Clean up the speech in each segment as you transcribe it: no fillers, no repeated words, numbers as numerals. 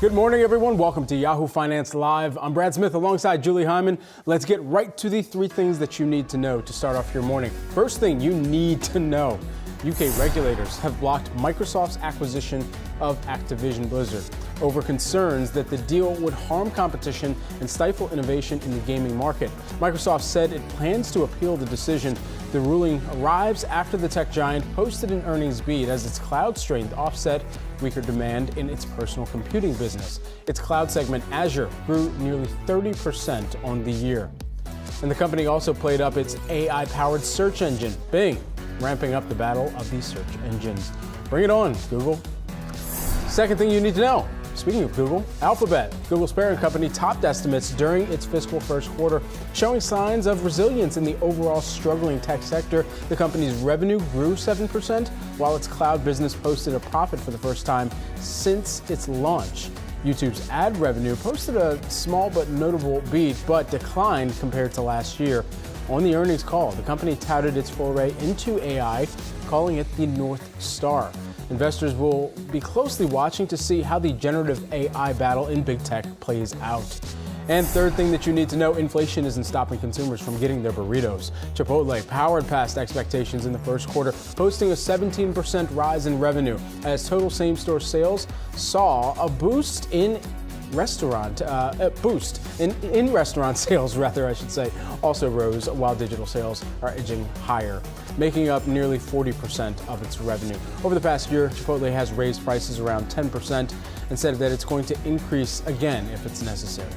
Good morning, everyone. Welcome to Yahoo Finance Live. I'm Brad Smith alongside Julie Hyman. Let's get right to the three things that you need to know to start off your morning. First thing you need to know. UK regulators have blocked Microsoft's acquisition of Activision Blizzard over concerns that the deal would harm competition and stifle innovation in the gaming market. Microsoft said it plans to appeal the decision. The ruling arrives after the tech giant posted an earnings beat as its cloud strength offset weaker demand in its personal computing business. Its cloud segment, Azure, grew nearly 30% on the year. And the company also played up its AI-powered search engine, Bing, ramping up the battle of these search engines. Bring it on, Google. Second thing you need to know. Speaking of Google, Alphabet, Google's parent company, topped estimates during its fiscal first quarter, showing signs of resilience in the overall struggling tech sector. The company's revenue grew 7%, while its cloud business posted a profit for the first time since its launch. YouTube's ad revenue posted a small but notable beat, but declined compared to last year. On the earnings call, the company touted its foray into AI, calling it the North Star. Investors will be closely watching to see how the generative AI battle in big tech plays out. And third thing that you need to know, inflation isn't stopping consumers from getting their burritos. Chipotle powered past expectations in the first quarter, posting a 17% rise in revenue as total same-store sales saw a boost in restaurant sales, rather, I should say, also rose, while digital sales are edging higher, making up nearly 40% of its revenue. Over the past year, Chipotle has raised prices around 10% and said that it's going to increase again if it's necessary.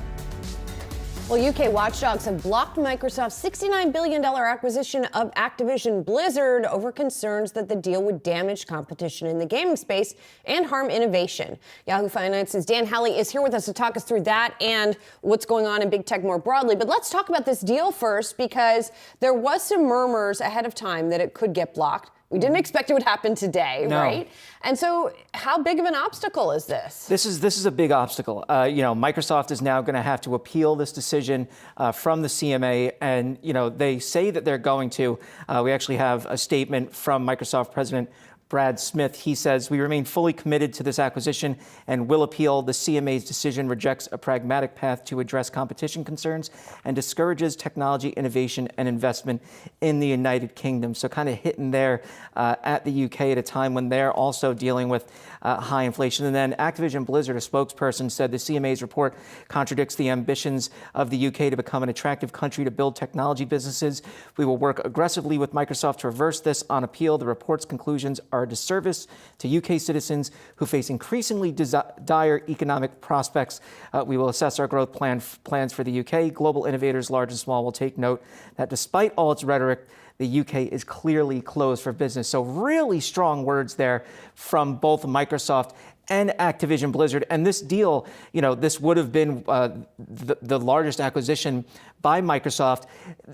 Well, UK watchdogs have blocked Microsoft's $69 billion acquisition of Activision Blizzard over concerns that the deal would damage competition in the gaming space and harm innovation. Yahoo Finance's Dan Halley is here with us to talk us through that and what's going on in big tech more broadly. But let's talk about this deal first, because there was some murmurs ahead of time that it could get blocked. We didn't expect it would happen today, right? And so how big of an obstacle is this? This is a big obstacle. Microsoft is now going to have to appeal this decision from the CMA, and they say that they're going to. We actually have a statement from Microsoft President Brad Smith. He says, "We remain fully committed to this acquisition and will appeal. The CMA's decision rejects a pragmatic path to address competition concerns and discourages technology innovation and investment in the United Kingdom." So kind of hitting there at the UK at a time when they're also dealing with high inflation. And then Activision Blizzard, a spokesperson, said the CMA's report contradicts the ambitions of the UK to become an attractive country to build technology businesses. "We will work aggressively with Microsoft to reverse this on appeal. The report's conclusions are a disservice to UK citizens who face increasingly dire economic prospects. We will assess our growth plans for the UK. Global innovators, large and small, will take note that despite all its rhetoric, the UK is clearly closed for business." So really strong words there from both Microsoft and Activision Blizzard. And this deal, this would have been the largest acquisition by Microsoft.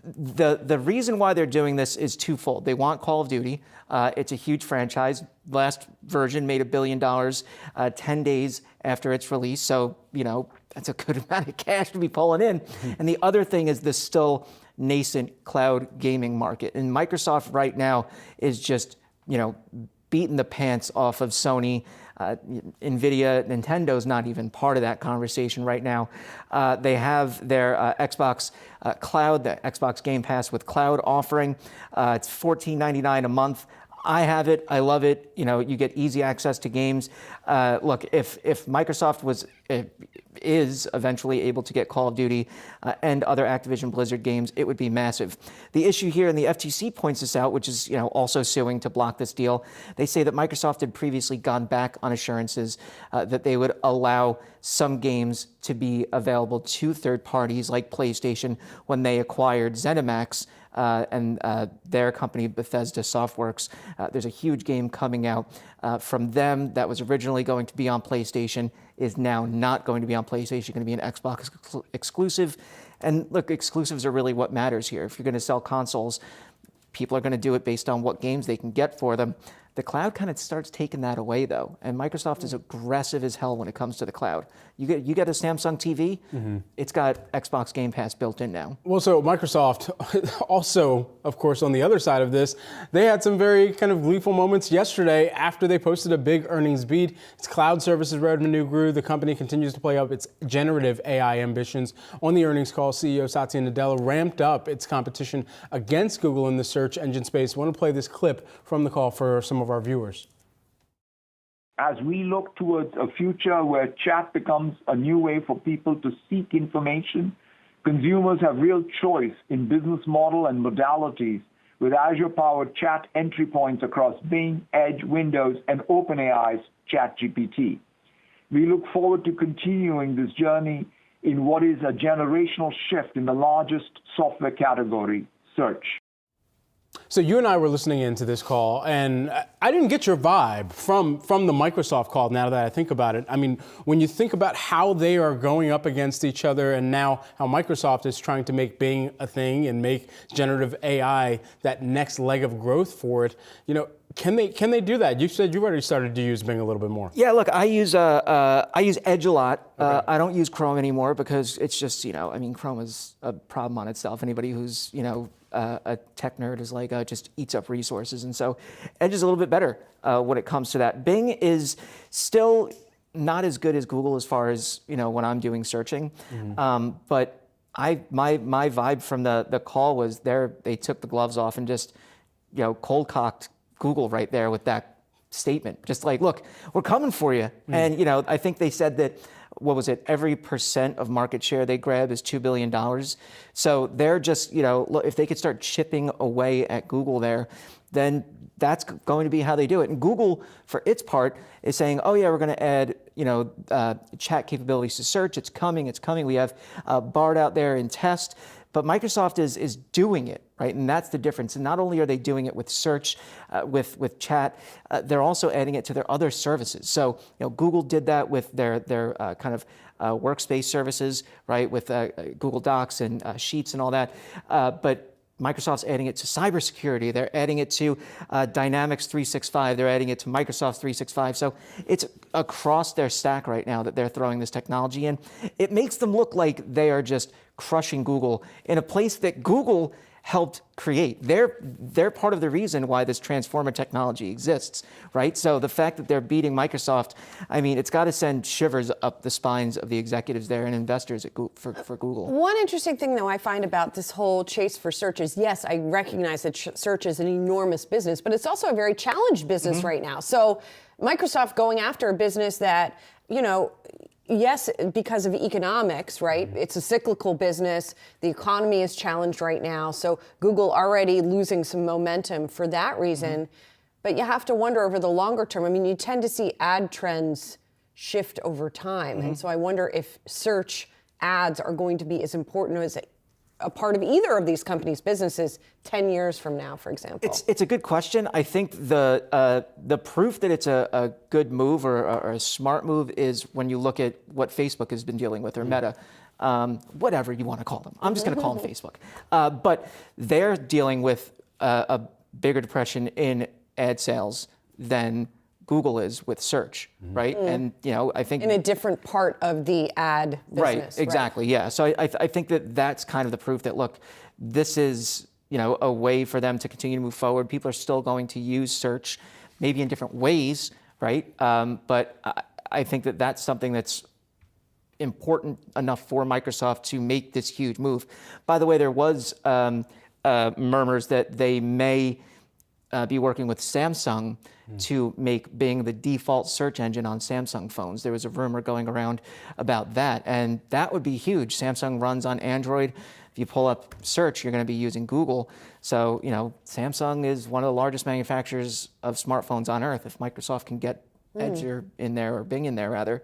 The reason why they're doing this is twofold. They want Call of Duty. It's a huge franchise. Last version made $1 billion 10 days after its release. So, that's a good amount of cash to be pulling in. And the other thing is this still nascent cloud gaming market. And Microsoft right now is just, beating the pants off of Sony. NVIDIA, Nintendo's not even part of that conversation right now. They have their Xbox Cloud, the Xbox Game Pass with Cloud offering. It's $14.99 a month. I have it. I love it. You get easy access to games. Look, if Microsoft is eventually able to get Call of Duty and other Activision Blizzard games, it would be massive. The issue here, and the FTC points this out, which is also suing to block this deal. They say that Microsoft had previously gone back on assurances that they would allow some games to be available to third parties like PlayStation when they acquired ZeniMax and their company Bethesda Softworks. There's a huge game coming out from them that was originally going to be on PlayStation, is now not going to be on PlayStation, going to be an Xbox exclusive. And look, exclusives are really what matters here. If you're going to sell consoles, people are going to do it based on what games they can get for them. The cloud kind of starts taking that away, though, and Microsoft is aggressive as hell when it comes to the cloud. You get a Samsung TV, it's got Xbox Game Pass built in now. Well, so Microsoft also, of course, on the other side of this, they had some very kind of gleeful moments yesterday after they posted a big earnings beat. Its cloud services revenue grew. The company continues to play up its generative AI ambitions. On the earnings call, CEO Satya Nadella ramped up its competition against Google in the search engine space. I want to play this clip from the call for some of our viewers. As we look towards a future where chat becomes a new way for people to seek information, consumers have real choice in business model and modalities with Azure-powered chat entry points across Bing, Edge, Windows, and OpenAI's ChatGPT. We look forward to continuing this journey in what is a generational shift in the largest software category, search. So you and I were listening into this call, and I didn't get your vibe from the Microsoft call now that I think about it. I mean, when you think about how they are going up against each other and now how Microsoft is trying to make Bing a thing and make generative AI that next leg of growth for it, you know, can they do that? You said you've already started to use Bing a little bit more. Yeah, look, I use Edge a lot. Okay. I don't use Chrome anymore because it's just, you know, I mean, Chrome is a problem on itself. Anybody who's, you know, a tech nerd is like, just eats up resources. And so Edge is a little bit better when it comes to that. Bing is still not as good as Google as far as, you know, when I'm doing searching. But my vibe from the call was they took the gloves off and just, you know, cold cocked Google right there with that statement. Just like, look, we're coming for you. And, you know, I think they said that, what was it, every % of market share they grab is $2 billion. So they're just, you know, look, if they could start chipping away at Google there, then that's going to be how they do it. And Google, for its part, is saying, oh yeah, we're going to add, you know, chat capabilities to search. It's coming. We have Bard out there in test. But Microsoft is doing it, right? And that's the difference. And not only are they doing it with search, with chat, they're also adding it to their other services. So, you know, Google did that with their kind of workspace services, right? With Google Docs and Sheets and all that. But Microsoft's adding it to cybersecurity. They're adding it to Dynamics 365. They're adding it to Microsoft 365. So it's across their stack right now that they're throwing this technology in. It makes them look like they are just crushing Google in a place that Google helped create. They're part of the reason why this transformer technology exists, right? So the fact that they're beating Microsoft, I mean, it's got to send shivers up the spines of the executives there and investors at for Google. One interesting thing, though, I find about this whole chase for search is, yes, I recognize that search is an enormous business, but it's also a very challenged business right now. So Microsoft going after a business that, you know, yes, because of economics, right? It's a cyclical business. The economy is challenged right now. So Google already losing some momentum for that reason. But you have to wonder over the longer term. I mean, you tend to see ad trends shift over time. And so I wonder if search ads are going to be as important as a part of either of these companies' businesses 10 years from now, for example? It's a good question. I think the proof that it's a good move or a smart move is when you look at what Facebook has been dealing with, or Meta, whatever you want to call them. I'm just going to call them Facebook. But they're dealing with a bigger depression in ad sales than Google is with search, right? And, you know, I think... in a different part of the ad business. Right, exactly, right? Yeah. So I think that that's kind of the proof that, look, this is, you know, a way for them to continue to move forward. People are still going to use search, maybe in different ways, right? But I think that that's something that's important enough for Microsoft to make this huge move. By the way, there was murmurs that they may be working with Samsung to make Bing the default search engine on Samsung phones. There was a rumor going around about that, and that would be huge. Samsung runs on Android. If you pull up search, you're going to be using Google. So, you know, Samsung is one of the largest manufacturers of smartphones on earth. If Microsoft can get Edge in there, or Bing in there rather,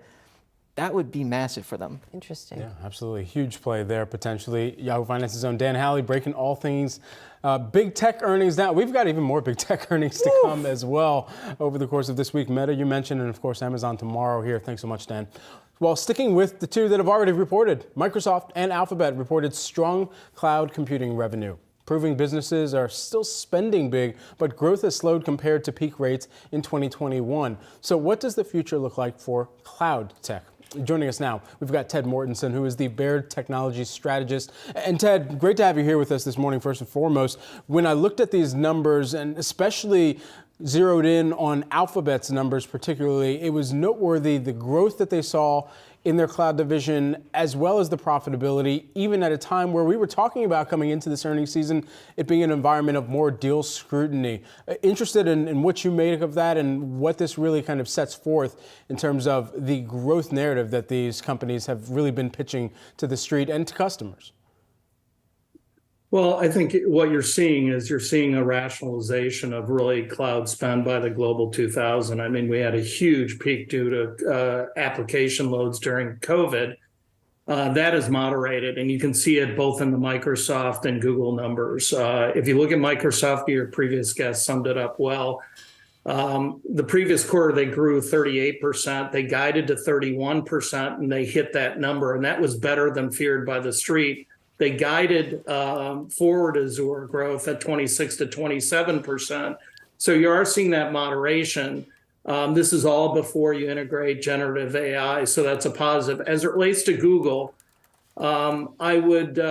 that would be massive for them. Interesting. Yeah, absolutely. Huge play there, potentially. Yahoo Finance's own Dan Halley breaking all things big tech earnings now. We've got even more big tech earnings to come as well over the course of this week. Meta, you mentioned, and of course, Amazon tomorrow here. Thanks so much, Dan. Well, sticking with the two that have already reported, Microsoft and Alphabet reported strong cloud computing revenue. proving businesses are still spending big, but growth has slowed compared to peak rates in 2021. So what does the future look like for cloud tech? Joining us now, we've got Ted Mortensen, who is the Baird Technology Strategist. And Ted, great to have you here with us this morning, first and foremost. When I looked at these numbers, and especially zeroed in on Alphabet's numbers particularly, it was noteworthy the growth that they saw in their cloud division, as well as the profitability, even at a time where we were talking about coming into this earnings season, it being an environment of more deal scrutiny. Interested in what you make of that and what this really kind of sets forth in terms of the growth narrative that these companies have really been pitching to the street and to customers. Well, I think what you're seeing a rationalization of really cloud spend by the Global 2000. I mean, we had a huge peak due to application loads during COVID. That is moderated, and you can see it both in the Microsoft and Google numbers. If you look at Microsoft, your previous guest summed it up well. The previous quarter, they grew 38%. They guided to 31%, and they hit that number, and that was better than feared by the street. They guided forward Azure growth at 26 to 27%. So you are seeing that moderation. This is all before you integrate generative AI, so that's a positive. As it relates to Google, I would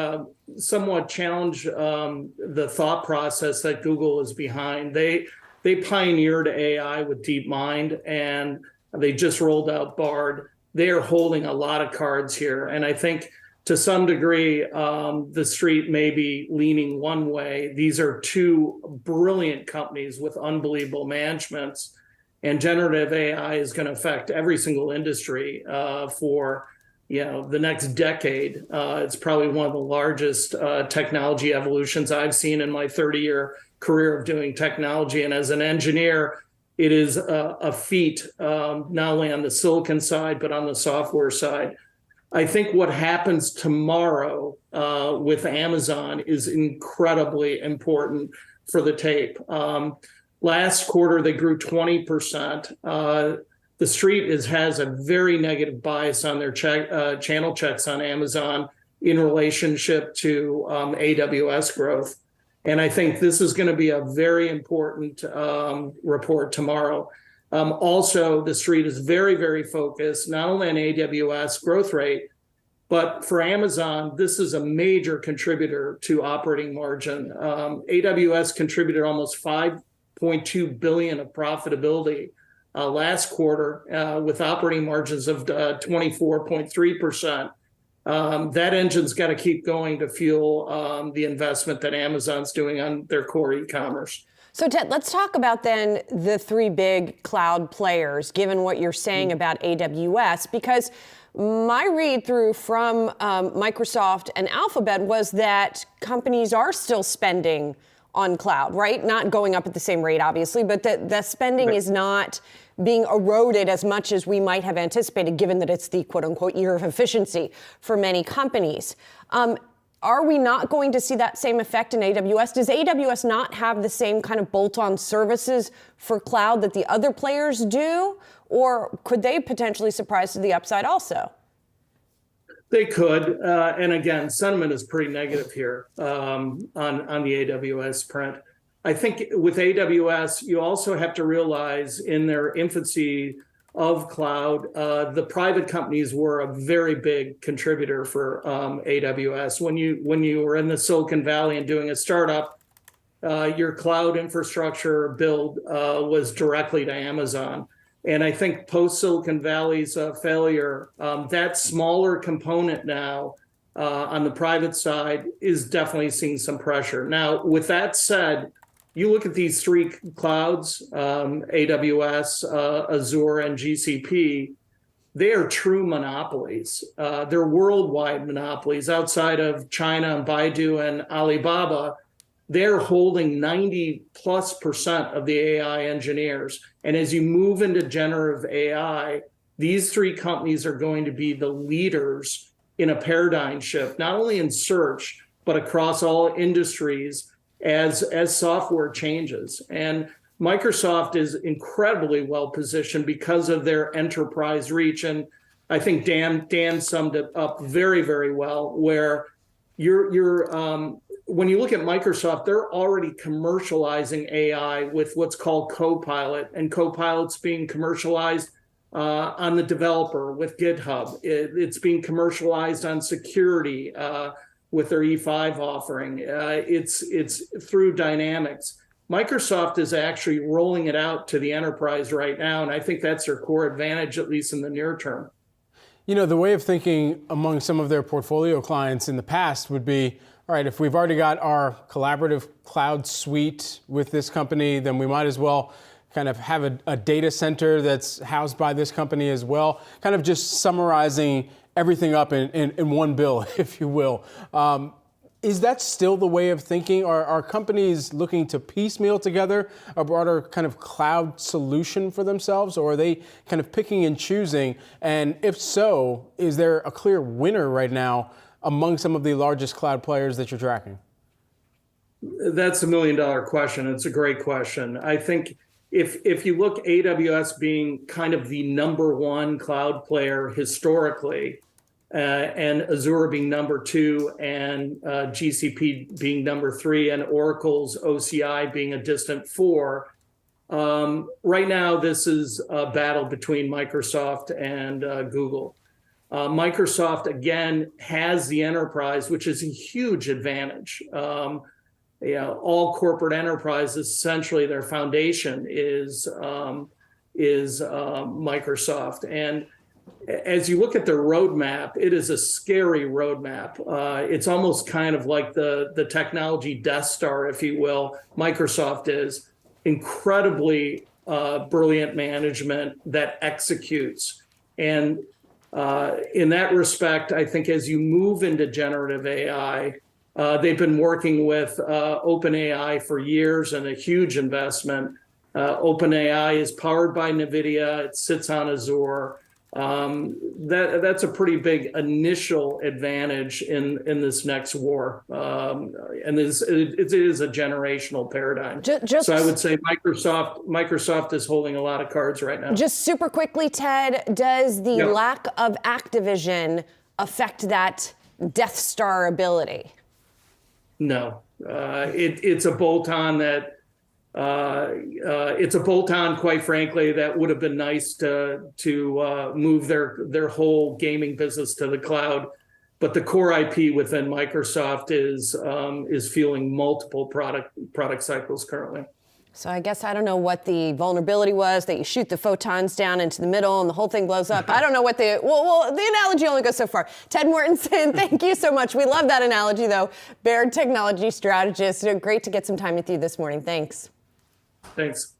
somewhat challenge the thought process that Google is behind. They pioneered AI with DeepMind, and they just rolled out Bard. They are holding a lot of cards here, and I think to some degree, the street may be leaning one way. These are two brilliant companies with unbelievable managements, and generative AI is going to affect every single industry for the next decade. It's probably one of the largest technology evolutions I've seen in my 30-year career of doing technology. And as an engineer, it is a feat, not only on the silicon side, but on the software side. I think what happens tomorrow with Amazon is incredibly important for the tape. Last quarter, they grew 20%. The street has a very negative bias on their channel checks on Amazon in relationship to AWS growth. And I think this is going to be a very important report tomorrow. Also, the street is very, very focused, not only on AWS growth rate, but for Amazon, this is a major contributor to operating margin. AWS contributed almost $5.2 billion of profitability last quarter with operating margins of 24.3%. That engine's got to keep going to fuel the investment that Amazon's doing on their core e-commerce. So Ted, let's talk about then the three big cloud players, given what you're saying about AWS, because my read through from Microsoft and Alphabet was that companies are still spending on cloud, right? Not going up at the same rate, obviously, but the spending is not being eroded as much as we might have anticipated, given that it's the quote unquote year of efficiency for many companies. Are we not going to see that same effect in AWS? Does AWS not have the same kind of bolt-on services for cloud that the other players do? Or could they potentially surprise to the upside also? They could. And again, sentiment is pretty negative here on the AWS print. I think with AWS, you also have to realize in their infancy of cloud, the private companies were a very big contributor for AWS. When you were in the Silicon Valley and doing a startup, your cloud infrastructure build was directly to Amazon. And I think post Silicon Valley's failure, that smaller component now on the private side is definitely seeing some pressure. Now, with that said, you look at these three clouds, AWS, Azure, and GCP, they are true monopolies. They're worldwide monopolies. Outside of China and Baidu and Alibaba, they're holding 90+% of the AI engineers. And as you move into generative AI, these three companies are going to be the leaders in a paradigm shift, not only in search, but across all industries as software changes. And Microsoft is incredibly well positioned because of their enterprise reach. And I think Dan summed it up very, very well, where you're when you look at Microsoft, they're already commercializing AI with what's called Copilot, and Copilot's being commercialized on the developer with GitHub. It's being commercialized on security with their E5 offering. It's through Dynamics. Microsoft is actually rolling it out to the enterprise right now, and I think that's their core advantage, at least in the near term. You know, the way of thinking among some of their portfolio clients in the past would be, all right, if we've already got our collaborative cloud suite with this company, then we might as well kind of have a data center that's housed by this company as well, kind of just summarizing everything up in one bill, if you will. Is that still the way of thinking? Are companies looking to piecemeal together a broader kind of cloud solution for themselves, or are they kind of picking and choosing? And if so, is there a clear winner right now among some of the largest cloud players that you're tracking? That's $1 million question. It's a great question. I think if you look AWS being kind of the number one cloud player historically, and Azure being number 2, and GCP being number 3, and Oracle's OCI being a distant 4. Right now, this is a battle between Microsoft and Google. Microsoft, again, has the enterprise, which is a huge advantage. All corporate enterprises, essentially their foundation is Microsoft. And as you look at their roadmap, it is a scary roadmap. It's almost kind of like the technology Death Star, if you will. Microsoft is incredibly brilliant management that executes. And in that respect, I think as you move into generative AI, they've been working with OpenAI for years and a huge investment. OpenAI is powered by NVIDIA. It sits on Azure. That's a pretty big initial advantage in this next war, and it is a generational paradigm. So I would say Microsoft is holding a lot of cards right now. Just super quickly, Ted, does the lack of Activision affect that Death Star ability? No, it's a bolt-on that. It's a bolt-on, quite frankly, that would have been nice to move their whole gaming business to the cloud. But the core IP within Microsoft is fueling multiple product cycles currently. So I guess I don't know what the vulnerability was, that you shoot the photons down into the middle and the whole thing blows up. I don't know what the analogy only goes so far. Ted Mortensen, thank you so much. We love that analogy, though. Baird technology strategist. Great to get some time with you this morning. Thanks. Thanks.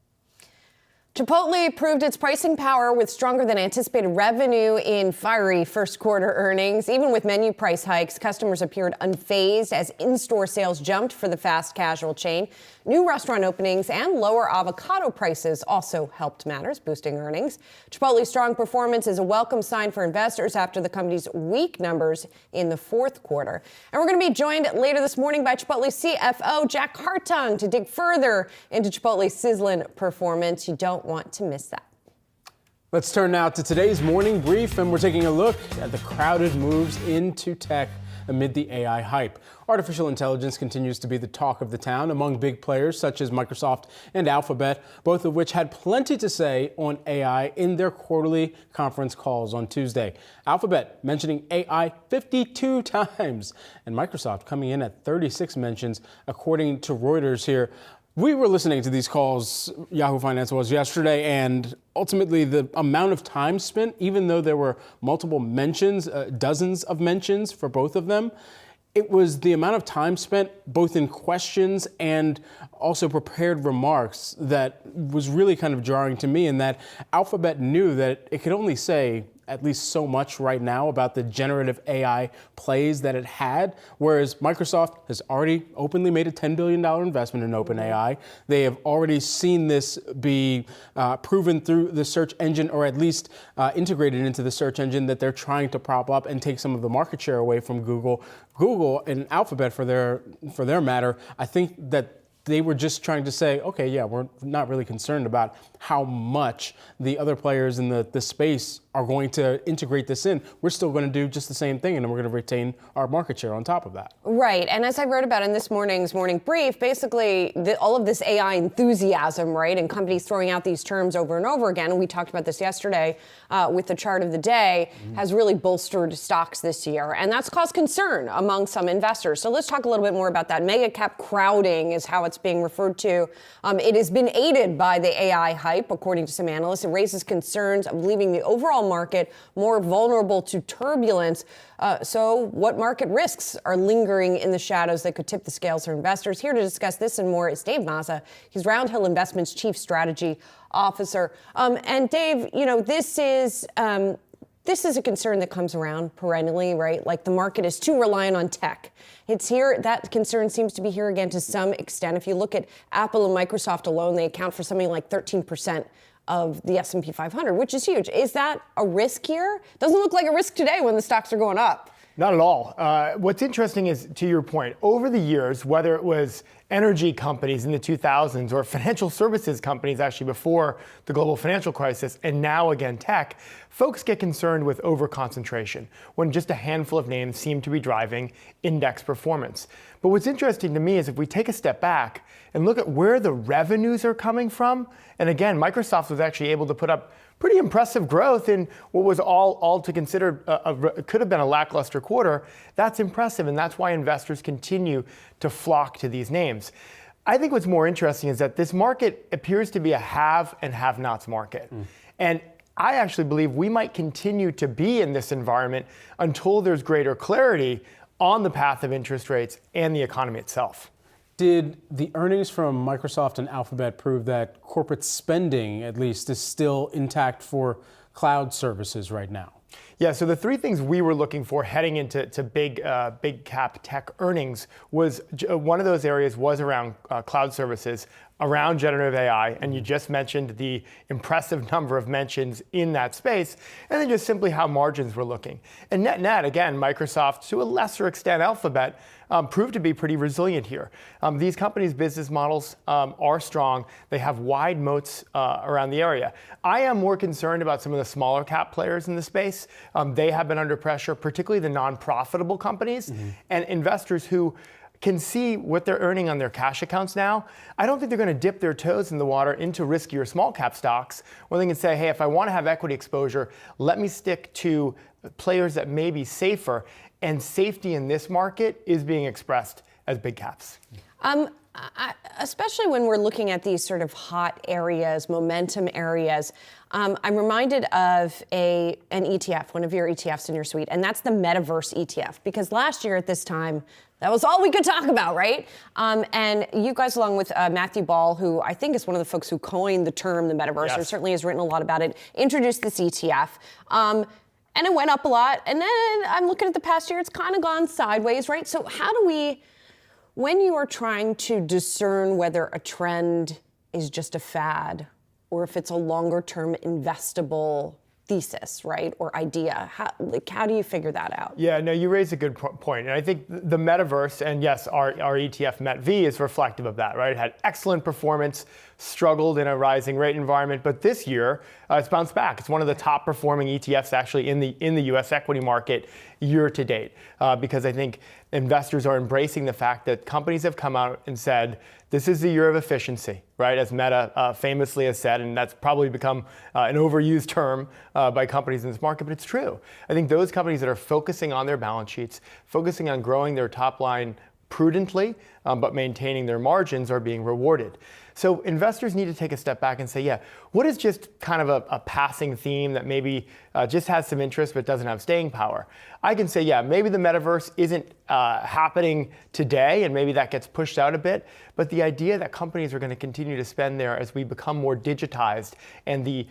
Chipotle proved its pricing power with stronger than anticipated revenue in fiery first quarter earnings. Even with menu price hikes, customers appeared unfazed as in-store sales jumped for the fast casual chain. New restaurant openings and lower avocado prices also helped matters, boosting earnings. Chipotle's strong performance is a welcome sign for investors after the company's weak numbers in the fourth quarter. And we're going to be joined later this morning by Chipotle's CFO, Jack Hartung, to dig further into Chipotle's sizzling performance. You don't want to miss that. Let's turn now to today's morning brief, and we're taking a look at the crowded moves into tech amid the AI hype. Artificial intelligence continues to be the talk of the town among big players such as Microsoft and Alphabet, both of which had plenty to say on AI in their quarterly conference calls on Tuesday. Alphabet mentioning AI 52 times, and Microsoft coming in at 36 mentions, according to Reuters here. We were listening to these calls, Yahoo Finance was yesterday, and ultimately the amount of time spent, even though there were multiple mentions, dozens of mentions for both of them, it was the amount of time spent both in questions and also prepared remarks that was really kind of jarring to me, in that Alphabet knew that it could only say at least so much right now about the generative AI plays that it had, whereas Microsoft has already openly made a $10 billion investment in OpenAI. They have already seen this be proven through the search engine, or at least integrated into the search engine that they're trying to prop up and take some of the market share away from Google. Google and Alphabet, for their matter, I think that they were just trying to say, okay, yeah, we're not really concerned about how much the other players in the space are going to integrate this in, we're still going to do just the same thing, and then we're going to retain our market share on top of that. Right, and as I wrote about in this morning's morning brief, basically all of this AI enthusiasm, right, and companies throwing out these terms over and over again, and we talked about this yesterday with the chart of the day, has really bolstered stocks this year, and that's caused concern among some investors. So let's talk a little bit more about that. Mega cap crowding is how it's being referred to. It has been aided by the AI hype, according to some analysts. It raises concerns of leaving the overall market more vulnerable to turbulence. So what market risks are lingering in the shadows that could tip the scales for investors? Here to discuss this and more is Dave Mazza. He's Roundhill Investments Chief Strategy Officer. And Dave, you know, this is a concern that comes around perennially, right? Like the market is too reliant on tech. It's here, that concern seems to be here again to some extent. If you look at Apple and Microsoft alone, they account for something like 13% of the S&P 500, which is huge. Is that a risk here? Doesn't look like a risk today when the stocks are going up. Not at all. What's interesting is, to your point, over the years, whether it was energy companies in the 2000s or financial services companies actually before the global financial crisis, and now again tech, folks get concerned with overconcentration when just a handful of names seem to be driving index performance. But what's interesting to me is if we take a step back and look at where the revenues are coming from, and again, Microsoft was actually able to put up pretty impressive growth in what was all to consider could have been a lackluster quarter. That's impressive, and that's why investors continue to flock to these names. I think what's more interesting is that this market appears to be a have and have-nots market. And I actually believe we might continue to be in this environment until there's greater clarity on the path of interest rates and the economy itself. Did the earnings from Microsoft and Alphabet prove that corporate spending, at least, is still intact for cloud services right now? Yeah, so the three things we were looking for heading into big cap tech earnings was one of those areas was around cloud services, around generative AI, and you just mentioned the impressive number of mentions in that space, and then just simply how margins were looking. And net, again, Microsoft, to a lesser extent Alphabet, proved to be pretty resilient here. These companies' business models are strong. They have wide moats around the area. I am more concerned about some of the smaller cap players in the space. They have been under pressure, particularly the non-profitable companies and investors who can see what they're earning on their cash accounts now. I don't think they're going to dip their toes in the water into riskier small cap stocks when they can say, hey, if I want to have equity exposure, let me stick to players that may be safer. And safety in this market is being expressed as big caps. Especially when we're looking at these sort of hot areas, momentum areas, I'm reminded of an ETF, one of your ETFs in your suite, and that's the Metaverse ETF. Because last year at this time, that was all we could talk about, right? And you guys, along with Matthew Ball, who I think is one of the folks who coined the term the Metaverse, or certainly has written a lot about it, introduced this ETF. And it went up a lot. And then I'm looking at the past year, it's kind of gone sideways, right? So how do we, when you are trying to discern whether a trend is just a fad or if it's a longer term investable thesis, right, or idea, how do you figure that out? Yeah, no, you raise a good point. And I think the Metaverse, and yes, our ETF METV is reflective of that, right? It had excellent performance, struggled in a rising rate environment, but this year it's bounced back. It's one of the top performing ETFs actually in the U.S. equity market year to date, because I think investors are embracing the fact that companies have come out and said, this is the year of efficiency, right? As Meta famously has said, and that's probably become an overused term by companies in this market, but it's true. I think those companies that are focusing on their balance sheets, focusing on growing their top line prudently, but maintaining their margins are being rewarded. So investors need to take a step back and say, yeah, what is just kind of a passing theme that maybe just has some interest but doesn't have staying power? I can say, yeah, maybe the metaverse isn't happening today, and maybe that gets pushed out a bit, but the idea that companies are going to continue to spend there as we become more digitized and the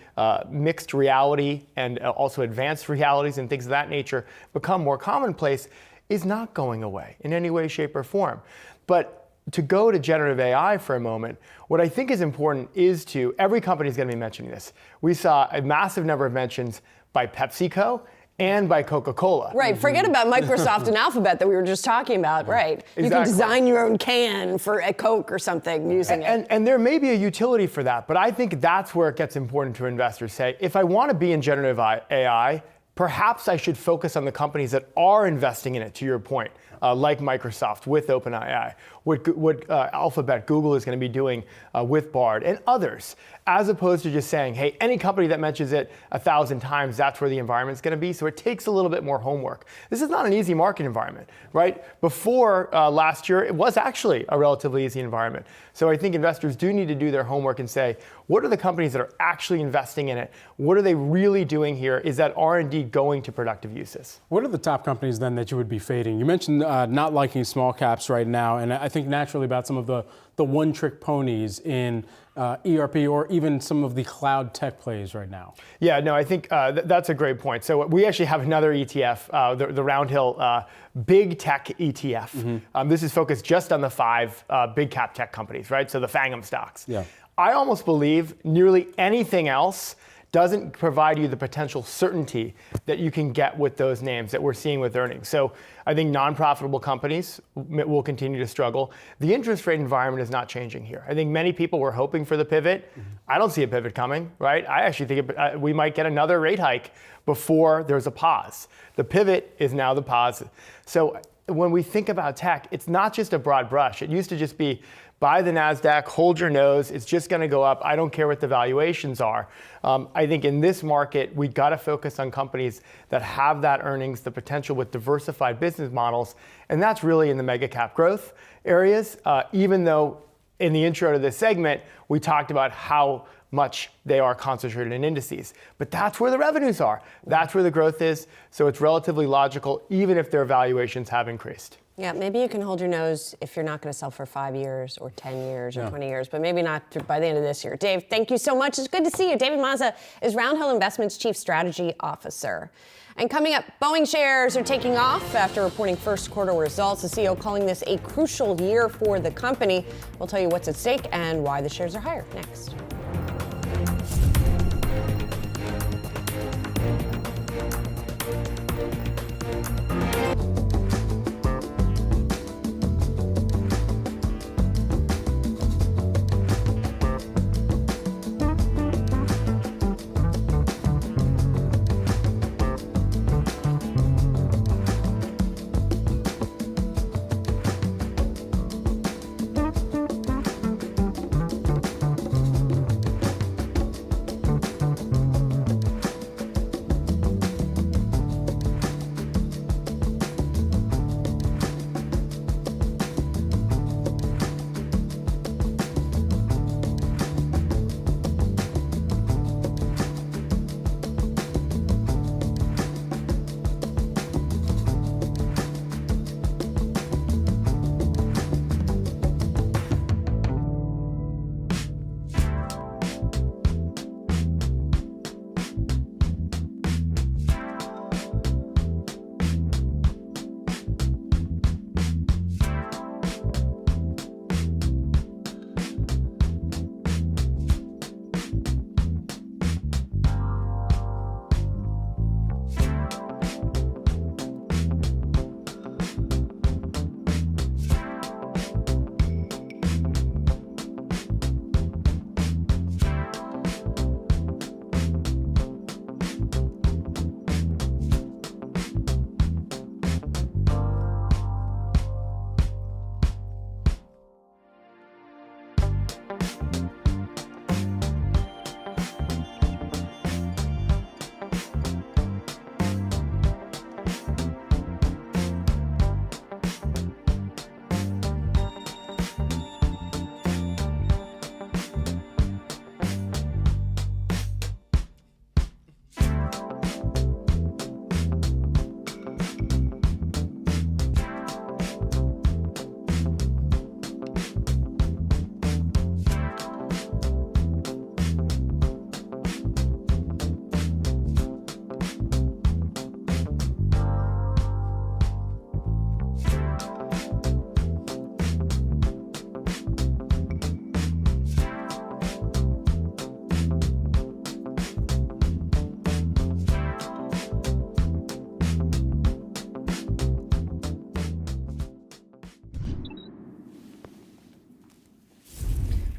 mixed reality and also advanced realities and things of that nature become more commonplace is not going away in any way, shape, or form. But to go to generative AI for a moment, what I think is important is every company is going to be mentioning this. We saw a massive number of mentions by PepsiCo and by Coca-Cola. Right. Forget about Microsoft and Alphabet that we were just talking about. Right. You can design your own can for a Coke or something using it. And there may be a utility for that, but I think that's where it gets important to investors. Say, if I want to be in generative AI, perhaps I should focus on the companies that are investing in it, to your point, like Microsoft with OpenAI, what Alphabet, Google is going to be doing with Bard, and others, as opposed to just saying, hey, any company that mentions it 1,000 times, that's where the environment's going to be. So it takes a little bit more homework. This is not an easy market environment, right? Before last year, it was actually a relatively easy environment. So I think investors do need to do their homework and say, what are the companies that are actually investing in it? What are they really doing here? Is that R&D going to productive uses? What are the top companies then that you would be fading? You mentioned not liking small caps right now, and I think naturally about some of the one-trick ponies in ERP or even some of the cloud tech plays right now. Yeah, no, I think that's a great point. So we actually have another ETF, the Roundhill Big Tech ETF. Mm-hmm. This is focused just on the 5 big cap tech companies, right? So the FANGM stocks. Yeah. I almost believe nearly anything else doesn't provide you the potential certainty that you can get with those names that we're seeing with earnings. So I think non-profitable companies will continue to struggle. The interest rate environment is not changing here. I think many people were hoping for the pivot. Mm-hmm. I don't see a pivot coming, right? I actually think we might get another rate hike before there's a pause. The pivot is now the pause. So when we think about tech, it's not just a broad brush. It used to just be buy the Nasdaq, hold your nose, it's just going to go up. I don't care what the valuations are. I think in this market, we got to focus on companies that have that earnings, the potential with diversified business models, and that's really in the mega cap growth areas, even though in the intro to this segment, we talked about how much they are concentrated in indices. But that's where the revenues are. That's where the growth is. So it's relatively logical, even if their valuations have increased. Yeah, maybe you can hold your nose if you're not going to sell for 5 years or 10 years or 20 years, but maybe not by the end of this year. Dave, thank you so much. It's good to see you. David Mazza is Roundhill Investments Chief Strategy Officer. And coming up, Boeing shares are taking off after reporting first quarter results. The CEO calling this a crucial year for the company. We'll tell you what's at stake and why the shares are higher next.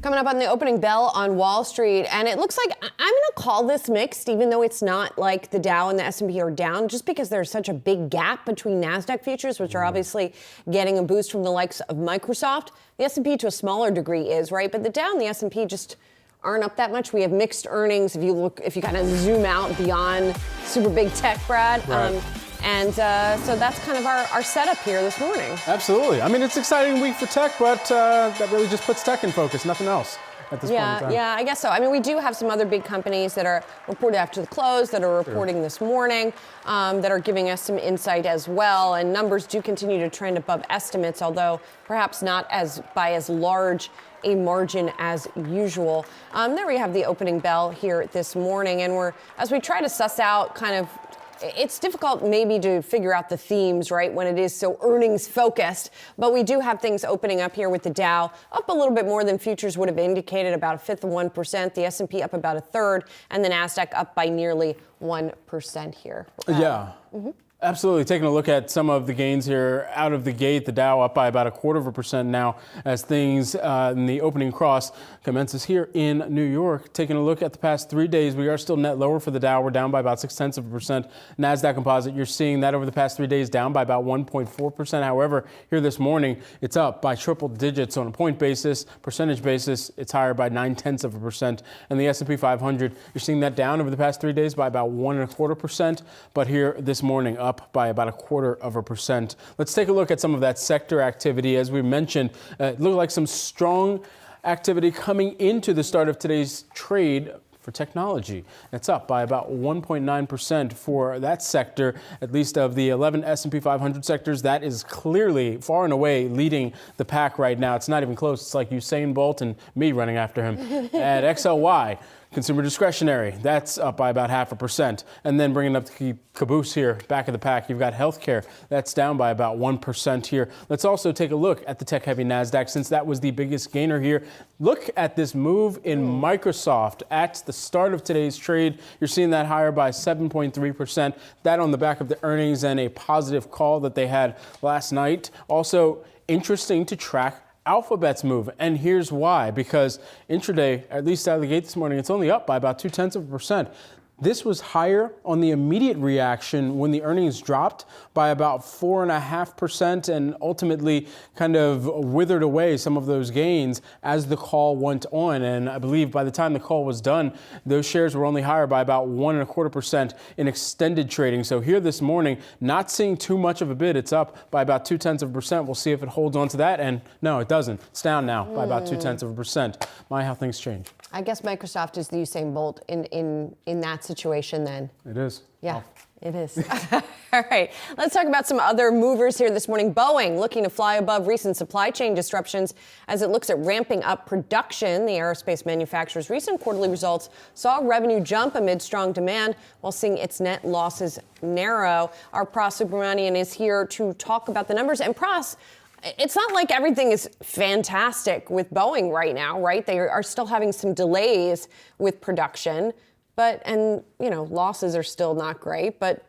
Coming up on the opening bell on Wall Street, and it looks like I'm going to call this mixed, even though it's not like the Dow and the S&P are down, just because there's such a big gap between Nasdaq futures, which are obviously getting a boost from the likes of Microsoft. The S&P to a smaller degree is, right? But the Dow and the S&P just aren't up that much. We have mixed earnings if you kind of zoom out beyond super big tech, Brad. Right. So that's kind of our setup here this morning. Absolutely. I mean, it's an exciting week for tech, but that really just puts tech in focus, nothing else at this point in time. Yeah, I guess so. I mean, we do have some other big companies that are reported after the close, that are reporting this morning, that are giving us some insight as well. And numbers do continue to trend above estimates, although perhaps not by as large a margin as usual. There we have the opening bell here this morning, and as we try to suss out kind of, it's difficult maybe to figure out the themes, right, when it is so earnings focused, but we do have things opening up here with the Dow up a little bit more than futures would have indicated, about a fifth of 1%, the S&P up about a third, and the Nasdaq up by nearly 1% here. Yeah. Absolutely. Taking a look at some of the gains here out of the gate, the Dow up by about 1/4% now as things in the opening cross commences here in New York. Taking a look at the past 3 days, we are still net lower for the Dow. We're down by about 0.6%. Nasdaq Composite, you're seeing that over the past 3 days down by about 1.4%. However, here this morning, it's up by triple digits on a point basis, percentage basis. It's higher by 0.9%. And the S&P 500, you're seeing that down over the past 3 days by about 1.25%. But here this morning, up by about 0.25%. Let's take a look at some of that sector activity. As we mentioned, it looked like some strong activity coming into the start of today's trade for technology. It's up by about 1.9% for that sector, at least of the 11 S&P 500 sectors. That is clearly far and away leading the pack right now. It's not even close. It's like Usain Bolt and me running after him. At XLY, consumer discretionary, that's up by about 0.5%. And then bringing up the caboose here, back of the pack, you've got healthcare. That's down by about 1% here. Let's also take a look at the tech-heavy Nasdaq, since that was the biggest gainer here. Look at this move in Microsoft at the start of today's trade. You're seeing that higher by 7.3%. That on the back of the earnings and a positive call that they had last night. Also interesting to track Alphabet's move, and here's why. Because intraday, at least out of the gate this morning, it's only up by about 0.2%. This was higher on the immediate reaction when the earnings dropped by about 4.5% and ultimately kind of withered away some of those gains as the call went on. And I believe by the time the call was done, those shares were only higher by about 1.25% in extended trading. So here this morning, not seeing too much of a bid. It's up by about 0.2%. We'll see if it holds on to that. And no, it doesn't. It's down now by about 0.2%. My, how things change. I guess Microsoft is the Usain Bolt in that situation then. It is. Yeah, it is. All right, let's talk about some other movers here this morning. Boeing looking to fly above recent supply chain disruptions as it looks at ramping up production. The aerospace manufacturer's recent quarterly results saw revenue jump amid strong demand while seeing its net losses narrow. Our Pras Subramanian is here to talk about the numbers. And Pras, it's not like everything is fantastic with Boeing right now, right? They are still having some delays with production, losses are still not great, but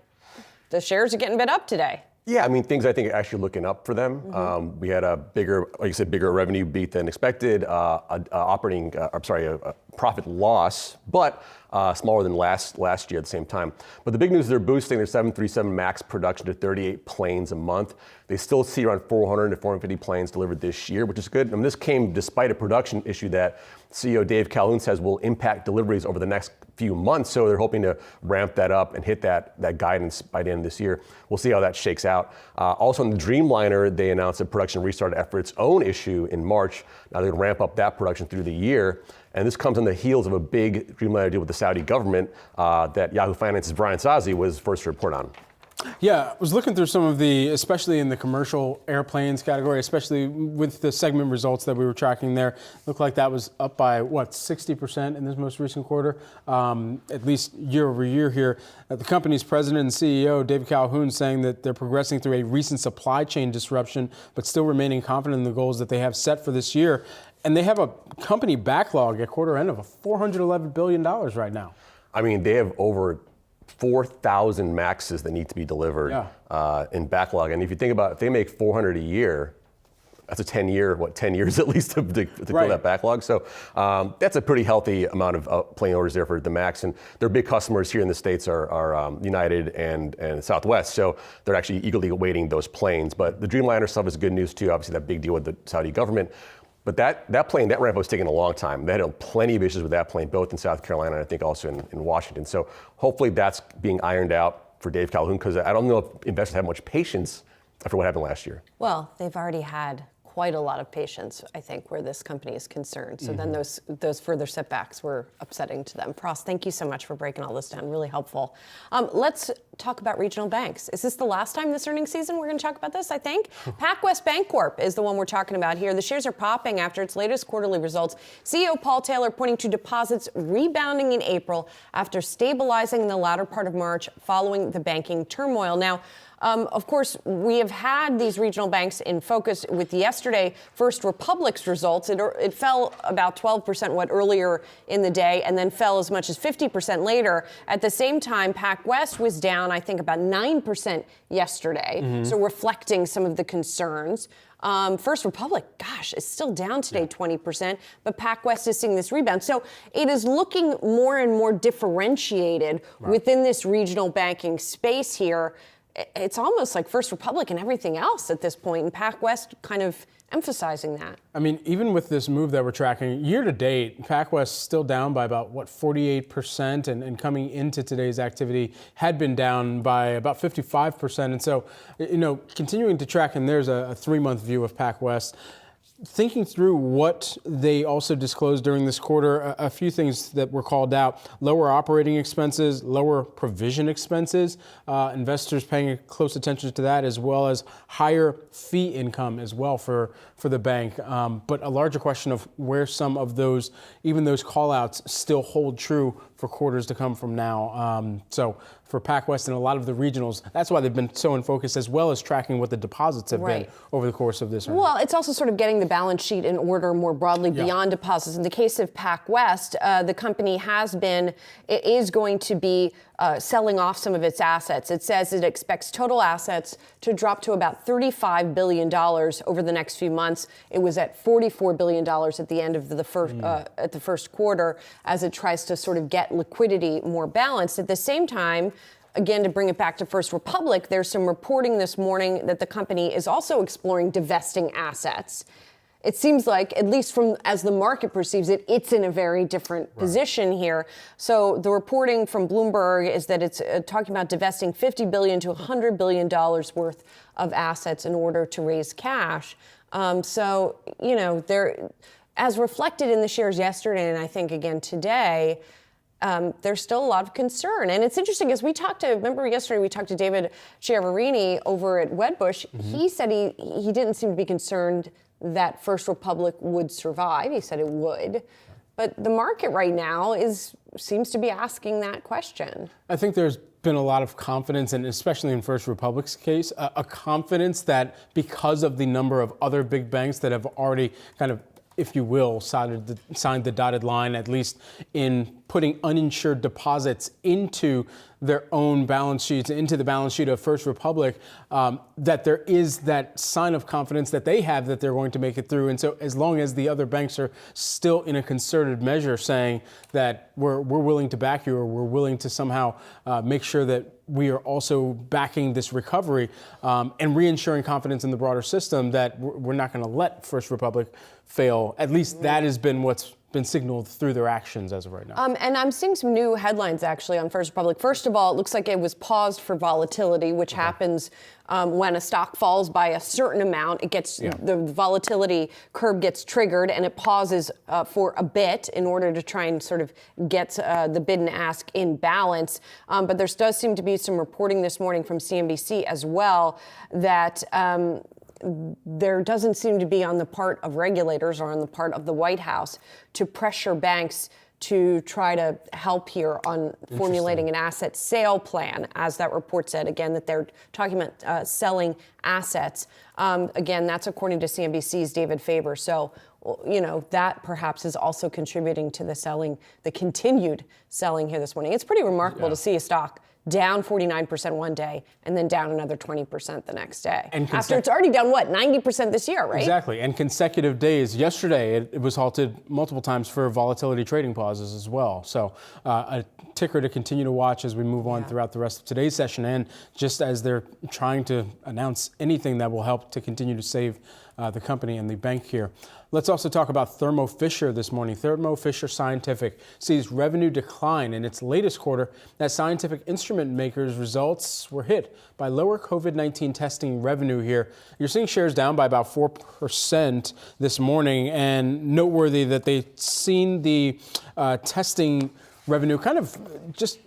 the shares are getting bit up today. Yeah, I mean, things I think are actually looking up for them. We had a bigger revenue beat than expected, a profit loss, but smaller than last year at the same time. But the big news is they're boosting their 737 MAX production to 38 planes a month. They still see around 400 to 450 planes delivered this year, which is good. And this came despite a production issue that CEO Dave Calhoun says will impact deliveries over the next few months. So they're hoping to ramp that up and hit that guidance by the end of this year. We'll see how that shakes out. Also on the Dreamliner, they announced a production restart after its own issue in March. Now they're going to ramp up that production through the year. And this comes on the heels of a big Dreamliner deal with the Saudi government that Yahoo Finance's Brian Sazi was first to report on. Yeah, I was looking through some of especially in the commercial airplanes category, especially with the segment results that we were tracking there. Looked like that was up by, 60% in this most recent quarter, at least year over year here. The company's president and CEO, David Calhoun, saying that they're progressing through a recent supply chain disruption, but still remaining confident in the goals that they have set for this year. And they have a company backlog at quarter end of $411 billion right now. I mean, they have over 4,000 Maxes that need to be delivered in backlog. And if you think about it, if they make 400 a year, that's a 10 years at least to fill that backlog. So that's a pretty healthy amount of plane orders there for the MAX. And their big customers here in the States are United and Southwest. So they're actually eagerly awaiting those planes. But the Dreamliner stuff is good news too. Obviously that big deal with the Saudi government. But that ramp was taking a long time. They had plenty of issues with that plane, both in South Carolina and I think also in Washington. So hopefully that's being ironed out for Dave Calhoun, because I don't know if investors have much patience after what happened last year. Well, they've already had quite a lot of patience, I think, where this company is concerned. So then those further setbacks were upsetting to them. Frost, thank you so much for breaking all this down. Really helpful. Let's talk about regional banks. Is this the last time this earnings season we're going to talk about this, I think? PacWest Bancorp is the one we're talking about here. The shares are popping after its latest quarterly results. CEO Paul Taylor pointing to deposits rebounding in April after stabilizing in the latter part of March following the banking turmoil. Now, of course, we have had these regional banks in focus with yesterday First Republic's results. It fell about 12% earlier in the day and then fell as much as 50% later. At the same time, PacWest was down, I think, about 9% yesterday, so reflecting some of the concerns. First Republic, gosh, is still down today 20%, but PacWest is seeing this rebound. So it is looking more and more differentiated within this regional banking space here. It's almost like First Republic and everything else at this point, and PacWest kind of emphasizing that. I mean, even with this move that we're tracking, year to date, PacWest still down by about, 48%, and coming into today's activity had been down by about 55%. And so, continuing to track, and there's a 3-month view of PacWest. Thinking through what they also disclosed during this quarter, a few things that were called out: lower operating expenses, lower provision expenses, investors paying close attention to that, as well as higher fee income as well for the bank. But a larger question of where some of those, even those call outs, still hold true for quarters to come from now. So for PacWest and a lot of the regionals, that's why they've been so in focus, as well as tracking what the deposits have been over the course of this. Well, it's also sort of getting the balance sheet in order more broadly beyond deposits. In the case of PacWest, the company is going to be selling off some of its assets. It says it expects total assets to drop to about $35 billion over the next few months. It was at $44 billion at the end of the first quarter, as it tries to sort of get liquidity more balanced. At the same time, again, to bring it back to First Republic, there's some reporting this morning that the company is also exploring divesting assets. It seems like, at least from as the market perceives it, it's in a very different position here. So the reporting from Bloomberg is that it's talking about divesting $50 billion to $100 billion worth of assets in order to raise cash. So, as reflected in the shares yesterday, and I think again today, there's still a lot of concern. And it's interesting, as remember yesterday we talked to David Chiavarini over at Wedbush. He said he didn't seem to be concerned that First Republic would survive. He said it would. But the market right now seems to be asking that question. I think there's been a lot of confidence, and especially in First Republic's case, a confidence that because of the number of other big banks that have already kind of, if you will, signed the dotted line, at least in putting uninsured deposits into their own balance sheets, into the balance sheet of First Republic, that there is that sign of confidence that they have that they're going to make it through. And so as long as the other banks are still in a concerted measure saying that we're willing to back you, or we're willing to somehow make sure that we are also backing this recovery and reinsuring confidence in the broader system, that we're not going to let First Republic fail. At least that has been what's been signaled through their actions as of right now. And I'm seeing some new headlines actually on First Republic. First of all, it looks like it was paused for volatility, which happens when a stock falls by a certain amount. It gets the volatility curve gets triggered, and it pauses for a bit in order to try and sort of get the bid and ask in balance. But there does seem to be some reporting this morning from CNBC as well that there doesn't seem to be on the part of regulators or on the part of the White House to pressure banks to try to help here on formulating an asset sale plan, as that report said, again, that they're talking about selling assets. Again, that's according to CNBC's David Faber. So, that perhaps is also contributing to the continued selling here this morning. It's pretty remarkable to see a stock down 49% one day, and then down another 20% the next day. And after it's already done, 90% this year, right? Exactly, and consecutive days. Yesterday, it was halted multiple times for volatility trading pauses as well. So a ticker to continue to watch as we move on throughout the rest of today's session, and just as they're trying to announce anything that will help to continue to save the company and the bank here. Let's also talk about Thermo Fisher this morning. Thermo Fisher Scientific sees revenue decline in its latest quarter as scientific instrument makers' results were hit by lower COVID-19 testing revenue here. You're seeing shares down by about 4% this morning, and noteworthy that they've seen the testing revenue kind of just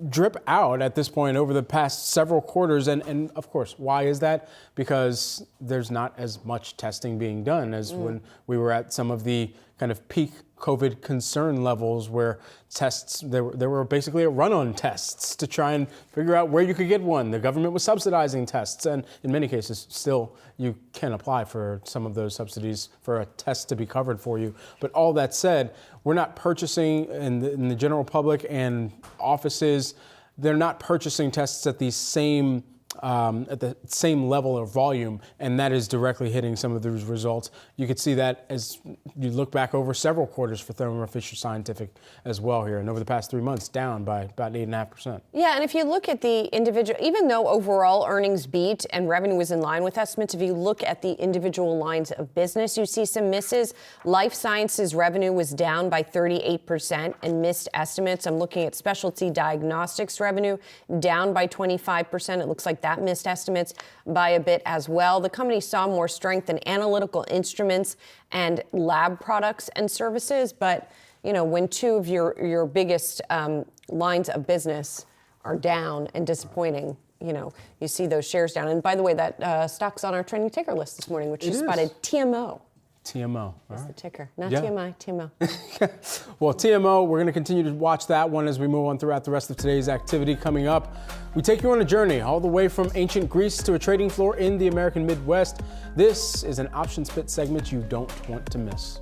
drip out at this point over the past several quarters. And of course, why is that? Because there's not as much testing being done as when we were at some of the kind of peak COVID concern levels where tests, there were basically a run on tests to try and figure out where you could get one. The government was subsidizing tests, and in many cases still you can apply for some of those subsidies for a test to be covered for you. But all that said, we're not purchasing in the general public and offices, they're not purchasing tests at the same level or volume, and that is directly hitting some of those results. You could see that as you look back over several quarters for Thermo Fisher Scientific as well here, and over the past 3 months, down by about 8.5%. Yeah, and if you look at the individual, even though overall earnings beat and revenue was in line with estimates, if you look at the individual lines of business, you see some misses. Life sciences revenue was down by 38% and missed estimates. I'm looking at specialty diagnostics revenue down by 25%. It looks like that missed estimates by a bit as well. The company saw more strength in analytical instruments and lab products and services, but when two of your biggest lines of business are down and disappointing, you see those shares down. And by the way, that stock's on our trending ticker list this morning, which is spotted TMO. TMO. That's the ticker. Not TMI, TMO. Well, TMO, we're going to continue to watch that one as we move on throughout the rest of today's activity. Coming up, we take you on a journey all the way from ancient Greece to a trading floor in the American Midwest. This is an Options Pit segment you don't want to miss.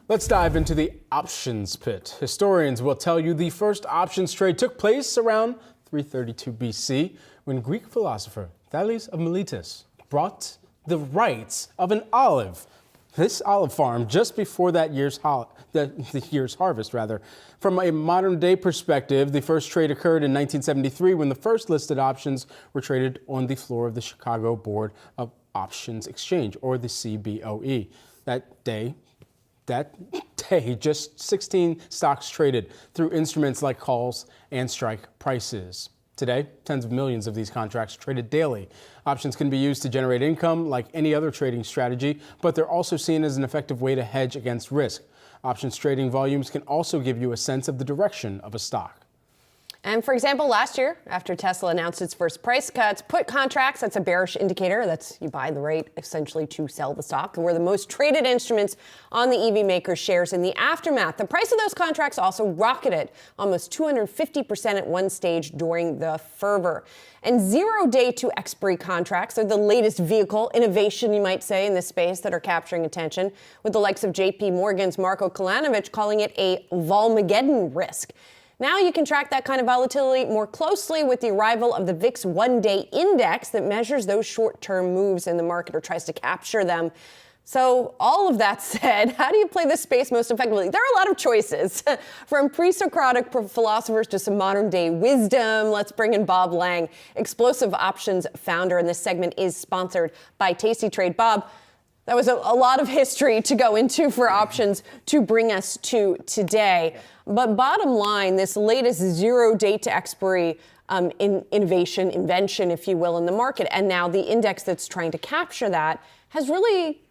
Let's dive into the options pit. Historians will tell you the first options trade took place around 332 BC when Greek philosopher Thales of Miletus brought the rights of an olive, this olive farm, just before that the year's harvest, rather. From a modern day perspective, the first trade occurred in 1973 when the first listed options were traded on the floor of the Chicago Board of Options Exchange, or the CBOE. That day, just 16 stocks traded through instruments like calls and strike prices. Today, tens of millions of these contracts traded daily. Options can be used to generate income like any other trading strategy, but they're also seen as an effective way to hedge against risk. Options trading volumes can also give you a sense of the direction of a stock. And for example, last year, after Tesla announced its first price cuts, put contracts, that's a bearish indicator, that's you buy the rate essentially to sell the stock, were the most traded instruments on the EV maker's shares in the aftermath. The price of those contracts also rocketed almost 250% at one stage during the fervor. And 0-day to expiry contracts are the latest vehicle innovation, you might say, in this space that are capturing attention, with the likes of JP Morgan's Marko Kolanovic calling it a Volmageddon risk. Now you can track that kind of volatility more closely with the arrival of the VIX one-day index that measures those short-term moves in the market or tries to capture them. So all of that said, how do you play this space most effectively? There are a lot of choices, from pre-Socratic philosophers to some modern-day wisdom. Let's bring in Bob Lang, Explosive Options founder, and this segment is sponsored by Tasty Trade. Bob, that was a lot of history to go into for options to bring us to today. But bottom line, this latest 0-day to expiry invention, if you will, in the market, and now the index that's trying to capture that has really,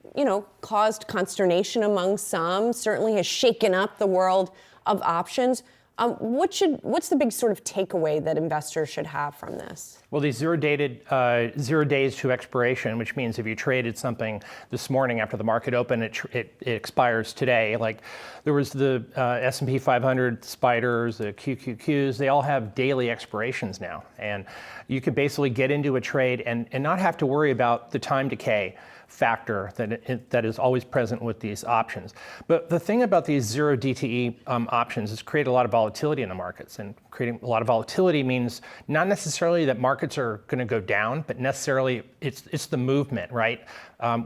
caused consternation among some, certainly has shaken up the world of options. What's the big sort of takeaway that investors should have from this? Well, these 0 days to expiration, which means if you traded something this morning after the market opened, it expires today. Like there was the S&P 500 spiders, the QQQs, they all have daily expirations now. And you can basically get into a trade and not have to worry about the time decay factor that is always present with these options. But the thing about these 0 DTE options is create a lot of volatility in the markets. And creating a lot of volatility means not necessarily that markets are going to go down, but necessarily it's the movement, right?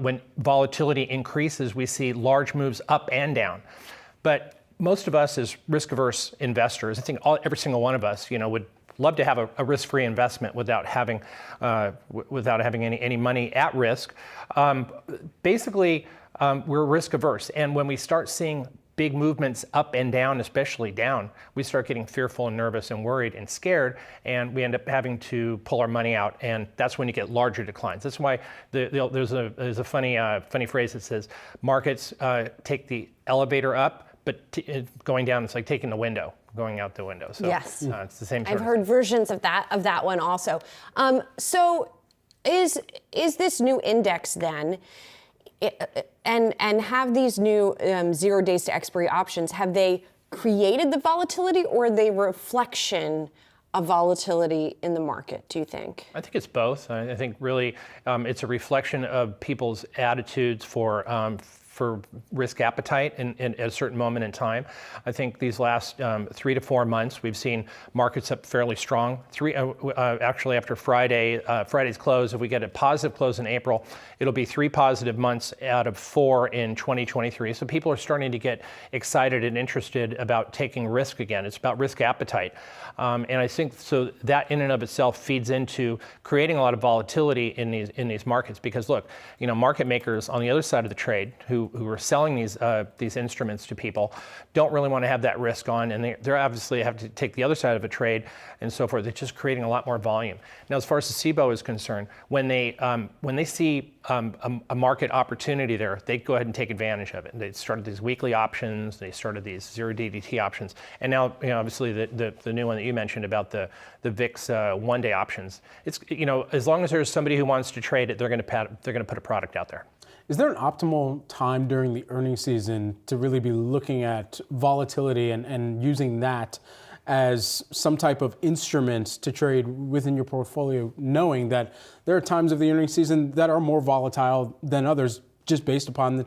When volatility increases, we see large moves up and down. But most of us as risk-averse investors, I think every single one of us, would love to have a risk-free investment without having any money at risk. Basically, we're risk-averse, and when we start seeing big movements up and down, especially down, we start getting fearful and nervous and worried and scared, and we end up having to pull our money out, and that's when you get larger declines. That's why there's a funny phrase that says markets take the elevator up, but going down, it's like taking the window, going out the window. So yes, it's the same. I've heard versions of that one also. So is this new index then, and have these new 0 days to expiry options, have they created the volatility, or are they a reflection of volatility in the market, do you think? I think it's both. I think really it's a reflection of people's attitudes for risk appetite at a certain moment in time. I think these last 3 to 4 months, we've seen markets up fairly strong. Actually, after Friday's close, if we get a positive close in April, it'll be 3 positive months out of 4 in 2023. So people are starting to get excited and interested about taking risk again. It's about risk appetite. And I think so that in and of itself feeds into creating a lot of volatility in these markets. Because look, market makers on the other side of the trade who are selling these instruments to people don't really want to have that risk on, and they obviously have to take the other side of a trade and so forth. It's just creating a lot more volume. Now, as far as the SIBO is concerned, when they see a market opportunity there, they go ahead and take advantage of it. They started these weekly options, they started these 0 DTE options, and now obviously the new one that you mentioned about the VIX one-day options. It's as long as there's somebody who wants to trade it, they're going to put a product out there. Is there an optimal time during the earnings season to really be looking at volatility and using that as some type of instrument to trade within your portfolio, knowing that there are times of the earnings season that are more volatile than others just based upon the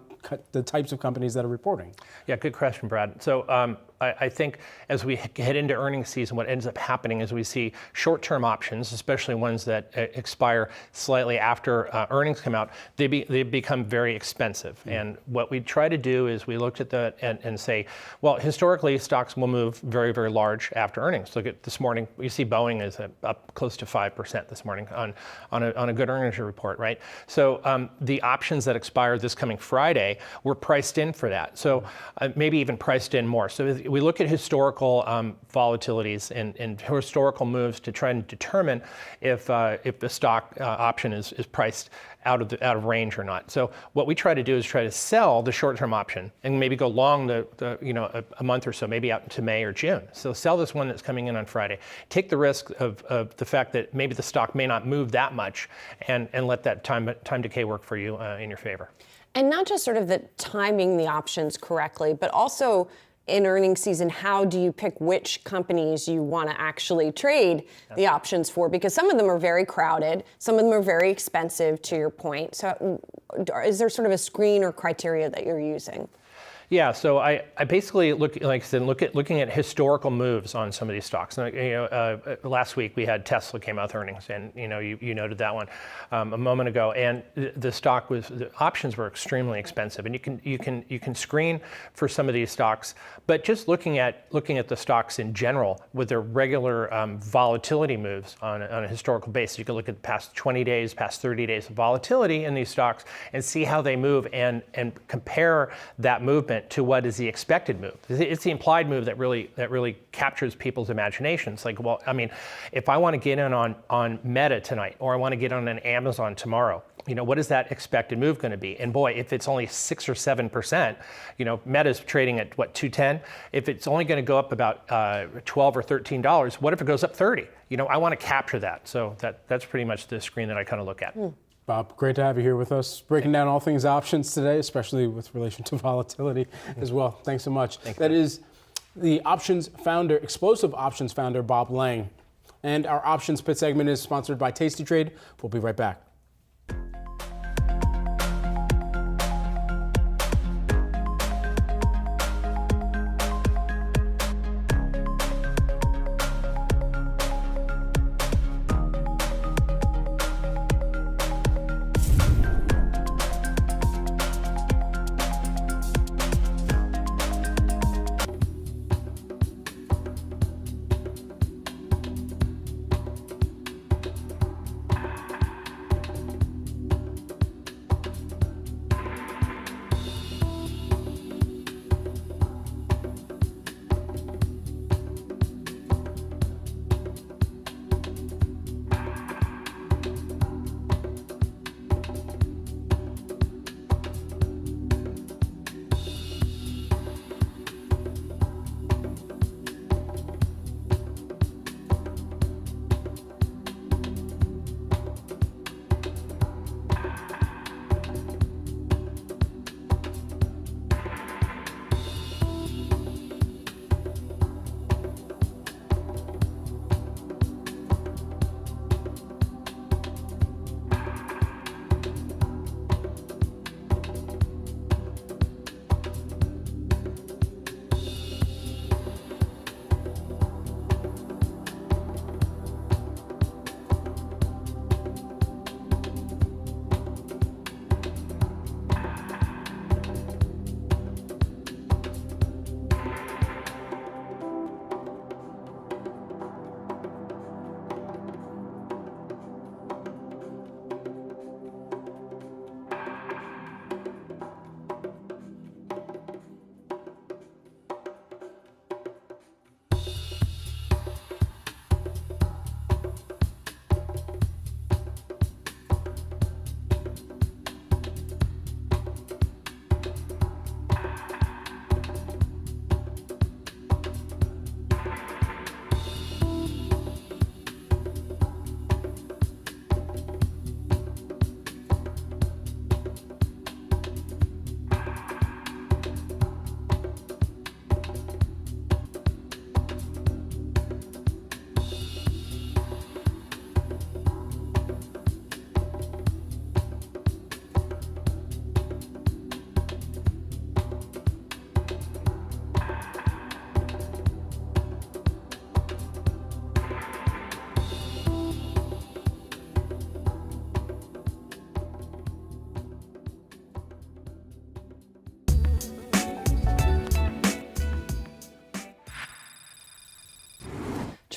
the types of companies that are reporting? Yeah, good question, Brad. So I think as we head into earnings season, what ends up happening is we see short-term options, especially ones that expire slightly after earnings come out, they become very expensive. And what we try to do is we looked at that and say, well, historically, stocks will move very, very large after earnings. Look at this morning, you see Boeing is up close to 5% this morning on a good earnings report, right? So the options that expire this coming Friday were priced in for that. So maybe even priced in more. So we look at historical volatilities and historical moves to try and determine if the stock option is priced out of range or not. So what we try to do is try to sell the short-term option and maybe go long a month or so, maybe out into May or June. So sell this one that's coming in on Friday. Take the risk of the fact that maybe the stock may not move that much, and let that time decay work for you in your favor. And not just sort of the timing the options correctly, but also in earnings season, how do you pick which companies you want to actually trade the options for? Because some of them are very crowded, some of them are very expensive, to your point. So is there sort of a screen or criteria that you're using? Yeah, so I basically looking at historical moves on some of these stocks. Last week we had Tesla came out with earnings, and you noted that one a moment ago. And the options were extremely expensive, and you can screen for some of these stocks. But just looking at the stocks in general with their regular volatility moves on a historical basis, you can look at the past 20 days, past 30 days of volatility in these stocks and see how they move and compare that movement to what is the expected move. It's the implied move that really captures people's imaginations. Like, well, I mean, if I want to get in on Meta tonight, or I want to get on an Amazon tomorrow, what is that expected move going to be? And boy, if it's only 6 or 7%, Meta's trading at what, 210? If it's only going to go up about $12 or $13, what if it goes up 30? I want to capture that. So that's pretty much the screen that I kind of look at. Bob, great to have you here with us, breaking down all things options today, especially with relation to volatility as well. Thanks so much. That is the options founder, explosive options founder, Bob Lang. And our options pit segment is sponsored by Tasty Trade. We'll be right back.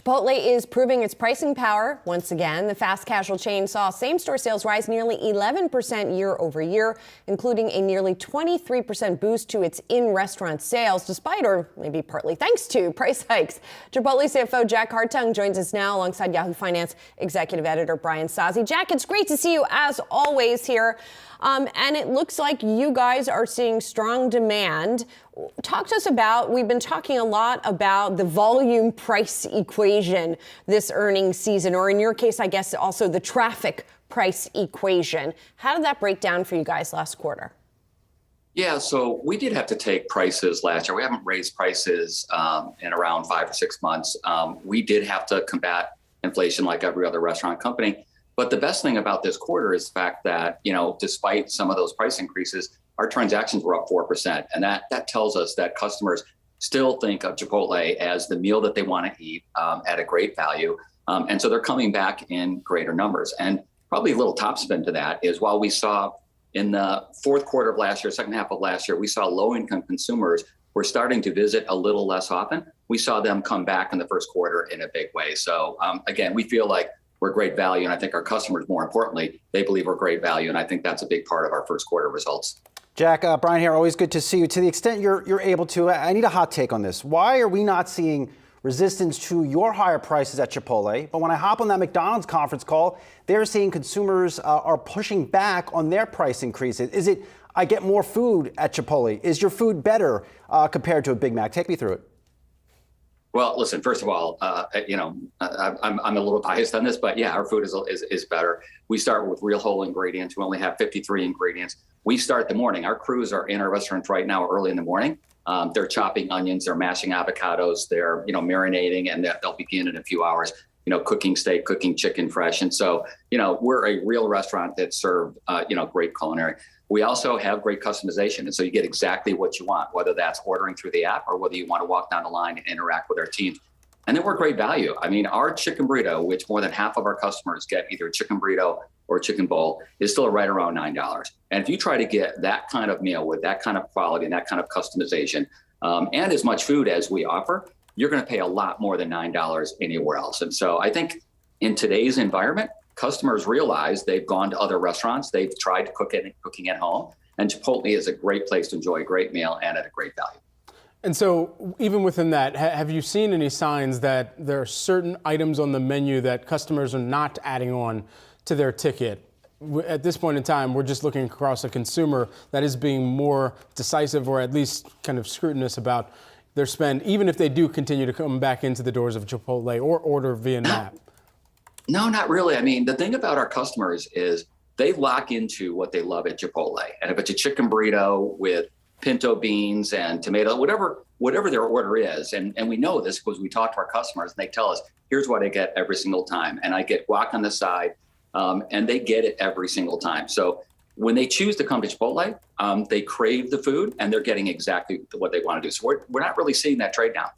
Chipotle is proving its pricing power once again. The fast casual chain saw same-store sales rise nearly 11% year over year, including a nearly 23% boost to its in-restaurant sales, despite, or maybe partly thanks to, price hikes. Chipotle CFO Jack Hartung joins us now alongside Yahoo Finance executive editor Brian Sozzi. Jack, it's great to see you as always here. And it looks like you guys are seeing strong demand. Talk to us about, we've been talking a lot about the volume price equation this earnings season, or in your case, I guess also the traffic price equation. How did that break down for you guys last quarter? Yeah, so we did have to take prices last year. We haven't raised prices in around 5 or 6 months. We did have to combat inflation like every other restaurant company. But the best thing about this quarter is the fact that, despite some of those price increases, our transactions were up 4%. And that tells us that customers still think of Chipotle as the meal that they want to eat at a great value. And so they're coming back in greater numbers. And probably a little top spin to that is while we saw in the fourth quarter of last year, second half of last year, we saw low-income consumers were starting to visit a little less often. We saw them come back in the first quarter in a big way. So again, we feel like we're great value. And I think our customers, more importantly, they believe we're great value. And I think that's a big part of our first quarter results. Jack, Brian here, always good to see you. To the extent you're able to, I need a hot take on this. Why are we not seeing resistance to your higher prices at Chipotle? But when I hop on that McDonald's conference call, they're seeing consumers are pushing back on their price increases. Is it, I get more food at Chipotle? Is your food better compared to a Big Mac? Take me through it. Well, listen, first of all, I'm a little biased on this, but yeah, our food is better. We start with real whole ingredients. We only have 53 ingredients. We start the morning. Our crews are in our restaurants right now early in the morning. They're chopping onions, they're mashing avocados, they're marinating, and they'll begin in a few hours. Cooking steak, cooking chicken fresh, and so we're a real restaurant that served great culinary. We also have great customization. And so you get exactly what you want, whether that's ordering through the app or whether you want to walk down the line and interact with our teams. And then we're great value. I mean, our chicken burrito, which more than half of our customers get either a chicken burrito or a chicken bowl, is still right around $9. And if you try to get that kind of meal with that kind of quality and that kind of customization and as much food as we offer, you're going to pay a lot more than $9 anywhere else. And so I think in today's environment, customers realize they've gone to other restaurants, they've tried cooking at home, and Chipotle is a great place to enjoy a great meal and at a great value. And so even within that, have you seen any signs that there are certain items on the menu that customers are not adding on to their ticket? At this point in time, we're just looking across a consumer that is being more decisive or at least kind of scrutinous about their spend, even if they do continue to come back into the doors of Chipotle or order via an app. No, not really. I mean, the thing about our customers is they lock into what they love at Chipotle. And if it's a chicken burrito with pinto beans and tomato, whatever their order is, and we know this because we talk to our customers and they tell us, here's what I get every single time. And I get guac on the side, and they get it every single time. So when they choose to come to Chipotle, they crave the food and they're getting exactly what they want to do. So we're not really seeing that trade down.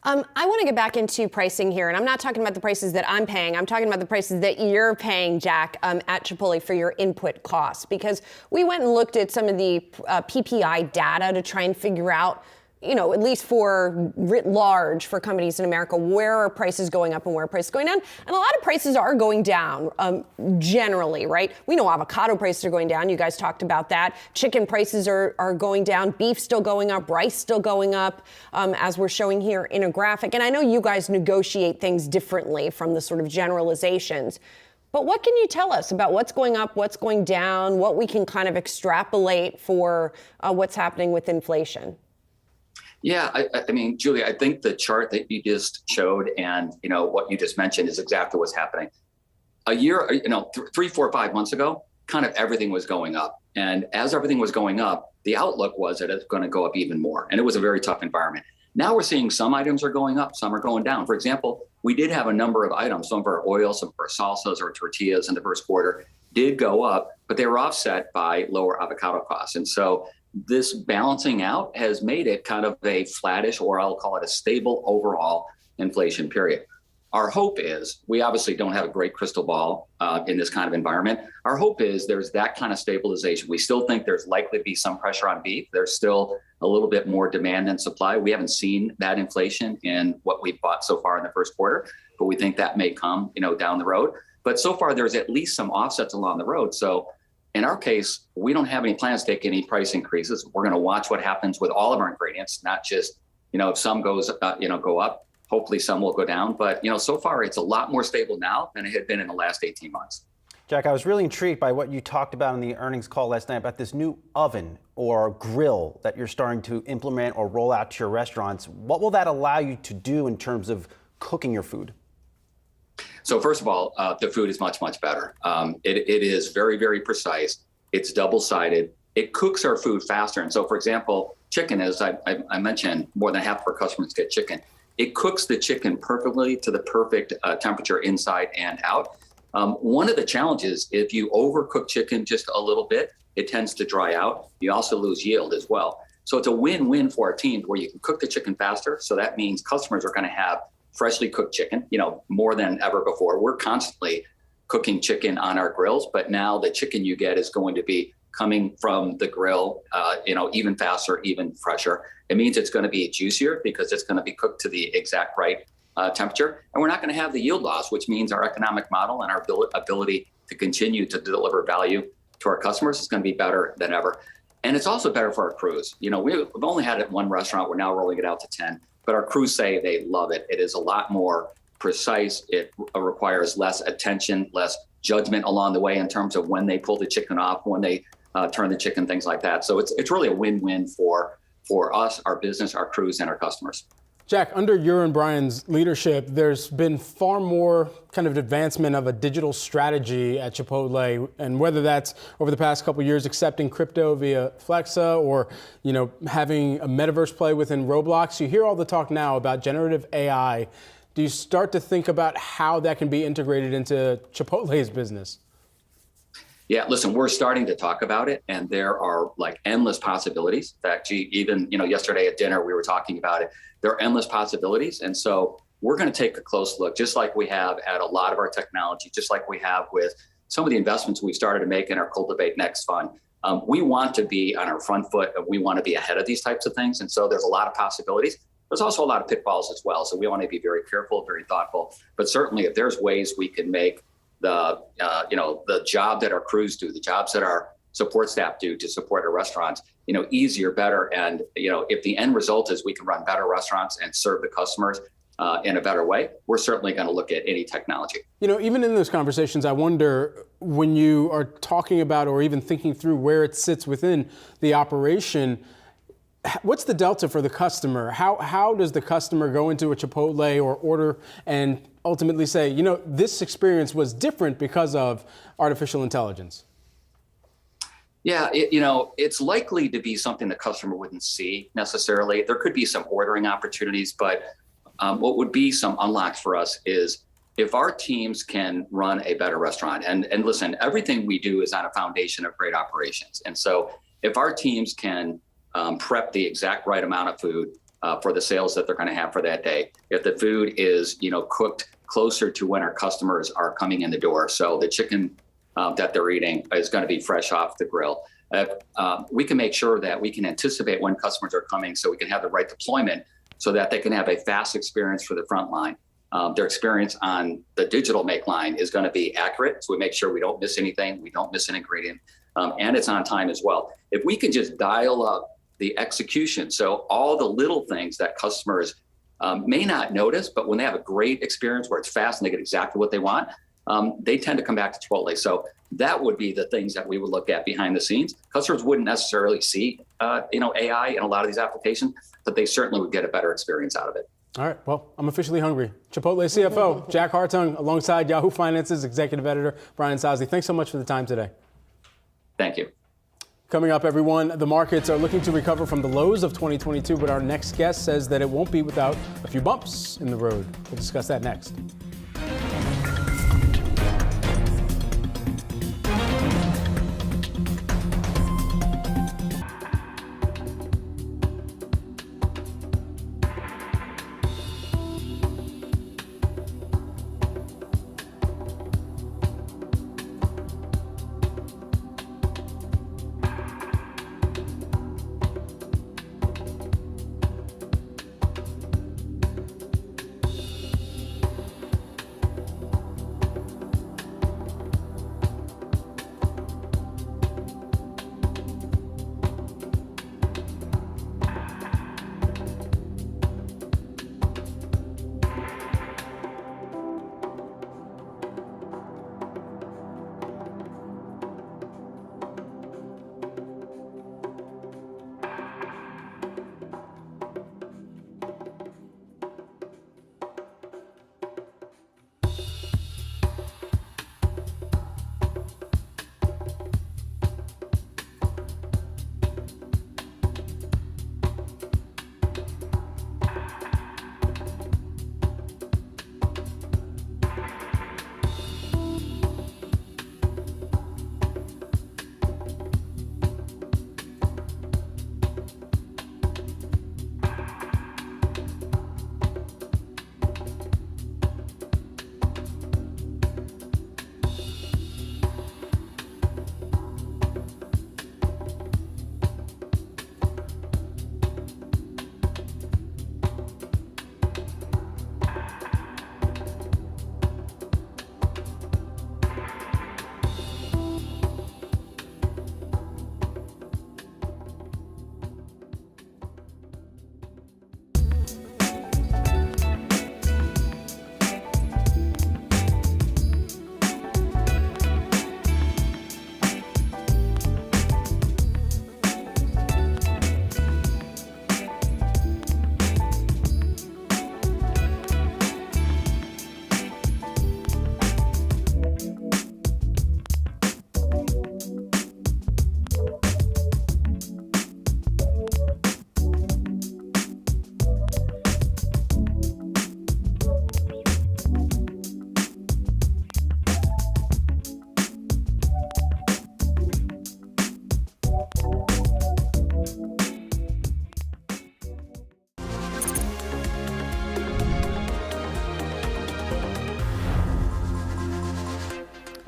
I want to get back into pricing here, and I'm not talking about the prices that I'm paying. I'm talking about the prices that you're paying, Jack, at Chipotle for your input costs, because we went and looked at some of the PPI data to try and figure out, at least for writ large for companies in America, where are prices going up and where are prices going down? And a lot of prices are going down generally, right? We know avocado prices are going down. You guys talked about that. Chicken prices are going down. Beef still going up. Rice still going up, as we're showing here in a graphic. And I know you guys negotiate things differently from the sort of generalizations. But what can you tell us about what's going up, what's going down, what we can kind of extrapolate for what's happening with inflation? Yeah, I mean, Julia, I think the chart that you just showed and, what you just mentioned is exactly what's happening. A year, 3, 4, 5 months ago, kind of everything was going up. And as everything was going up, the outlook was that it's going to go up even more. And it was a very tough environment. Now we're seeing some items are going up, some are going down. For example, we did have a number of items, some of our oil, some of our salsas or tortillas in the first quarter did go up, but they were offset by lower avocado costs. And so this balancing out has made it kind of a flattish, or I'll call it a stable overall inflation period. our hope is, we obviously don't have a great crystal ball in this kind of environment. Our hope is there's that kind of stabilization. We still think there's likely to be some pressure on beef. There's still a little bit more demand than supply. We haven't seen that inflation in what we've bought so far in the first quarter, but we think that may come, down the road. But so far, there's at least some offsets along the road. So in our case, we don't have any plans to take any price increases. We're going to watch what happens with all of our ingredients, not just, if some goes, go up. Hopefully some will go down. But, so far it's a lot more stable now than it had been in the last 18 months. Jack, I was really intrigued by what you talked about in the earnings call last night about this new oven or grill that you're starting to implement or roll out to your restaurants. What will that allow you to do in terms of cooking your food? So first of all, the food is much, much better. It is very, very precise. It's double-sided. It cooks our food faster. And so, for example, chicken, as I mentioned, more than half of our customers get chicken. It cooks the chicken perfectly to the perfect temperature inside and out. One of the challenges, if you overcook chicken just a little bit, it tends to dry out. You also lose yield as well. So it's a win-win for our team where you can cook the chicken faster. So that means customers are going to have freshly cooked chicken, more than ever before. We're constantly cooking chicken on our grills, but now the chicken you get is going to be coming from the grill, even faster, even fresher. It means it's going to be juicier because it's going to be cooked to the exact right temperature. And we're not going to have the yield loss, which means our economic model and our ability to continue to deliver value to our customers is going to be better than ever. And it's also better for our crews. We've only had it at one restaurant. We're now rolling it out to 10. But our crews say they love it. It is a lot more precise. It requires less attention, less judgment along the way in terms of when they pull the chicken off, when they turn the chicken, things like that. So it's really a win-win for us, our business, our crews, and our customers. Jack, under your and Brian's leadership, there's been far more kind of advancement of a digital strategy at Chipotle, and whether that's over the past couple of years accepting crypto via Flexa or, having a metaverse play within Roblox. You hear all the talk now about generative AI. Do you start to think about how that can be integrated into Chipotle's business? Yeah, listen, we're starting to talk about it, and there are endless possibilities. In fact, even, yesterday at dinner, we were talking about it. There are endless possibilities. And so we're going to take a close look, just like we have at a lot of our technology, just like we have with some of the investments we started to make in our Cultivate Next fund. We want to be on our front foot, and we want to be ahead of these types of things. And so there's a lot of possibilities. There's also a lot of pitfalls as well. So we want to be very careful, very thoughtful. But certainly if there's ways we can make the job that our crews do, the jobs that our support staff do to support our restaurants, easier, better. And, if the end result is we can run better restaurants and serve the customers in a better way, we're certainly going to look at any technology. Even in those conversations, I wonder when you are talking about or even thinking through where it sits within the operation, what's the delta for the customer? How does the customer go into a Chipotle or order and ultimately say, this experience was different because of artificial intelligence? Yeah, it's likely to be something the customer wouldn't see necessarily. There could be some ordering opportunities, but what would be some unlocks for us is if our teams can run a better restaurant. And listen, everything we do is on a foundation of great operations. And so if our teams can prep the exact right amount of food for the sales that they're going to have for that day, if the food is, cooked closer to when our customers are coming in the door, so the chicken that they're eating is going to be fresh off the grill. We can make sure that we can anticipate when customers are coming so we can have the right deployment so that they can have a fast experience for the front line. Their experience on the digital make line is going to be accurate. So we make sure we don't miss anything, we don't miss an ingredient, and it's on time as well. If we can just dial up the execution, so all the little things that customers may not notice, but when they have a great experience where it's fast and they get exactly what they want, they tend to come back to Chipotle. So that would be the things that we would look at behind the scenes. Customers wouldn't necessarily see, AI in a lot of these applications, but they certainly would get a better experience out of it. All right, well, I'm officially hungry. Chipotle CFO, Jack Hartung, alongside Yahoo Finance's executive editor, Brian Sozzi. Thanks so much for the time today. Thank you. Coming up, everyone, the markets are looking to recover from the lows of 2022, but our next guest says that it won't be without a few bumps in the road. We'll discuss that next.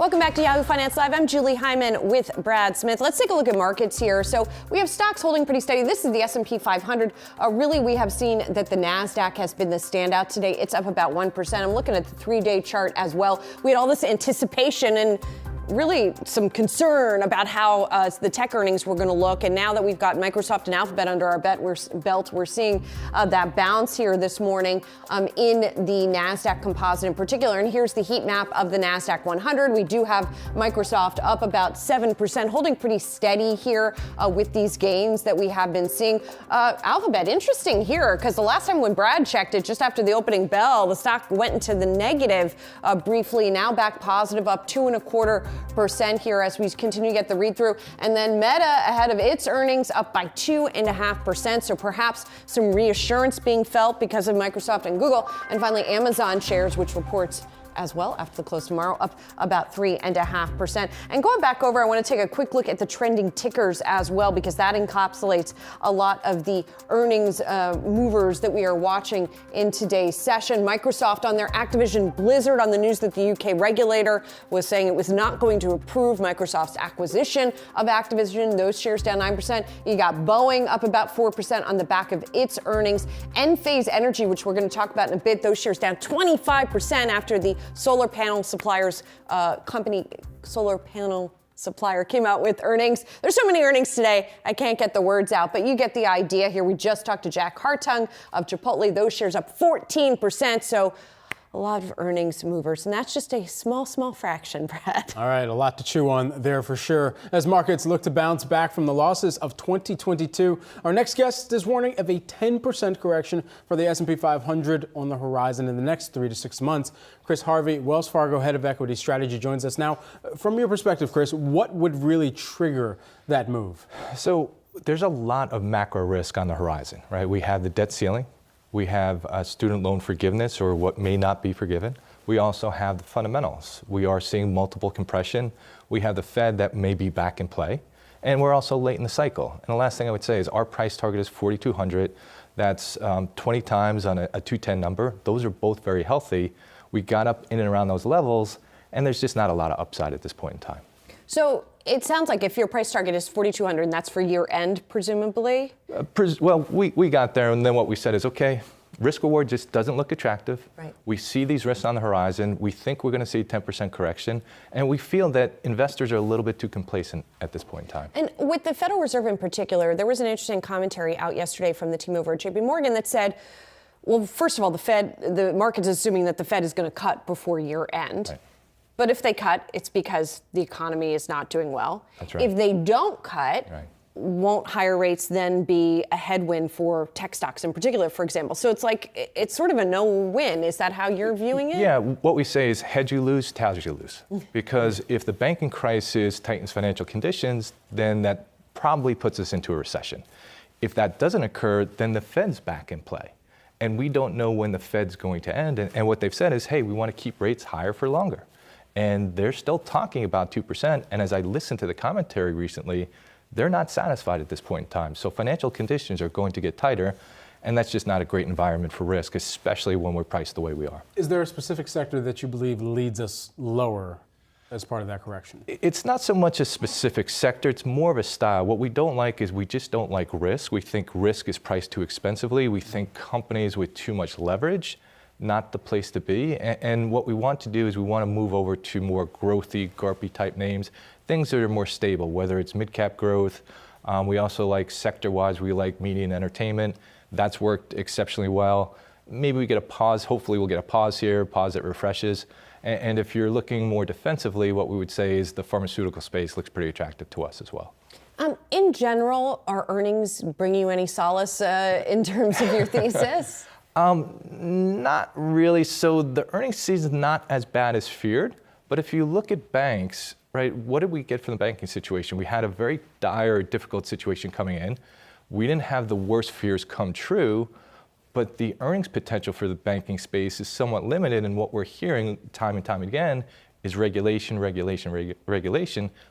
Welcome back to Yahoo Finance Live. I'm Julie Hyman with Brad Smith. Let's take a look at markets here. So we have stocks holding pretty steady. This is the S&P 500. Really, we have seen that the Nasdaq has been the standout today. It's up about 1%. I'm looking at the 3-day chart as well. We had all this anticipation and really some concern about how the tech earnings were going to look. And now that we've got Microsoft and Alphabet under our belt, we're seeing that bounce here this morning in the Nasdaq Composite in particular. And here's the heat map of the Nasdaq 100. We do have Microsoft up about 7%, holding pretty steady here with these gains that we have been seeing. Alphabet, interesting here, because the last time when Brad checked it, just after the opening bell, the stock went into the negative briefly, now back positive, up 2.25% here as we continue to get the read through. And then Meta ahead of its earnings up by 2.5%. So perhaps some reassurance being felt because of Microsoft and Google. And finally, Amazon shares, which reports as well after the close tomorrow, up about 3.5%. And going back over, I want to take a quick look at the trending tickers as well, because that encapsulates a lot of the earnings movers that we are watching in today's session. Microsoft on their Activision Blizzard on the news that the UK regulator was saying it was not going to approve Microsoft's acquisition of Activision. Those shares down 9%. You got Boeing up about 4% on the back of its earnings. Enphase Energy, which we're going to talk about in a bit, those shares down 25% after the solar panel suppliers solar panel supplier came out with earnings. There's so many earnings today, I can't get the words out, but you get the idea here. We just talked to Jack Hartung of Chipotle. Those shares up 14%. So a lot of earnings movers, and that's just a small fraction, Brad. All right, a lot to chew on there for sure. As markets look to bounce back from the losses of 2022, our next guest is warning of a 10% correction for the S&P 500 on the horizon in the next 3 to 6 months. Chris Harvey, Wells Fargo Head of Equity Strategy, joins us now. From your perspective, Chris, what would really trigger that move? So there's a lot of macro risk on the horizon, right? We have the debt ceiling. We have student loan forgiveness, or what may not be forgiven. We also have the fundamentals. We are seeing multiple compression. We have the Fed that may be back in play. And we're also late in the cycle. And the last thing I would say is our price target is 4,200. That's 20 times on a 210 number. Those are both very healthy. We got up in and around those levels, and there's just not a lot of upside at this point in time. So it sounds like if your price target is 4,200, and that's for year end, presumably? Well, we got there, and then what we said is, okay, risk reward just doesn't look attractive. Right. We see these risks on the horizon. We think we're going to see a 10% correction, and we feel that investors are a little bit too complacent at this point in time. And with the Federal Reserve in particular, there was an interesting commentary out yesterday from the team over at JP Morgan that said, well, first of all, the market's assuming that the Fed is going to cut before year end. Right. But if they cut, it's because the economy is not doing well. That's right. If they don't cut, right, won't higher rates then be a headwind for tech stocks in particular, for example? So it's like, it's sort of a no-win. Is that how you're viewing it? Yeah, what we say is hedge you lose, tails you lose. Because if the banking crisis tightens financial conditions, then that probably puts us into a recession. If that doesn't occur, then the Fed's back in play. And we don't know when the Fed's going to end. And what they've said is, hey, we want to keep rates higher for longer. And they're still talking about 2%. And as I listened to the commentary recently, they're not satisfied at this point in time. So financial conditions are going to get tighter. And that's just not a great environment for risk, especially when we're priced the way we are. Is there a specific sector that you believe leads us lower as part of that correction? It's not so much a specific sector. It's more of a style. What we don't like is we just don't like risk. We think risk is priced too expensively. We think companies with too much leverage, not the place to be. And what we want to do is we want to move over to more growthy, GARPy type names, things that are more stable, whether it's mid-cap growth. We also like sector-wise, we like media and entertainment. That's worked exceptionally well. Maybe we get a pause. Hopefully we'll get a pause here, pause that refreshes. And if you're looking more defensively, what we would say is the pharmaceutical space looks pretty attractive to us as well. In general, are earnings bring you any solace in terms of your thesis? Not really. So the earnings season is not as bad as feared. But if you look at banks, right, what did we get from the banking situation? We had a very dire, difficult situation coming in. We didn't have the worst fears come true, but the earnings potential for the banking space is somewhat limited. And what we're hearing time and time again is regulation,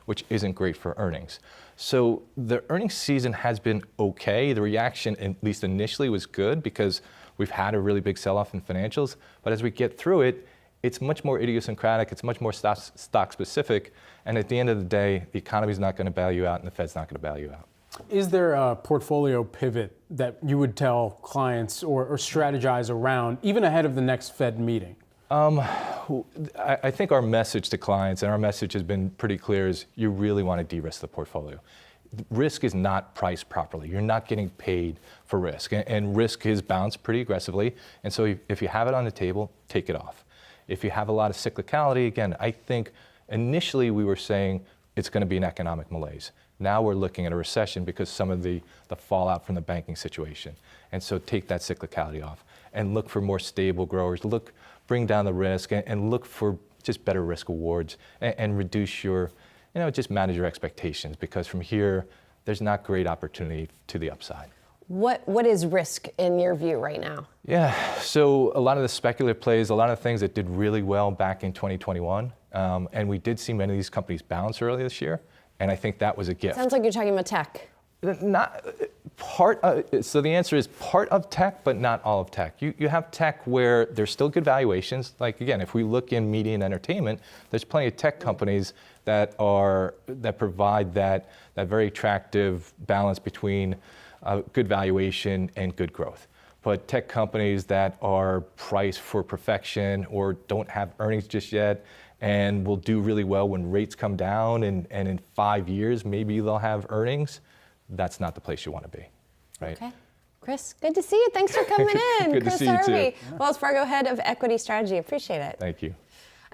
which isn't great for earnings. So the earnings season has been okay. The reaction, at least initially, was good because we've had a really big sell-off in financials. But as we get through it, It's much more idiosyncratic. It's much more stock specific. And at the end of the day, the economy's not going to bail you out and the Fed's not going to bail you out. Is there a portfolio pivot that you would tell clients or strategize around, even ahead of the next Fed meeting? I think our message to clients, and our message has been pretty clear, is you really want to de-risk the portfolio. Risk is not priced properly. You're not getting paid for risk, and risk is bounced pretty aggressively. And so if you have it on the table, take it off. If you have a lot of cyclicality, again, I think initially we were saying it's going to be an economic malaise. Now we're looking at a recession because some of the fallout from the banking situation. And so take that cyclicality off and look for more stable growers. Bring down the risk and look for just better risk awards and reduce your, just manage your expectations, because from here, there's not great opportunity to the upside. What is risk in your view right now? Yeah, so a lot of the speculative plays, a lot of things that did really well back in 2021, and we did see many of these companies bounce earlier this year, and I think that was a gift. Sounds like you're talking about tech. So the answer is part of tech, but not all of tech. You have tech where there's still good valuations. Like again, if we look in media and entertainment, there's plenty of tech companies that provide that very attractive balance between good valuation and good growth. But tech companies that are priced for perfection or don't have earnings just yet and will do really well when rates come down and in 5 years maybe they'll have earnings, that's not the place you want to be, right? Okay. Chris, good to see you. Thanks for coming in. Good Chris to see you Harvey, too. Wells Fargo Head of Equity Strategy. Appreciate it. Thank you.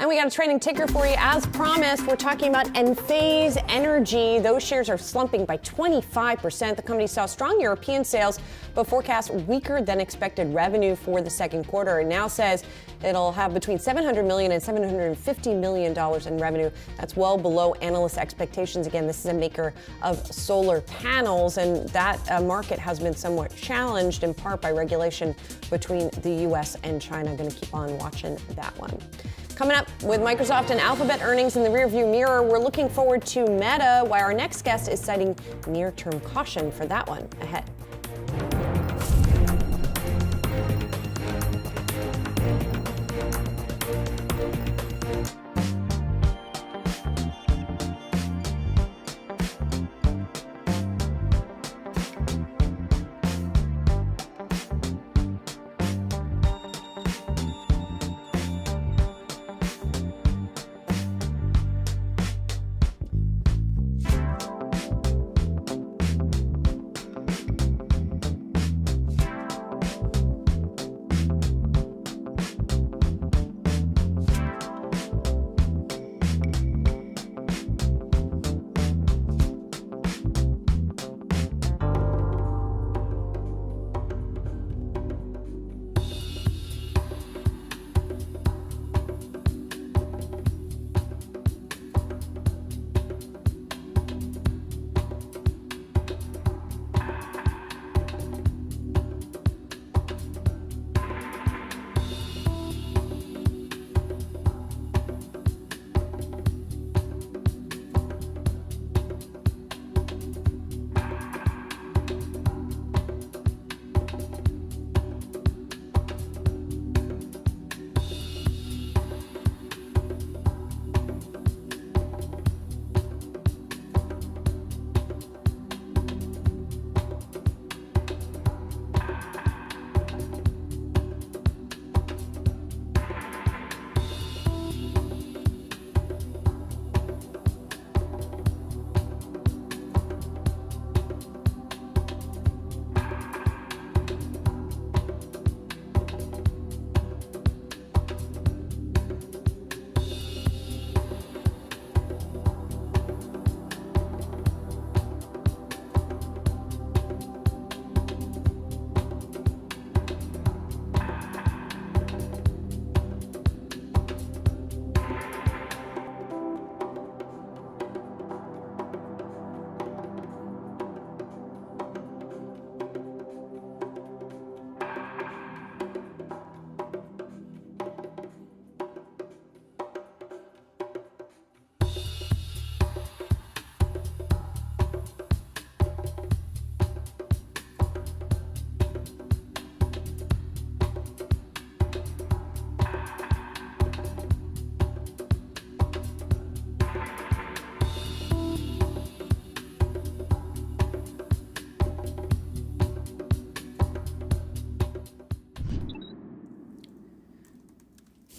And we got a trending ticker for you. As promised, we're talking about Enphase Energy. Those shares are slumping by 25%. The company saw strong European sales, but forecast weaker than expected revenue for the second quarter. It now says it'll have between $700 million and $750 million in revenue. That's well below analyst expectations. Again, this is a maker of solar panels, and that market has been somewhat challenged in part by regulation between the U.S. and China. Going to keep on watching that one. Coming up, with Microsoft and Alphabet earnings in the rearview mirror, we're looking forward to Meta, while our next guest is citing near-term caution for that one ahead.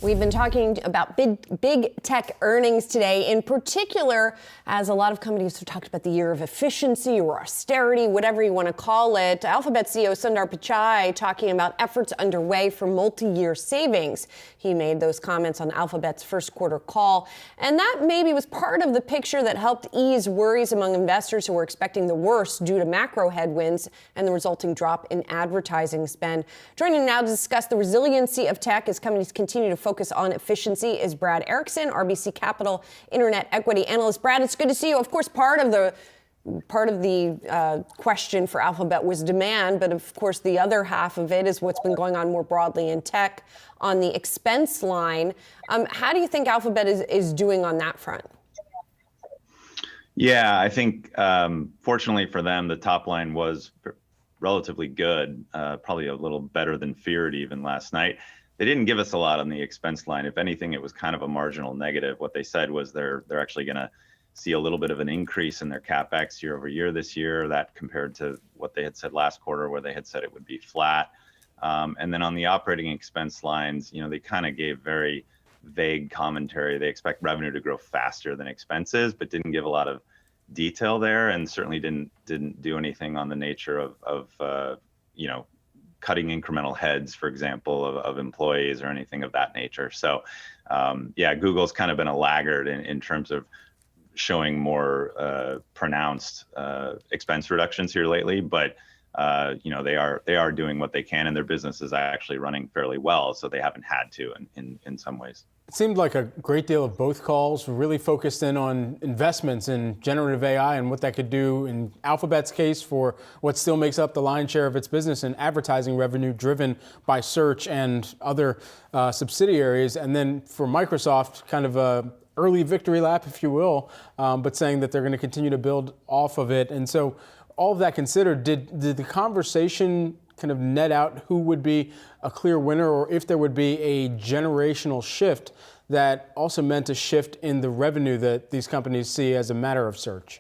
We've been talking about big tech earnings today, in particular, as a lot of companies have talked about the year of efficiency or austerity, whatever you want to call it. Alphabet CEO Sundar Pichai talking about efforts underway for multi-year savings. He made those comments on Alphabet's first quarter call, and that maybe was part of the picture that helped ease worries among investors who were expecting the worst due to macro headwinds and the resulting drop in advertising spend. Joining now to discuss the resiliency of tech as companies continue to focus on efficiency is Brad Erickson, RBC Capital Internet Equity Analyst. Brad, it's good to see you. Of course, part of the question for Alphabet was demand, but of course the other half of it is what's been going on more broadly in tech on the expense line. How do you think Alphabet is doing on that front? Yeah, I think fortunately for them, the top line was relatively good, probably a little better than feared even last night. They didn't give us a lot on the expense line. If anything, it was kind of a marginal negative. What they said was they're actually going to see a little bit of an increase in their CapEx year over year this year, that compared to what they had said last quarter, where they had said it would be flat. And then on the operating expense lines, they kind of gave very vague commentary. They expect revenue to grow faster than expenses, but didn't give a lot of detail there, and certainly didn't do anything on the nature of cutting incremental heads, for example, of employees or anything of that nature. So, Google's kind of been a laggard in terms of showing more pronounced expense reductions here lately, but they are doing what they can, and their business is actually running fairly well, so they haven't had to in some ways. It seemed like a great deal of both calls really focused in on investments in generative AI and what that could do in Alphabet's case for what still makes up the lion's share of its business and advertising revenue driven by search and other subsidiaries. And then for Microsoft, kind of a early victory lap, if you will, but saying that they're going to continue to build off of it. And so all of that considered, did the conversation kind of net out who would be a clear winner, or if there would be a generational shift that also meant a shift in the revenue that these companies see as a matter of search?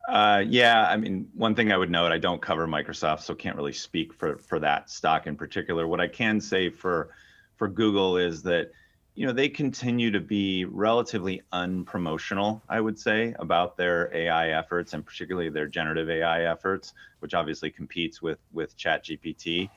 One thing I would note, I don't cover Microsoft, so can't really speak for that stock in particular. What I can say for Google is that they continue to be relatively unpromotional, I would say, about their AI efforts, and particularly their generative AI efforts, which obviously competes with ChatGPT.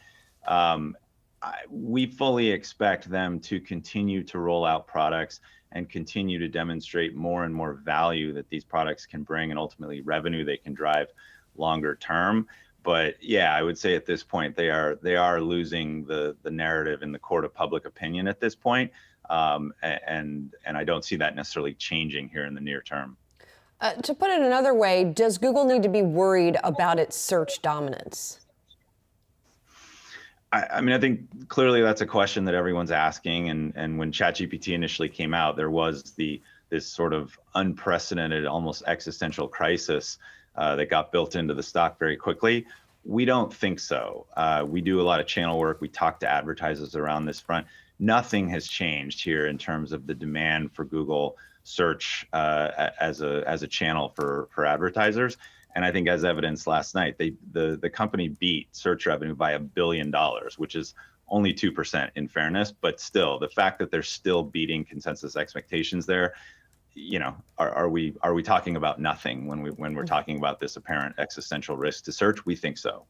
We fully expect them to continue to roll out products and continue to demonstrate more and more value that these products can bring, and ultimately revenue they can drive longer term. But yeah, I would say at this point they are losing the narrative in the court of public opinion at this point. And I don't see that necessarily changing here in the near term. To put it another way, does Google need to be worried about its search dominance? I think clearly that's a question that everyone's asking. And when ChatGPT initially came out, there was this sort of unprecedented, almost existential crisis that got built into the stock very quickly. We don't think so. We do a lot of channel work. We talk to advertisers around this front. Nothing has changed here in terms of the demand for Google search as a channel for advertisers. And I think, as evidenced last night, the company beat search revenue by $1 billion, which is only 2% in fairness. But still, the fact that they're still beating consensus expectations there, are we talking about nothing when we're talking about this apparent existential risk to search? We think so.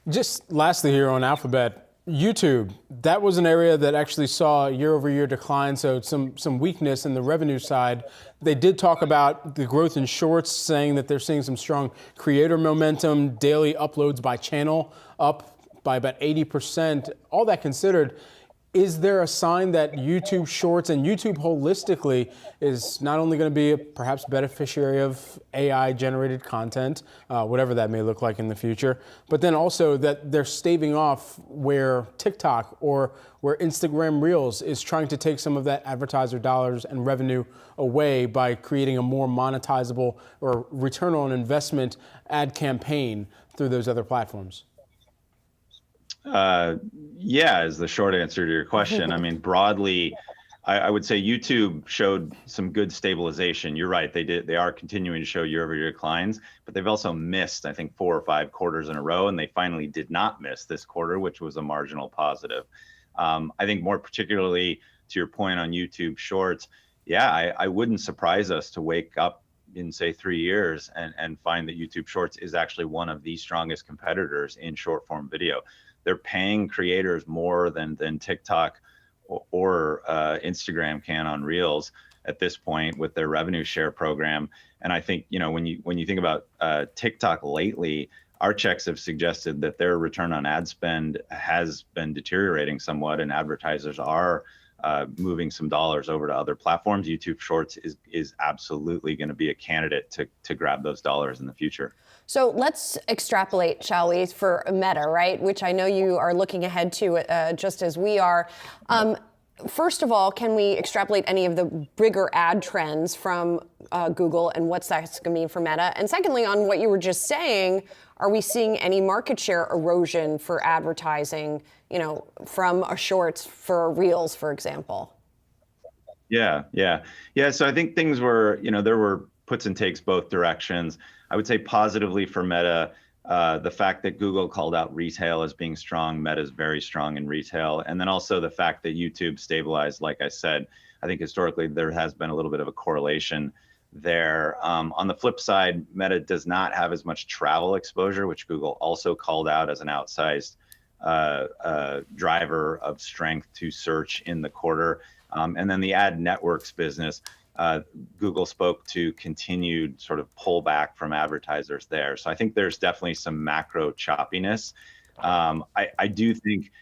Just lastly here on Alphabet, YouTube, that was an area that actually saw year-over-year decline, so some weakness in the revenue side. They did talk about the growth in shorts, saying that they're seeing some strong creator momentum, daily uploads by channel up by about 80%. All that considered, is there a sign that YouTube Shorts and YouTube holistically is not only going to be a perhaps beneficiary of AI-generated content, whatever that may look like in the future, but then also that they're staving off where TikTok or where Instagram Reels is trying to take some of that advertiser dollars and revenue away by creating a more monetizable or return on investment ad campaign through those other platforms? Yeah, is the short answer to your question. Broadly, I would say YouTube showed some good stabilization. You're right, they are continuing to show year-over-year declines, but they've also missed, I think, 4 or 5 quarters in a row, and they finally did not miss this quarter, which was a marginal positive. I think more particularly to your point on YouTube Shorts, yeah, I wouldn't surprise us to wake up in say 3 years and find that YouTube Shorts is actually one of the strongest competitors in short form video. They're paying creators more than TikTok or Instagram can on Reels at this point with their revenue share program. And I think, you know, when you think about TikTok lately, our checks have suggested that their return on ad spend has been deteriorating somewhat, and advertisers are moving some dollars over to other platforms. YouTube Shorts is absolutely going to be a candidate to grab those dollars in the future. So let's extrapolate, shall we, for Meta, right? Which I know you are looking ahead to just as we are. First of all, can we extrapolate any of the bigger ad trends from Google and what's that's going to mean for Meta? And secondly, on what you were just saying, are we seeing any market share erosion for advertising, you know, from a Shorts for Reels, for example? Yeah. So I think things were, you know, there were puts and takes both directions. I would say positively for Meta, the fact that Google called out retail as being strong, Meta is very strong in retail. And then also the fact that YouTube stabilized, like I said, I think historically there has been a little bit of a correlation there. On the flip side, Meta does not have as much travel exposure, which Google also called out as an outsized driver of strength to search in the quarter. And then the ad networks business, Google spoke to continued sort of pullback from advertisers there. So I think there's definitely some macro choppiness. I do think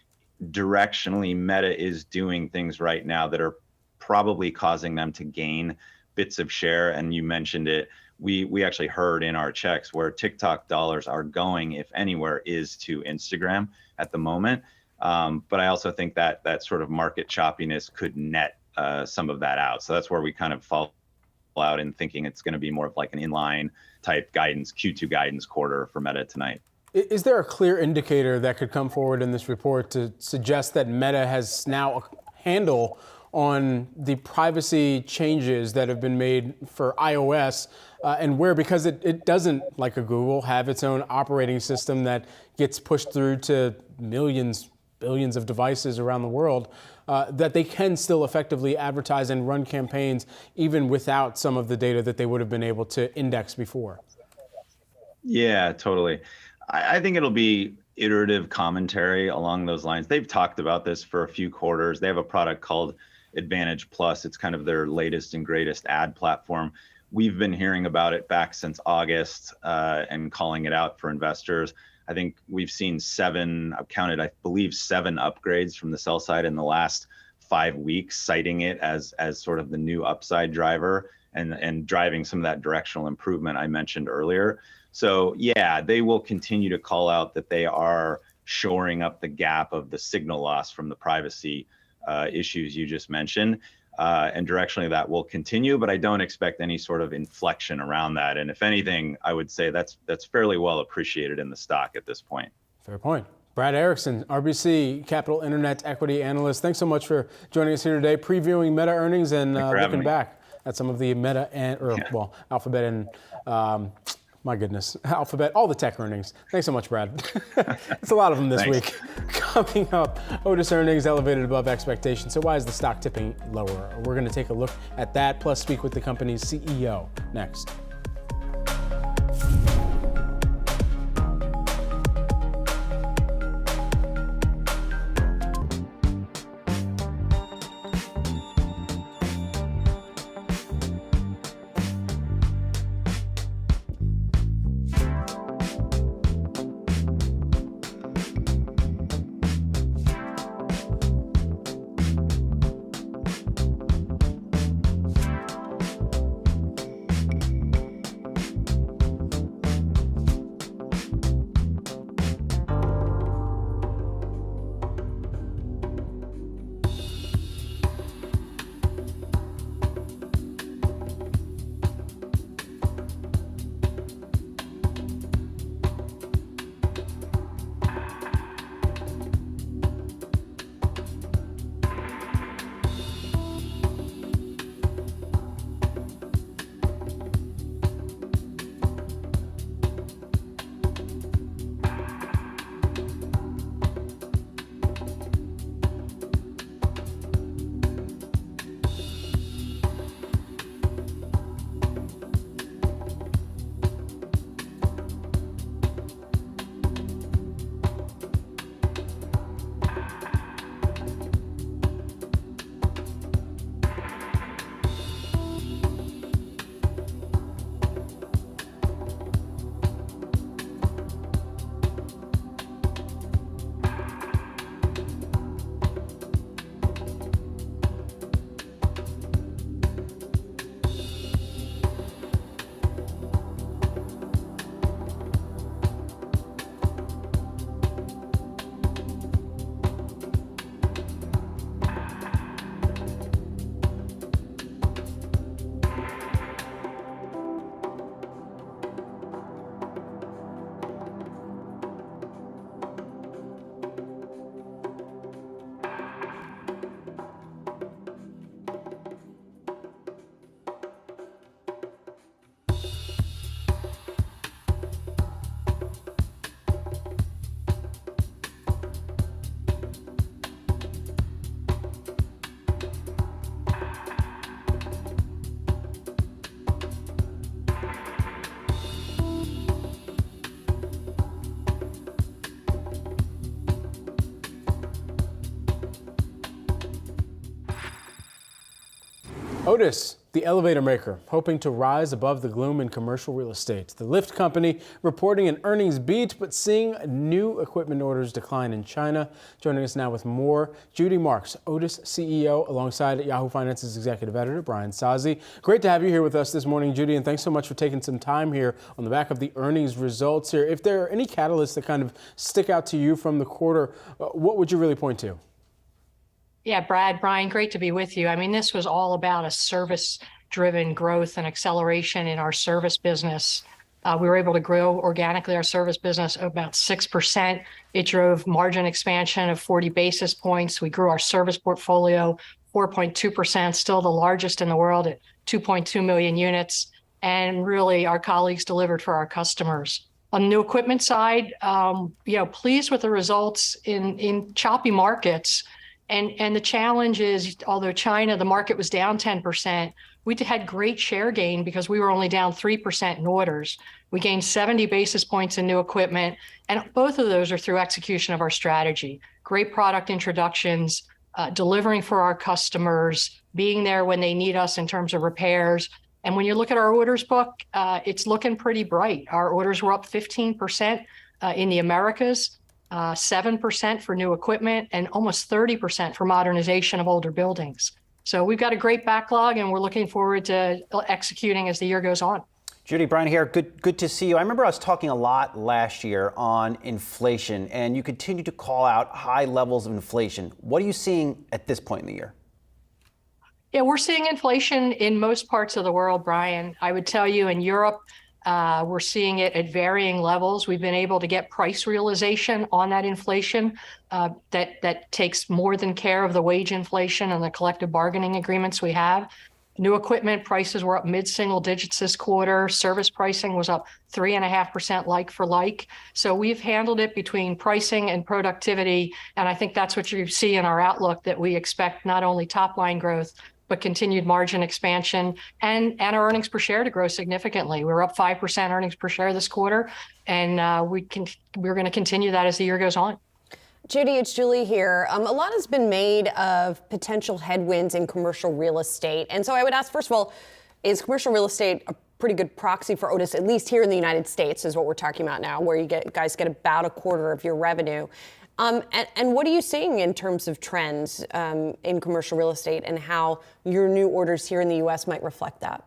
directionally Meta is doing things right now that are probably causing them to gain bits of share. And you mentioned it. We actually heard in our checks where TikTok dollars are going, if anywhere, is to Instagram at the moment. But I also think that that sort of market choppiness could net some of that out. So that's where we kind of fall out in thinking it's going to be more of like an inline type guidance, Q2 guidance quarter for Meta tonight. Is there a clear indicator that could come forward in this report to suggest that Meta has now a handle on the privacy changes that have been made for iOS and where, because it doesn't, like a Google, have its own operating system that gets pushed through to millions, billions of devices around the world, that they can still effectively advertise and run campaigns even without some of the data that they would have been able to index before? Yeah, totally. I think it'll be iterative commentary along those lines. They've talked about this for a few quarters. They have a product called Advantage Plus. It's kind of their latest and greatest ad platform. We've been hearing about it back since August and calling it out for investors. I think we've seen I've counted, I believe, 7 upgrades from the sell side in the last 5 weeks, citing it as sort of the new upside driver and driving some of that directional improvement I mentioned earlier. So yeah, they will continue to call out that they are shoring up the gap of the signal loss from the privacy issues you just mentioned. And directionally that will continue, but I don't expect any sort of inflection around that. And if anything, I would say that's fairly well appreciated in the stock at this point. Fair point. Brad Erickson, RBC Capital Internet Equity Analyst. Thanks so much for joining us here today, previewing Meta earnings and looking back at some of the Meta Alphabet and my goodness, Alphabet, all the tech earnings. Thanks so much, Brad. It's a lot of them this week. Coming up, Otis earnings elevated above expectations. So why is the stock tipping lower? We're going to take a look at that, plus speak with the company's CEO next. Otis, the elevator maker, hoping to rise above the gloom in commercial real estate. The lift company reporting an earnings beat, but seeing new equipment orders decline in China. Joining us now with more, Judy Marks, Otis CEO, alongside Yahoo Finance's executive editor, Brian Sozzi. Great to have you here with us this morning, Judy, and thanks so much for taking some time here on the back of the earnings results here. If there are any catalysts that kind of stick out to you from the quarter, what would you really point to? Yeah, Brian, great to be with you. I mean, this was all about a service-driven growth and acceleration in our service business. We were able to grow organically our service business about 6%. It drove margin expansion of 40 basis points. We grew our service portfolio 4.2%, still the largest in the world at 2.2 million units. And really, our colleagues delivered for our customers. On the new equipment side, pleased with the results in choppy markets. And the challenge is, although China, the market was down 10%, we had great share gain because we were only down 3% in orders. We gained 70 basis points in new equipment, and both of those are through execution of our strategy. Great product introductions, delivering for our customers, being there when they need us in terms of repairs. And when you look at our orders book, it's looking pretty bright. Our orders were up 15% in the Americas. 7% for new equipment, and almost 30% for modernization of older buildings. So we've got a great backlog, and we're looking forward to executing as the year goes on. Judy, Brian here. Good to see you. I remember I was talking a lot last year on inflation, and you continue to call out high levels of inflation. What are you seeing at this point in the year? Yeah, we're seeing inflation in most parts of the world, Brian. I would tell you in Europe, we're seeing it at varying levels. We've been able to get price realization on that inflation that takes more than care of the wage inflation and the collective bargaining agreements we have. New equipment prices were up mid-single digits this quarter. Service pricing was up 3.5% like for like. So we've handled it between pricing and productivity. And I think that's what you see in our outlook, that we expect not only top line growth, but continued margin expansion and our earnings per share to grow significantly. We're up 5% earnings per share this quarter, and we're going to continue that as the year goes on. Judy, it's Julie here. A lot has been made of potential headwinds in commercial real estate. And so I would ask, first of all, is commercial real estate a pretty good proxy for Otis, at least here in the United States, is what we're talking about now, where you guys get about a quarter of your revenue? And what are you seeing in terms of trends in commercial real estate and how your new orders here in the U.S. might reflect that?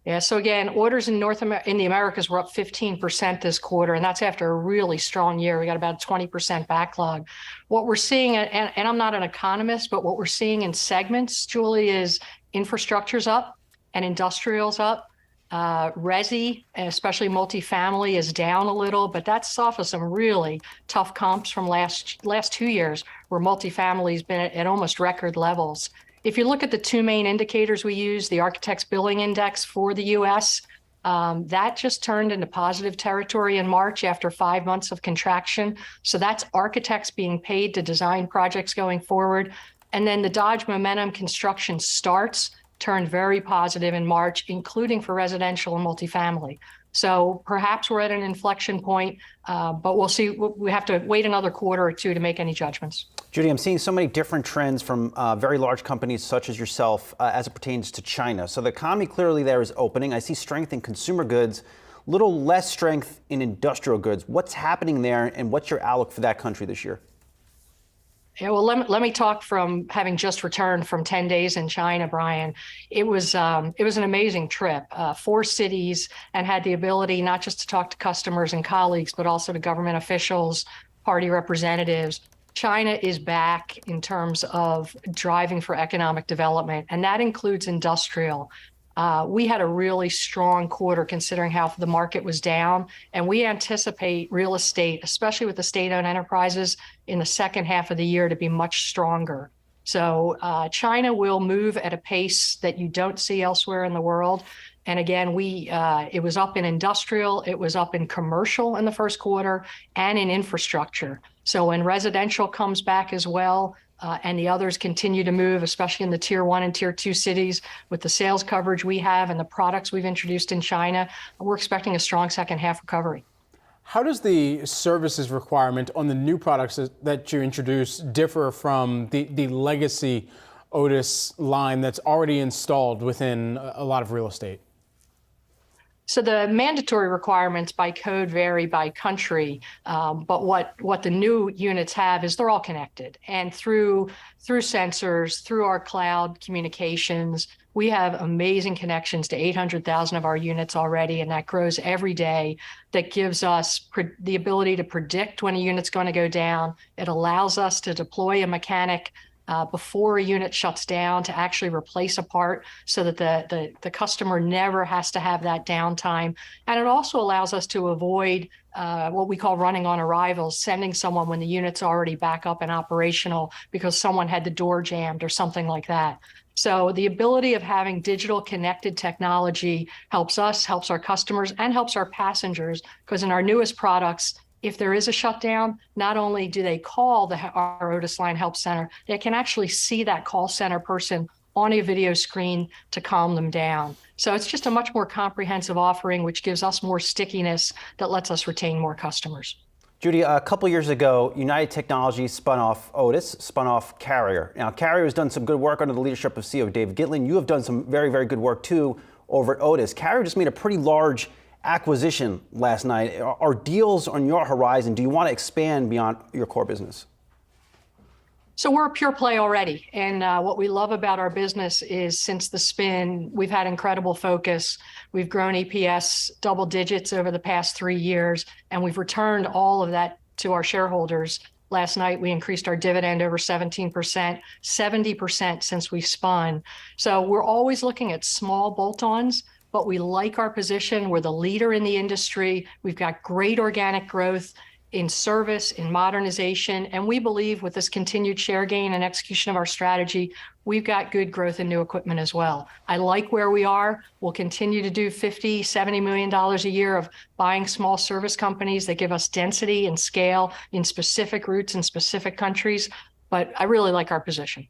Yeah, so again, orders in the Americas were up 15% this quarter, and that's after a really strong year. We got about a 20% backlog. What we're seeing, and I'm not an economist, but what we're seeing in segments, Julie, is infrastructure's up and industrial's up. Resi, especially multifamily, is down a little, but that's off of some really tough comps from last 2 years, where multifamily's been at almost record levels. If you look at the two main indicators we use, the Architects Billing Index for the U.S., that just turned into positive territory in March after 5 months of contraction. So that's architects being paid to design projects going forward. And then the Dodge Momentum Construction Starts turned very positive in March, including for residential and multifamily. So perhaps we're at an inflection point, but we'll see. We have to wait another quarter or two to make any judgments. Judy, I'm seeing so many different trends from very large companies such as yourself as it pertains to China. So the economy clearly there is opening. I see strength in consumer goods, little less strength in industrial goods. What's happening there, and what's your outlook for that country this year? Yeah, well, let me talk from having just returned from 10 days in China, Brian. It was an amazing trip. 4 cities, and had the ability not just to talk to customers and colleagues, but also to government officials, party representatives. China is back in terms of driving for economic development, and that includes industrial. We had a really strong quarter considering how the market was down, and we anticipate real estate, especially with the state-owned enterprises, in the second half of the year to be much stronger. So China will move at a pace that you don't see elsewhere in the world. And again, it was up in industrial, it was up in commercial in the first quarter, and in infrastructure. So when residential comes back as well, and the others continue to move, especially in the tier 1 and tier 2 cities, with the sales coverage we have and the products we've introduced in China, we're expecting a strong second half recovery. How does the services requirement on the new products that you introduce differ from the legacy Otis line that's already installed within a lot of real estate? So the mandatory requirements by code vary by country, but what the new units have is they're all connected, and through sensors, through our cloud communications, we have amazing connections to 800,000 of our units already, and that grows every day. That gives us the ability to predict when a unit's going to go down. It allows us to deploy a mechanic before a unit shuts down to actually replace a part so that the customer never has to have that downtime. And it also allows us to avoid what we call running on arrivals, sending someone when the unit's already back up and operational because someone had the door jammed or something like that. So the ability of having digital connected technology helps us, helps our customers, and helps our passengers, because in our newest products, if there is a shutdown, not only do they call our Otis Line Help Center, they can actually see that call center person on a video screen to calm them down. So it's just a much more comprehensive offering, which gives us more stickiness that lets us retain more customers. Judy, a couple years ago, United Technologies spun off Otis, spun off Carrier. Now, Carrier has done some good work under the leadership of CEO Dave Gitlin. You have done some very, very good work, too, over at Otis. Carrier just made a pretty large acquisition last night. Are deals on your horizon? Do you want to expand beyond your core business? So we're a pure play already. And what we love about our business is since the spin, we've had incredible focus. We've grown EPS double digits over the past 3 years, and we've returned all of that to our shareholders. Last night, we increased our dividend over 17%, 70% since we spun. So we're always looking at small bolt-ons, but we like our position. We're the leader in the industry. We've got great organic growth in service, in modernization, and we believe with this continued share gain and execution of our strategy, we've got good growth in new equipment as well. I like where we are. We'll continue to do $50, $70 million a year of buying small service companies that give us density and scale in specific routes in specific countries, but I really like our position.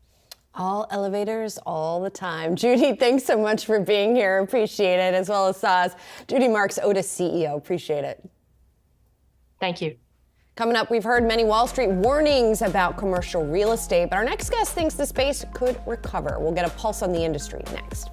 All elevators all the time. Judy, thanks so much for being here. Appreciate it, as well as Saz. Judy Marks, Otis CEO. Appreciate it. Thank you. Coming up, we've heard many Wall Street warnings about commercial real estate, but our next guest thinks the space could recover. We'll get a pulse on the industry next.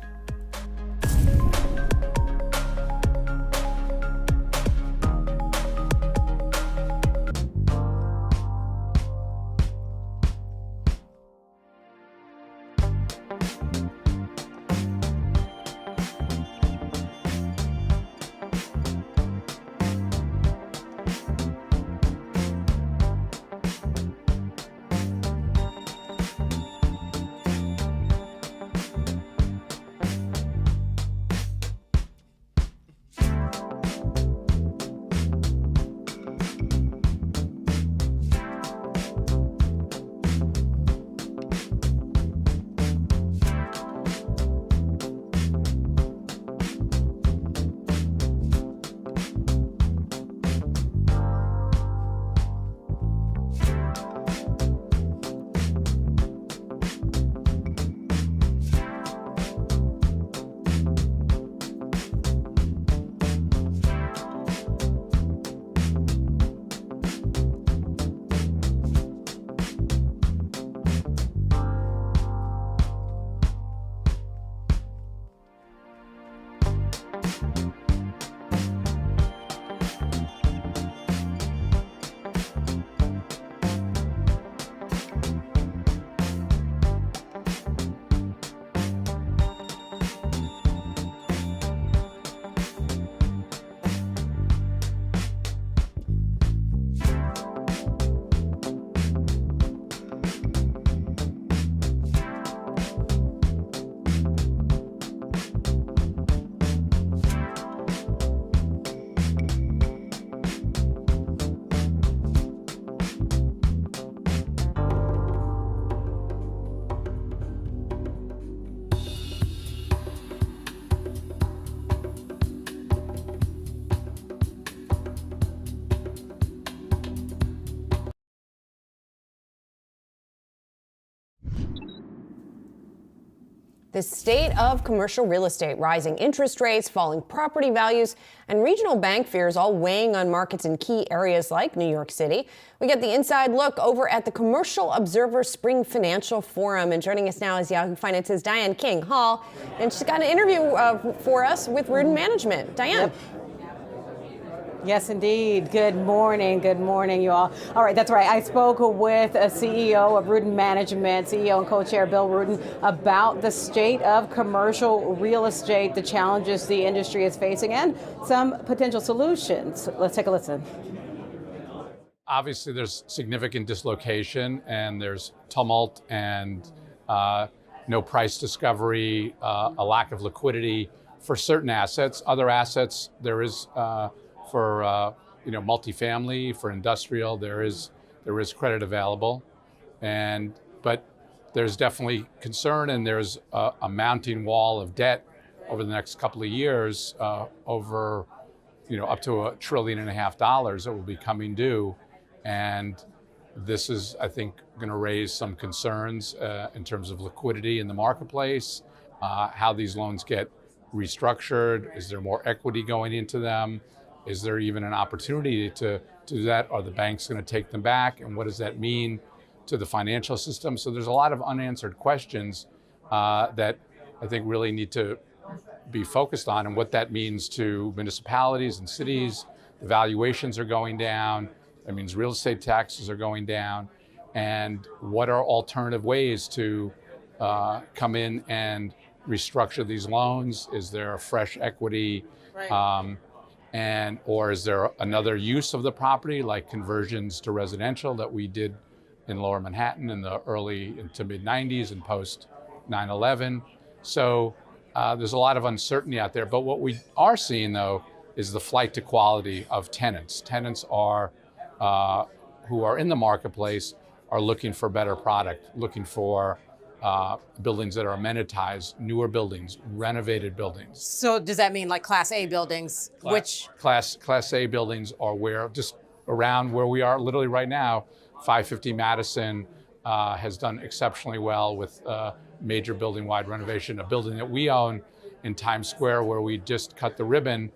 The state of commercial real estate, rising interest rates, falling property values, and regional bank fears all weighing on markets in key areas like New York City. We get the inside look over at the Commercial Observer Spring Financial Forum. And joining us now is Yahoo Finance's Diane King Hall. And she's got an interview for us with Rudin Management. Diane. Yep. Yes, indeed. Good morning, you all. All right, that's right. I spoke with a CEO of Rudin Management, CEO and co-chair Bill Rudin, about the state of commercial real estate, the challenges the industry is facing, and some potential solutions. Let's take a listen. Obviously, there's significant dislocation, and there's tumult, and no price discovery, a lack of liquidity for certain assets. Other assets, there is for multifamily, for industrial, there is credit available, but there's definitely concern, and there's a mounting wall of debt over the next couple of years, over up to $1.5 trillion that will be coming due, and this is, I think, going to raise some concerns in terms of liquidity in the marketplace, how these loans get restructured. Is there more equity going into them? Is there even an opportunity to do that? Are the banks going to take them back? And what does that mean to the financial system? So there's a lot of unanswered questions that I think really need to be focused on, and what that means to municipalities and cities. The valuations are going down. That means real estate taxes are going down. And what are alternative ways to come in and restructure these loans? Is there a fresh equity? Right. Or is there another use of the property, like conversions to residential that we did in Lower Manhattan in the early to mid 90s and post 9/11? So there's a lot of uncertainty out there. But what we are seeing, though, is the flight to quality of tenants. Tenants are who are in the marketplace are looking for better product, looking for buildings that are amenitized, newer buildings, renovated buildings. So does that mean like Class A buildings? Class A buildings are where, just around where we are literally right now. 550 Madison has done exceptionally well with major building-wide renovation. A building that we own in Times Square, where we just cut the ribbon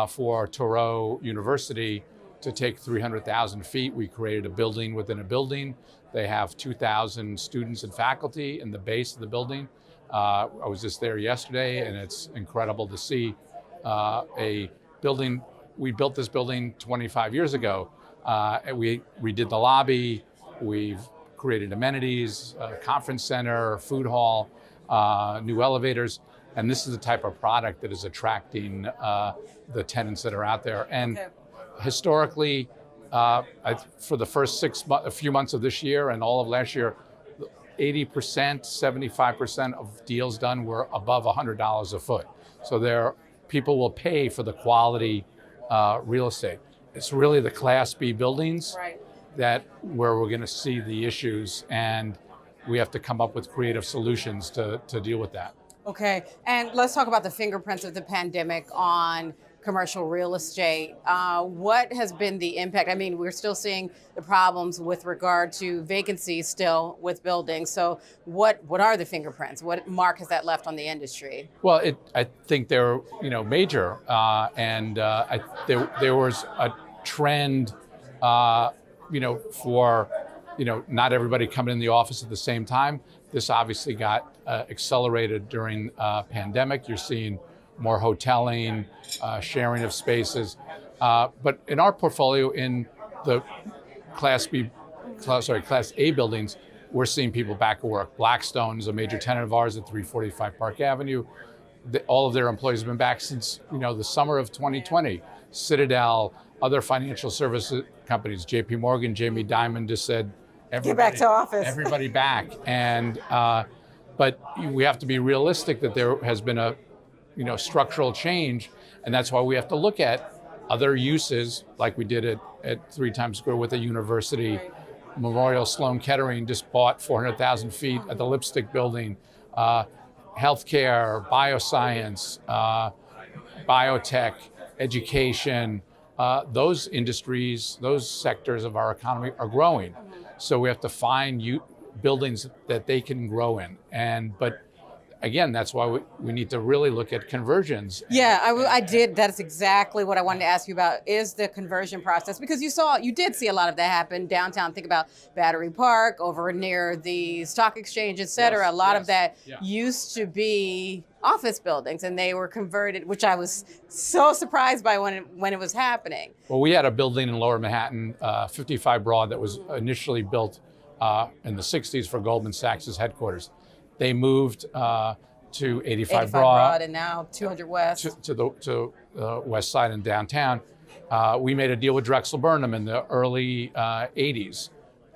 for Thoreau University to take 300,000 feet. We created a building within a building. They have 2,000 students and faculty in the base of the building. I was just there yesterday, and it's incredible to see a building. We built this building 25 years ago. And we redid the lobby. We've created amenities, a conference center, food hall, new elevators. And this is the type of product that is attracting the tenants that are out there. And historically, for the first a few months of this year and all of last year, 80%, 75% of deals done were above $100 a foot. So people will pay for the quality real estate. It's really the Class B buildings where we're going to see the issues, and we have to come up with creative solutions to deal with that. Okay, and let's talk about the fingerprints of the pandemic on commercial real estate. What has been the impact? I mean, we're still seeing the problems with regard to vacancies still with buildings. So what are the fingerprints? What mark has that left on the industry? Well, I think they're major, and there was a trend, for not everybody coming in the office at the same time. This obviously got accelerated during pandemic. You're seeing more hoteling, sharing of spaces. But in our portfolio, in the Class A buildings, we're seeing people back at work. Blackstone is a major tenant of ours at 345 Park Avenue. All of their employees have been back since the summer of 2020. Citadel, other financial services companies, JP Morgan, Jamie Dimon just said, get back to office. Everybody back. And but we have to be realistic that there has been a structural change, and that's why we have to look at other uses, like we did at 3 Times Square with a university. Memorial Sloan Kettering just bought 400,000 feet at the Lipstick Building. Healthcare, bioscience, biotech, education, those industries, those sectors of our economy are growing. So we have to find buildings that they can grow in. But again, that's why we need to really look at conversions. Yeah, I did. That's exactly what I wanted to ask you about, is the conversion process, because you did see a lot of that happen downtown. Think about Battery Park, over near the stock exchange, et cetera. Yes, a lot of yes, that used to be office buildings, and they were converted, which I was so surprised by when it was happening. Well, we had a building in Lower Manhattan, 55 Broad, that was initially built in the 60s for Goldman Sachs' headquarters. They moved to 85 Broad, and now 200 West. To the west side and downtown. We made a deal with Drexel Burnham in the early 80s.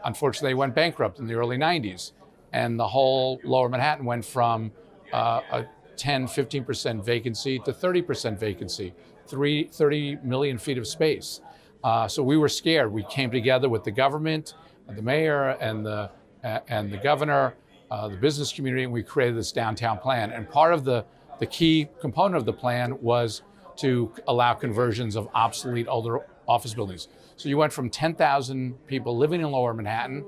Unfortunately, they went bankrupt in the early 90s. And the whole Lower Manhattan went from a 10-15% vacancy to 30% vacancy, 30 million feet of space. So we were scared. We came together with the government, the mayor, and the governor, the business community, and we created this downtown plan. And part of the key component of the plan was to allow conversions of obsolete older office buildings. So you went from 10,000 people living in Lower Manhattan,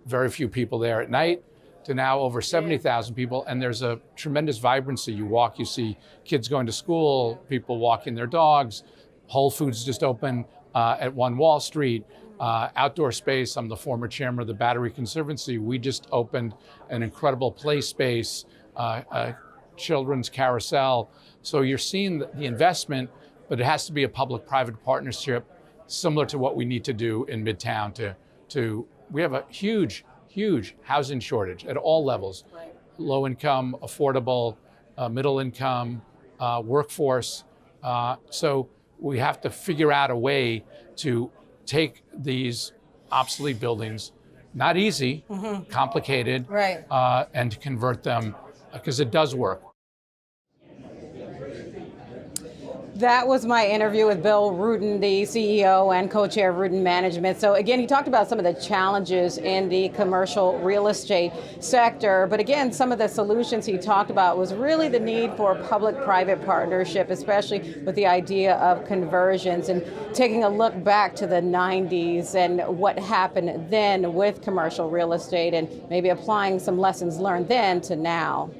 very few people there at night, to now over 70,000 people, and there's a tremendous vibrancy. You walk, you see kids going to school, people walking their dogs. Whole Foods just opened at 1 Wall Street. Outdoor space. I'm the former chairman of the Battery Conservancy. We just opened an incredible play space, a children's carousel. So you're seeing the investment, but it has to be a public-private partnership, similar to what we need to do in Midtown. We have a huge housing shortage at all levels, low income, affordable, middle income, workforce. So we have to figure out a way to take these obsolete buildings, not easy, complicated, and to convert them, because it does work. That was my interview with Bill Rudin, the CEO and co-chair of Rudin Management. So again, he talked about some of the challenges in the commercial real estate sector. But again, some of the solutions he talked about was really the need for public-private partnership, especially with the idea of conversions, and taking a look back to the 90s and what happened then with commercial real estate, and maybe applying some lessons learned then to now.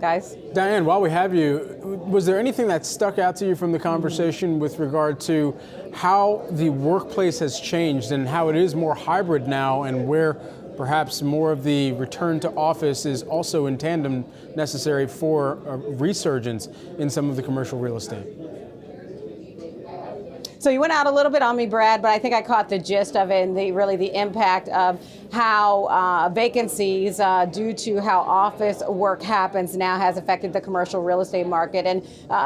Guys? Diane, while we have you, was there anything that stuck out to you from the conversation with regard to how the workplace has changed and how it is more hybrid now, and where perhaps more of the return to office is also in tandem necessary for a resurgence in some of the commercial real estate? So you went out a little bit on me, Brad, but I think I caught the gist of it, and really the impact of how vacancies due to how office work happens now has affected the commercial real estate market. And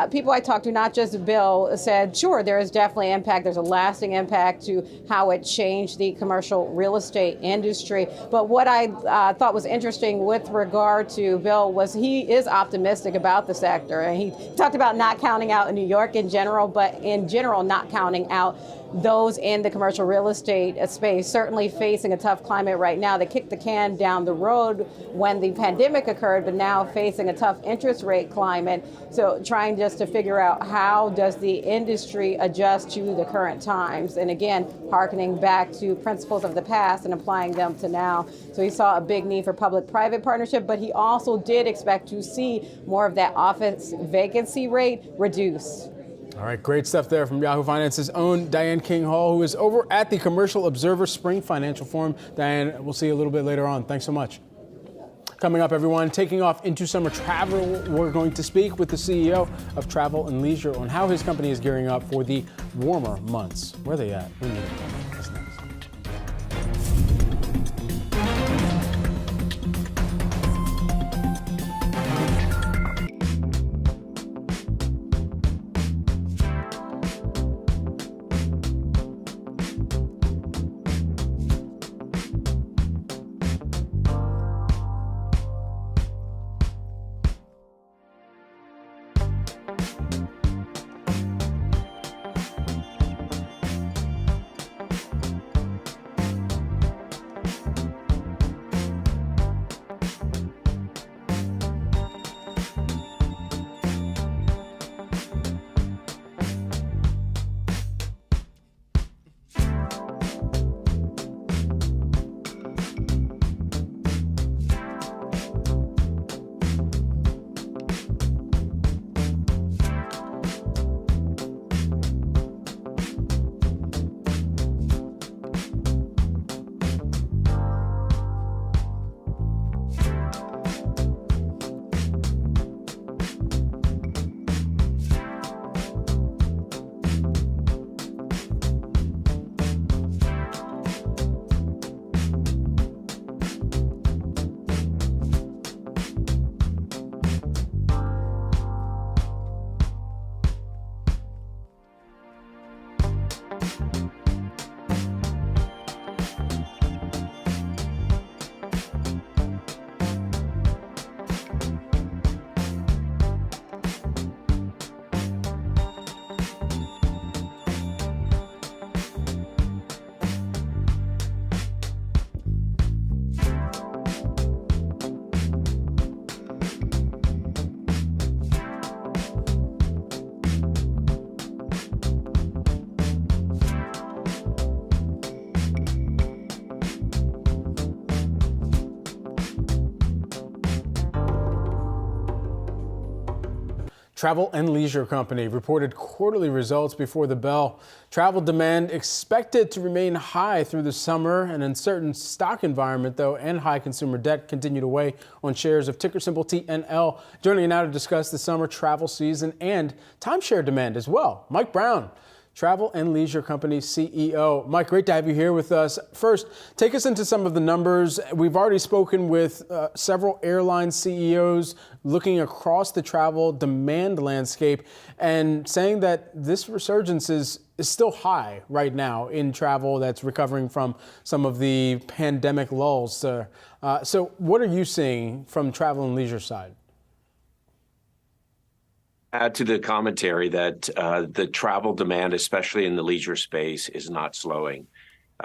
people I talked to, not just Bill, said, sure, there is definitely impact. There's a lasting impact to how it changed the commercial real estate industry. But what I thought was interesting with regard to Bill was he is optimistic about the sector. And he talked about not counting out New York in general, but in general not counting out those in the commercial real estate space, certainly facing a tough climate right now. They kicked the can down the road when the pandemic occurred, but now facing a tough interest rate climate. So trying just to figure out how does the industry adjust to the current times. And again, hearkening back to principles of the past and applying them to now. So he saw a big need for public-private partnership, but he also did expect to see more of that office vacancy rate reduce. All right, great stuff there from Yahoo Finance's own Diane King Hall, who is over at the Commercial Observer Spring Financial Forum. Diane, we'll see you a little bit later on. Thanks so much. Coming up, everyone, taking off into summer travel, we're going to speak with the CEO of Travel and Leisure on how his company is gearing up for the warmer months. Where are they at? We need it. That's next. Travel and Leisure Company reported quarterly results before the bell. Travel demand expected to remain high through the summer. An uncertain stock environment, though, and high consumer debt continue to weigh on shares of ticker symbol TNL. Joining me now to discuss the summer travel season and timeshare demand as well, Mike Brown, Travel and Leisure Company CEO. Mike, great to have you here with us. First, take us into some of the numbers. We've already spoken with several airline CEOs looking across the travel demand landscape and saying that this resurgence is still high right now in travel that's recovering from some of the pandemic lulls. So what are you seeing from travel and leisure side? Add to the commentary that the travel demand, especially in the leisure space, is not slowing.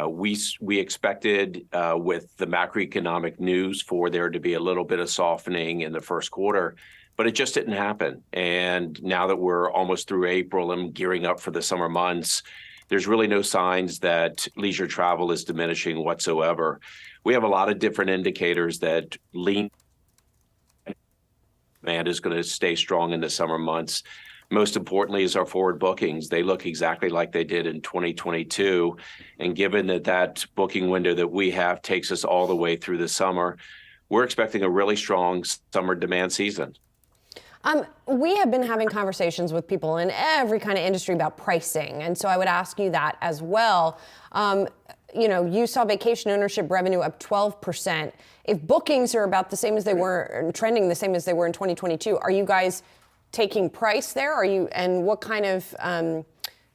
We expected with the macroeconomic news for there to be a little bit of softening in the first quarter, but it just didn't happen. And now that we're almost through April and gearing up for the summer months, there's really no signs that leisure travel is diminishing whatsoever. We have a lot of different indicators that lean demand is going to stay strong in the summer months. Most importantly is our forward bookings. They look exactly like they did in 2022. And given that that booking window that we have takes us all the way through the summer, we're expecting a really strong summer demand season. We have been having conversations with people in every kind of industry about pricing. And so I would ask you that as well. You know, you saw vacation ownership revenue up 12%. If bookings are about the same as they were, trending the same as they were in 2022, are you guys taking price there? And what kind of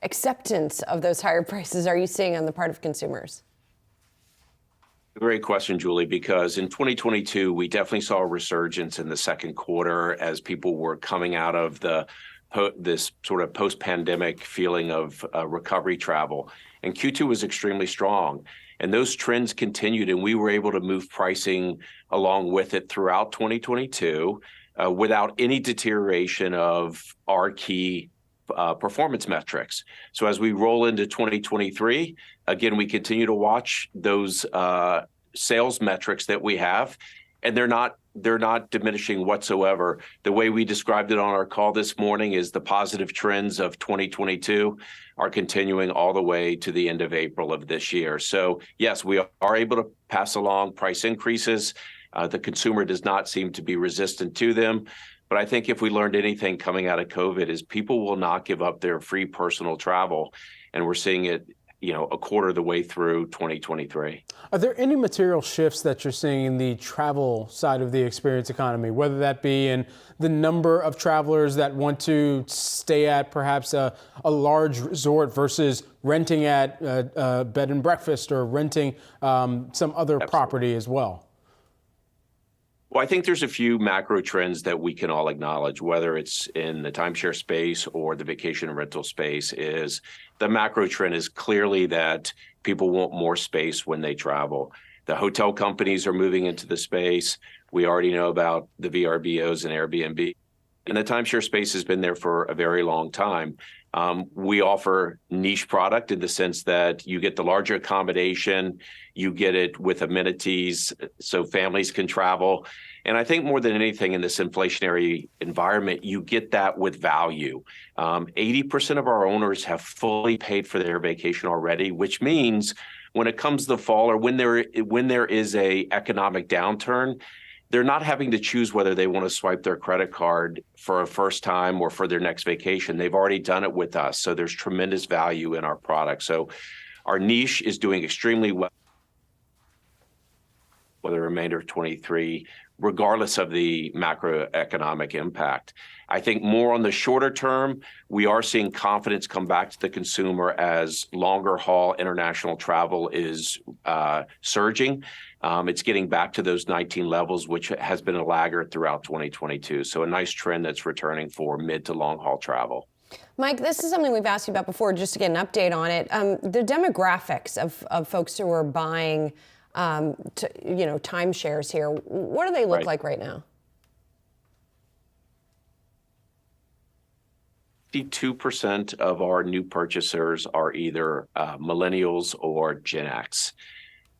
acceptance of those higher prices are you seeing on the part of consumers? Great question, Julie, because in 2022, we definitely saw a resurgence in the second quarter as people were coming out of this sort of post-pandemic feeling of recovery travel. And Q2 was extremely strong. And those trends continued, and we were able to move pricing along with it throughout 2022 without any deterioration of our key performance metrics. So as we roll into 2023, again, we continue to watch those sales metrics that we have, and they're not diminishing whatsoever. The way we described it on our call this morning is the positive trends of 2022 are continuing all the way to the end of April of this year. So yes, we are able to pass along price increases. The consumer does not seem to be resistant to them. But I think if we learned anything coming out of COVID is people will not give up their free personal travel. And we're seeing it, you know, a quarter of the way through 2023. Are there any material shifts that you're seeing in the travel side of the experience economy, whether that be in the number of travelers that want to stay at perhaps a large resort versus renting at a bed and breakfast or renting some other property as well? Well, I think there's a few macro trends that we can all acknowledge, whether it's in the timeshare space or the vacation and rental space, is the macro trend is clearly that people want more space when they travel. The hotel companies are moving into the space. We already know about the VRBOs and Airbnb. And the timeshare space has been there for a very long time. We offer niche product in the sense that you get the larger accommodation, you get it with amenities so families can travel. And I think more than anything in this inflationary environment, you get that with value. 80% of our owners have fully paid for their vacation already, which means when it comes to the fall or when there is a economic downturn, they're not having to choose whether they want to swipe their credit card for a first time or for their next vacation. They've already done it with us. So there's tremendous value in our product. So our niche is doing extremely well for the remainder of 23. regardless of the macroeconomic impact. I think more on the shorter term, we are seeing confidence come back to the consumer as longer haul international travel is surging. It's getting back to those 19 levels, which has been a laggard throughout 2022. So a nice trend that's returning for mid to long haul travel. Mike, this is something we've asked you about before, just to get an update on it. The demographics of folks who are buying, timeshares here, what do they look like right now? 52% of our new purchasers are either millennials or Gen X.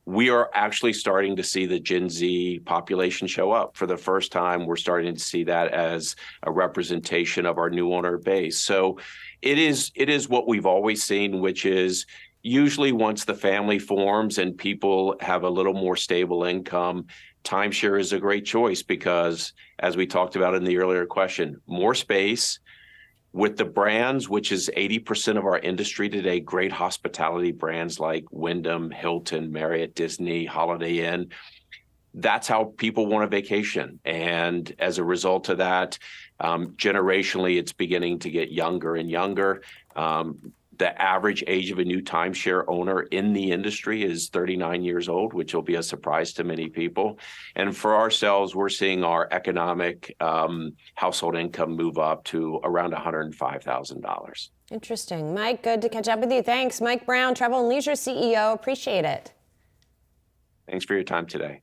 We are actually starting to see the Gen Z population show up. For the first time, we're starting to see that as a representation of our new owner base. So it is what we've always seen, which is usually once the family forms and people have a little more stable income, timeshare is a great choice because, as we talked about in the earlier question, more space, with the brands, which is 80% of our industry today, great hospitality brands like Wyndham, Hilton, Marriott, Disney, Holiday Inn. That's how people want a vacation. And as a result of that, generationally, it's beginning to get younger and younger. The average age of a new timeshare owner in the industry is 39 years old, which will be a surprise to many people. And for ourselves, we're seeing our economic household income move up to around $105,000. Interesting. Mike, good to catch up with you. Thanks. Mike Brown, Travel and Leisure CEO. Appreciate it. Thanks for your time today.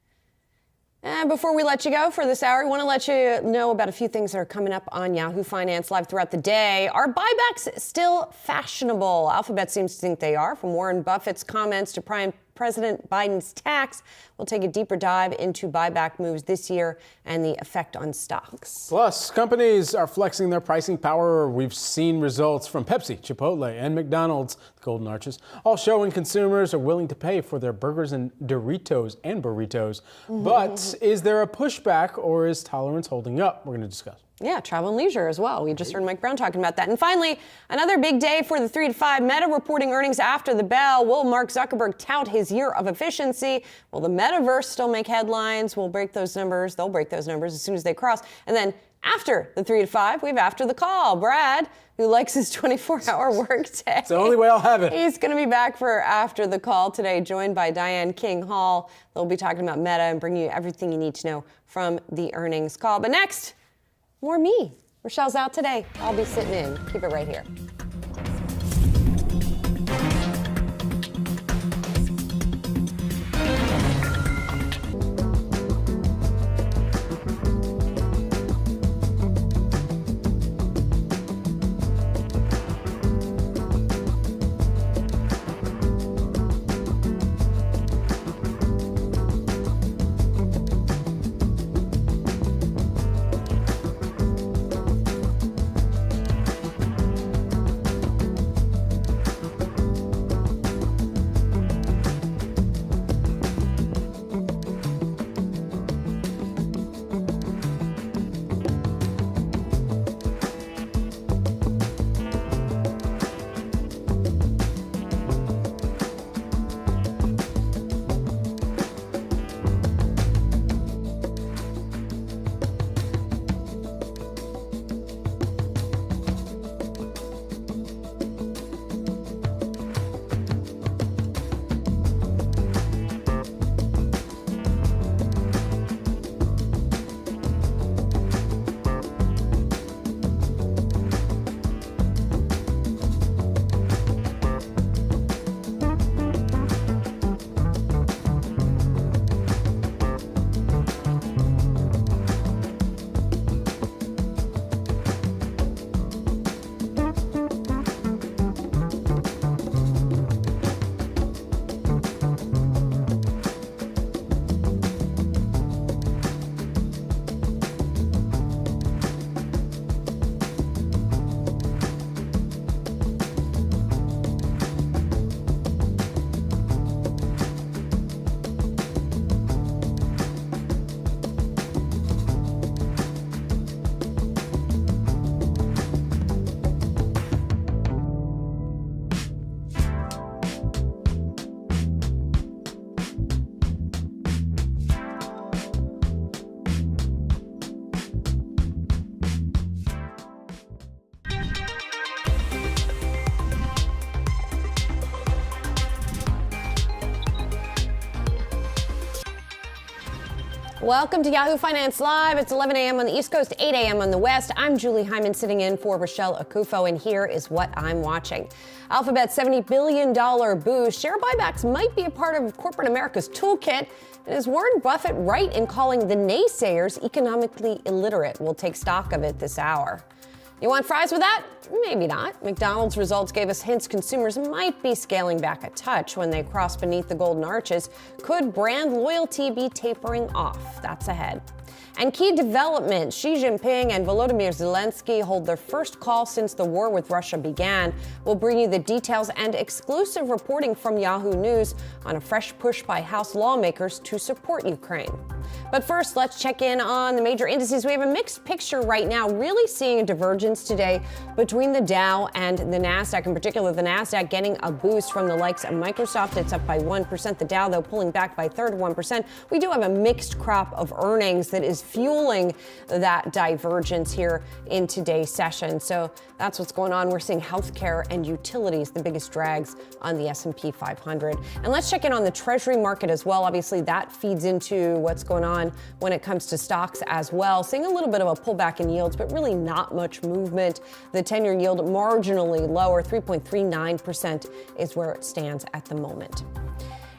And before we let you go for this hour, we want to let you know about a few things that are coming up on Yahoo Finance Live throughout the day. Are buybacks still fashionable? Alphabet seems to think they are. From Warren Buffett's comments to President Biden's tax, we'll take a deeper dive into buyback moves this year and the effect on stocks. Plus, companies are flexing their pricing power. We've seen results from Pepsi, Chipotle, and McDonald's, the Golden Arches, all showing consumers are willing to pay for their burgers and Doritos and burritos. But is there a pushback or is tolerance holding up? We're going to discuss. Yeah, travel and leisure as well. We just heard Mike Brown talking about that. And finally, another big day for the 3 to 5. Meta reporting earnings after the bell. Will Mark Zuckerberg tout his year of efficiency? Will the metaverse still make headlines? We'll break those numbers. They'll break those numbers as soon as they cross. And then after the 3 to 5, we have After the Call. Brad, who likes his 24-hour workday. It's the only way I'll have it. He's going to be back for After the Call today, joined by Diane King Hall. They'll be talking about Meta and bringing you everything you need to know from the earnings call. But next, more me. Rochelle's out today. I'll be sitting in. Keep it right here. Welcome to Yahoo Finance Live. It's 11 a.m. on the East Coast, 8 a.m. on the West. I'm Julie Hyman sitting in for Rochelle Akufo, and here is what I'm watching. Alphabet's $70 billion boost. Share buybacks might be a part of corporate America's toolkit. And is Warren Buffett right in calling the naysayers economically illiterate? We'll take stock of it this hour. You want fries with that? Maybe not. McDonald's results gave us hints consumers might be scaling back a touch when they cross beneath the golden arches. Could brand loyalty be tapering off? That's ahead. And key developments, Xi Jinping and Volodymyr Zelensky hold their first call since the war with Russia began. We'll bring you the details and exclusive reporting from Yahoo News on a fresh push by House lawmakers to support Ukraine. But first, let's check in on the major indices. We have a mixed picture right now, really seeing a divergence today between the Dow and the Nasdaq. In particular, the Nasdaq getting a boost from the likes of Microsoft. It's up by 1%. The Dow, though, pulling back by 1%. We do have a mixed crop of earnings that is fueling that divergence here in today's session. So that's what's going on. We're seeing healthcare and utilities, the biggest drags on the S&P 500. And let's check in on the Treasury market as well. Obviously, that feeds into what's going on when it comes to stocks as well. Seeing a little bit of a pullback in yields, but really not much movement. The 10-year yield marginally lower, 3.39% is where it stands at the moment.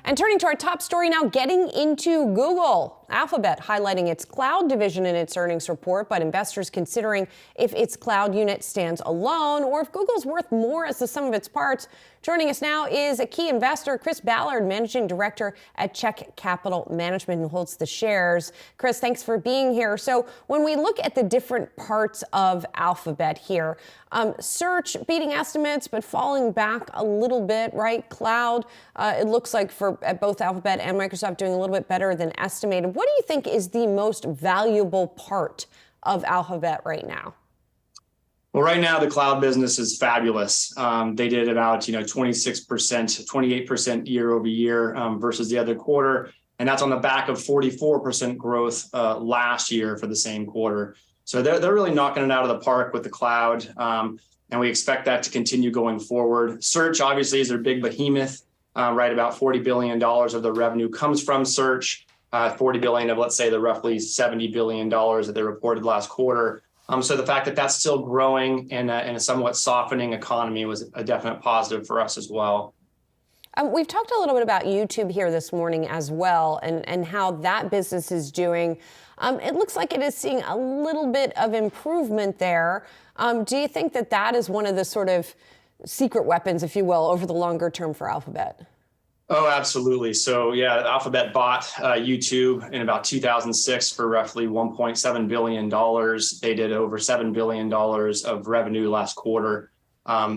And turning to our top story now, getting into Google. Alphabet highlighting its cloud division in its earnings report, but investors considering if its cloud unit stands alone or if Google's worth more as the sum of its parts. Joining us now is a key investor, Chris Ballard, managing director at Check Capital Management, who holds the shares. Chris, thanks for being here. So when we look at the different parts of Alphabet here, search beating estimates, but falling back a little bit, right? Cloud, it looks like at both Alphabet and Microsoft doing a little bit better than estimated. What do you think is the most valuable part of Alphabet right now? Well, right now, the cloud business is fabulous. They did about 26%, 28% year over year versus the other quarter. And that's on the back of 44% growth last year for the same quarter. So they're really knocking it out of the park with the cloud. And we expect that to continue going forward. Search, obviously, is their big behemoth. Right, about $40 billion of the revenue comes from search. 40 billion of, let's say, the roughly $70 billion that they reported last quarter. So the fact that that's still growing in a somewhat softening economy was a definite positive for us as well. We've talked a little bit about YouTube here this morning as well, and how that business is doing. It looks like it is seeing a little bit of improvement there. Do you think that is one of the sort of secret weapons, if you will, over the longer term for Alphabet? Oh, absolutely. So, yeah, Alphabet bought YouTube in about 2006 for roughly $1.7 billion. They did over $7 billion of revenue last quarter.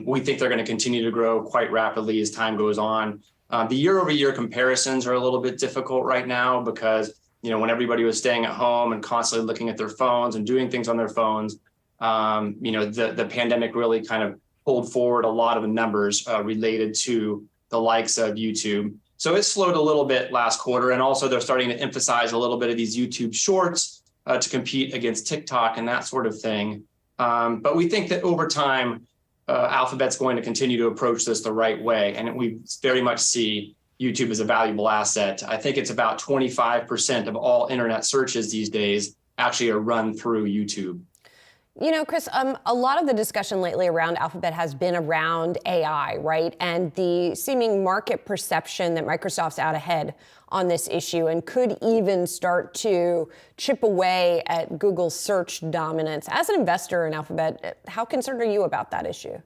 We think they're going to continue to grow quite rapidly as time goes on. The year-over-year comparisons are a little bit difficult right now because, when everybody was staying at home and constantly looking at their phones and doing things on their phones, the pandemic really kind of pulled forward a lot of the numbers related to the likes of YouTube. So it slowed a little bit last quarter. And also they're starting to emphasize a little bit of these YouTube shorts to compete against TikTok and that sort of thing. But we think that over time, Alphabet's going to continue to approach this the right way. And we very much see YouTube as a valuable asset. I think it's about 25% of all internet searches these days actually are run through YouTube. Chris, a lot of the discussion lately around Alphabet has been around AI, right? And the seeming market perception that Microsoft's out ahead on this issue and could even start to chip away at Google's search dominance. As an investor in Alphabet, how concerned are you about that issue?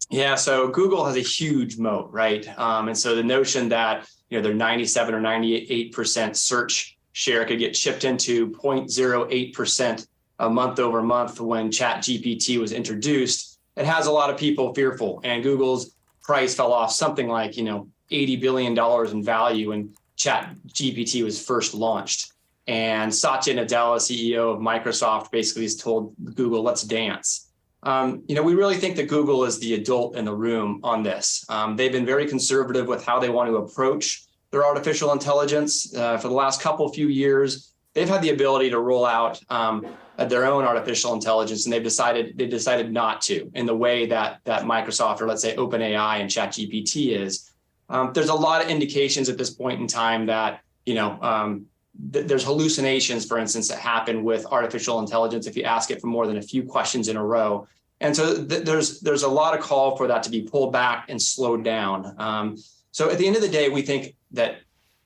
Yeah, so Google has a huge moat, right? And so the notion that their 97 or 98% search share could get chipped into 0.08% a month over month when ChatGPT was introduced, it has a lot of people fearful. And Google's price fell off something like, $80 billion in value when ChatGPT was first launched. And Satya Nadella, CEO of Microsoft, basically has told Google, let's dance. We really think that Google is the adult in the room on this. They've been very conservative with how they want to approach their artificial intelligence. For the last few years, they've had the ability to roll out their own artificial intelligence, and they've decided not to in the way that Microsoft or let's say OpenAI and ChatGPT is. There's a lot of indications at this point in time that there's hallucinations, for instance, that happen with artificial intelligence if you ask it for more than a few questions in a row. And so there's a lot of call for that to be pulled back and slowed down. So at the end of the day, we think that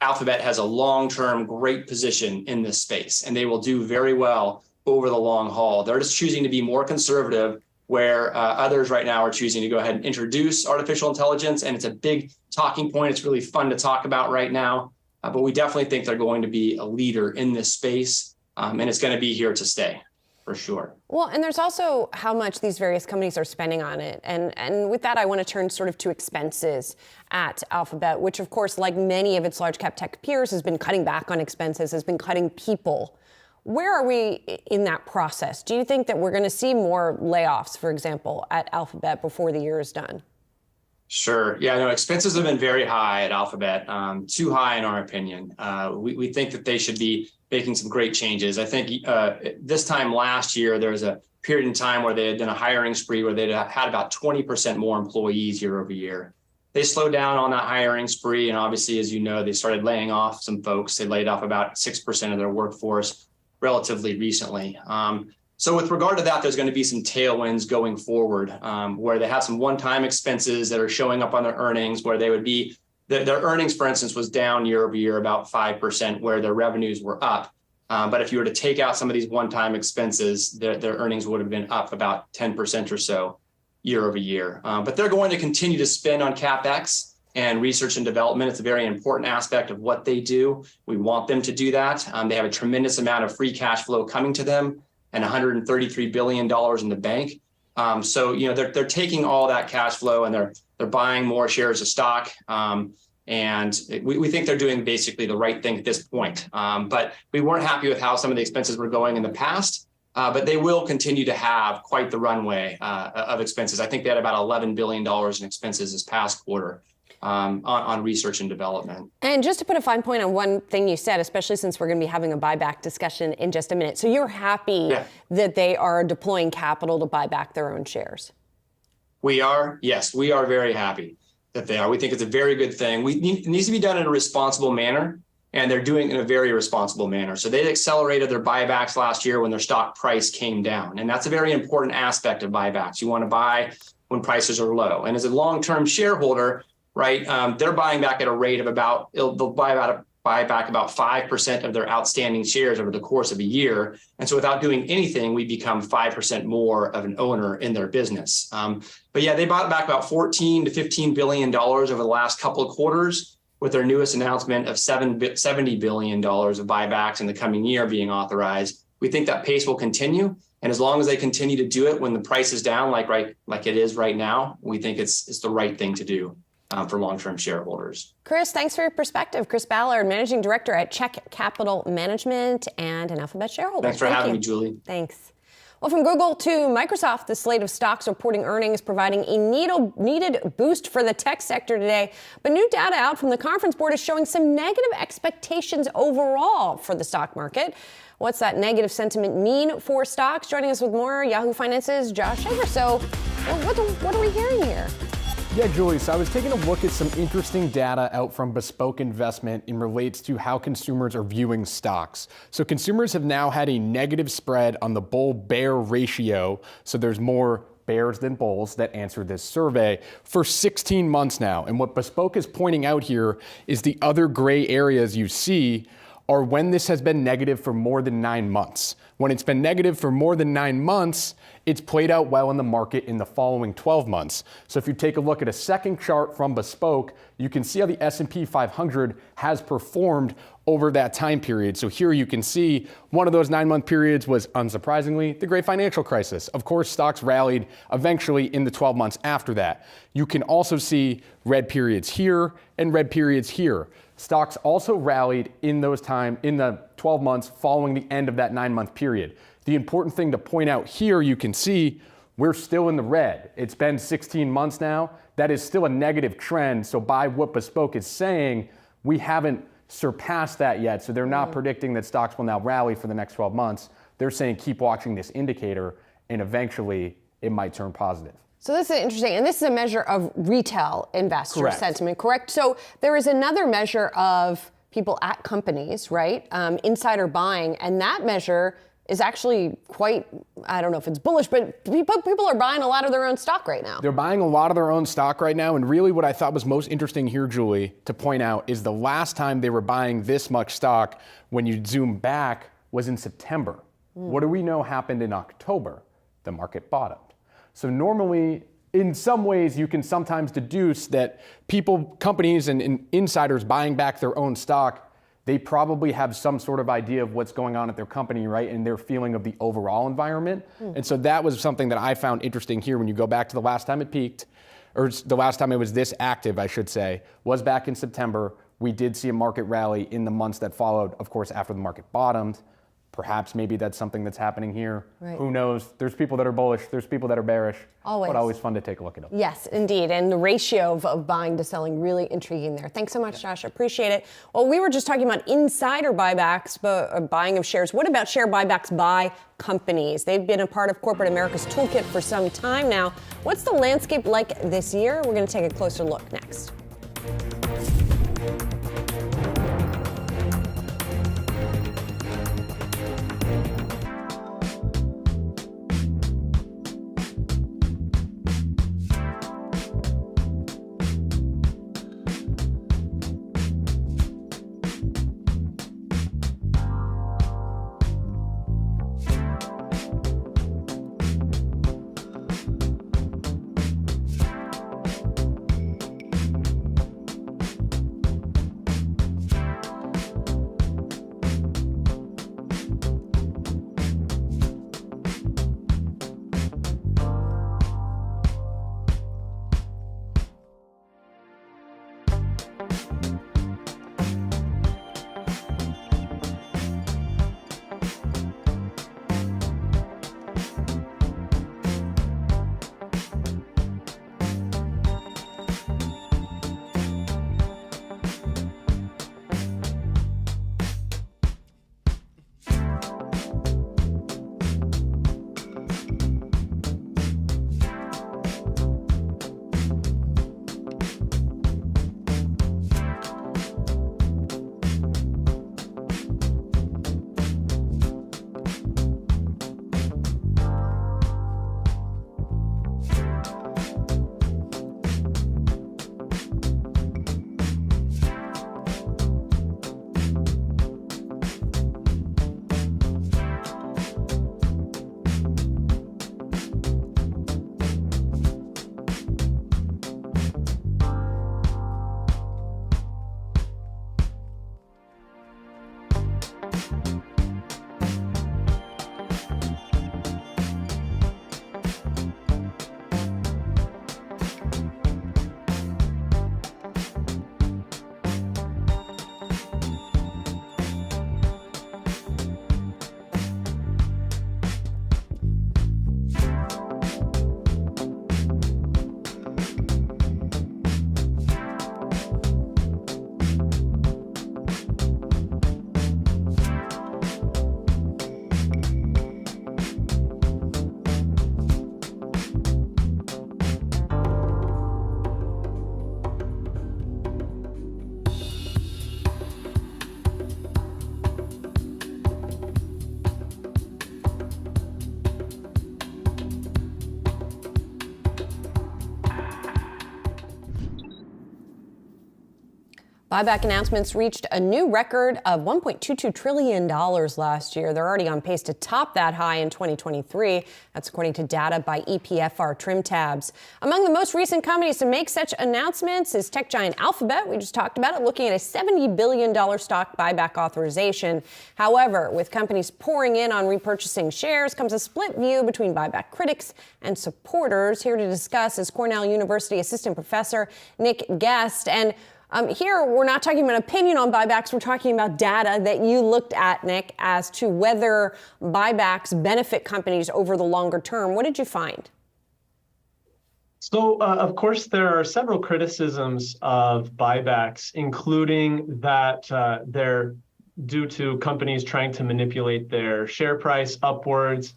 Alphabet has a long-term great position in this space, and they will do very well over the long haul. They're just choosing to be more conservative, where others right now are choosing to go ahead and introduce artificial intelligence. And it's a big talking point. It's really fun to talk about right now. But we definitely think they're going to be a leader in this space. And it's going to be here to stay, for sure. Well, and there's also how much these various companies are spending on it. And with that, I want to turn sort of to expenses at Alphabet, which, of course, like many of its large cap tech peers, has been cutting back on expenses, has been cutting people. Where are we in that process? Do you think that we're going to see more layoffs, for example, at Alphabet before the year is done? Sure. Yeah, no, expenses have been very high at Alphabet, too high in our opinion. We think that they should be making some great changes. I think this time last year, there was a period in time where they had done a hiring spree where they'd had about 20% more employees year over year. They slowed down on that hiring spree. And obviously, as you know, they started laying off some folks. They laid off about 6% of their workforce relatively recently. So with regard to that, there's going to be some tailwinds going forward, where they have some one-time expenses that are showing up on their earnings, where they would be, their earnings, for instance, was down year over year about 5%, where their revenues were up. But if you were to take out some of these one-time expenses, their earnings would have been up about 10% or so year over year. But they're going to continue to spend on CapEx and research and development. It's a very important aspect of what they do. We want them to do that. They have a tremendous amount of free cash flow coming to them and $133 billion in the bank. So, you know, they're taking all that cash flow and they're buying more shares of stock. And we think they're doing basically the right thing at this point. But we weren't happy with how some of the expenses were going in the past. But they will continue to have quite the runway of expenses. I think they had about $11 billion in expenses this past quarter. On research and development. And just to put a fine point on one thing you said, especially since we're going to be having a buyback discussion in just a minute. So you're happy that they are deploying capital to buy back their own shares? We are. Yes, we are very happy that they are. We think it's a very good thing. It needs to be done in a responsible manner, and they're doing it in a very responsible manner. So they accelerated their buybacks last year when their stock price came down. And that's a very important aspect of buybacks. You want to buy when prices are low. And as a long-term shareholder, right, they're buying back at a rate of they'll buy back about 5% of their outstanding shares over the course of a year. And so without doing anything, we become 5% more of an owner in their business. But yeah, they bought back about $14 to $15 billion over the last couple of quarters, with their newest announcement of $70 billion of buybacks in the coming year being authorized. We think that pace will continue. And as long as they continue to do it when the price is down, like it is right now, we think it's the right thing to do. For long-term shareholders. Chris, thanks for your perspective. Chris Ballard, Managing Director at Check Capital Management and an Alphabet shareholder. Thanks for having me, Julie. Thanks. Well, from Google to Microsoft, the slate of stocks reporting earnings providing a needed boost for the tech sector today. But new data out from the Conference Board is showing some negative expectations overall for the stock market. What's that negative sentiment mean for stocks? Joining us with more, Yahoo Finance's Josh Hager. So what are we hearing here? Yeah, Julie, so I was taking a look at some interesting data out from Bespoke Investment in relates to how consumers are viewing stocks. So consumers have now had a negative spread on the bull-bear ratio. So there's more bears than bulls that answered this survey for 16 months now. And what Bespoke is pointing out here is the other gray areas you see are when this has been negative for more than 9 months. When it's been negative for more than 9 months, it's played out well in the market in the following 12 months. So if you take a look at a second chart from Bespoke, you can see how the S&P 500 has performed over that time period. So here you can see one of those 9-month periods was, unsurprisingly, the great financial crisis. Of course, stocks rallied eventually in the 12 months after that. You can also see red periods here and red periods here. Stocks also rallied in the 12 months following the end of that 9-month period. The important thing to point out here, you can see we're still in the red. It's been 16 months now. That is still a negative trend. So by what Bespoke is saying, we haven't surpassed that yet. So they're not predicting that stocks will now rally for the next 12 months. They're saying keep watching this indicator and eventually it might turn positive. So this is interesting, and this is a measure of retail investor sentiment, correct? So there is another measure of people at companies, right? Insider buying, and that measure is actually quite, I don't know if it's bullish, but people are buying a lot of their own stock right now. They're buying a lot of their own stock right now, and really what I thought was most interesting here, Julie, to point out is the last time they were buying this much stock, when you zoom back, was in September. What do we know happened in October? The market bottomed. So normally, in some ways, you can sometimes deduce that people, companies, and insiders buying back their own stock, they probably have some sort of idea of what's going on at their company, right? And their feeling of the overall environment. And so that was something that I found interesting here when you go back to the last time it peaked, or the last time it was this active, I should say, was back in September. We did see a market rally in the months that followed, of course, after the market bottomed. Perhaps maybe that's something that's happening here. Right. Who knows? There's people that are bullish, there's people that are bearish. Always. But always fun to take a look at them. Yes, indeed. And the ratio of buying to selling, really intriguing there. Thanks so much, Josh. Appreciate it. Well, we were just talking about insider buybacks, buying of shares. What about share buybacks by companies? They've been a part of corporate America's toolkit for some time now. What's the landscape like this year? We're going to take a closer look next. Buyback announcements reached a new record of $1.22 trillion last year. They're already on pace to top that high in 2023. That's according to data by EPFR Trim Tabs. Among the most recent companies to make such announcements is tech giant Alphabet. We just talked about it, looking at a $70 billion stock buyback authorization. However, with companies pouring in on repurchasing shares comes a split view between buyback critics and supporters. Here to discuss is Cornell University assistant professor Nick Guest. And here, we're not talking about opinion on buybacks. We're talking about data that you looked at, Nick, as to whether buybacks benefit companies over the longer term. What did you find? So, of course, there are several criticisms of buybacks, including that they're due to companies trying to manipulate their share price upwards.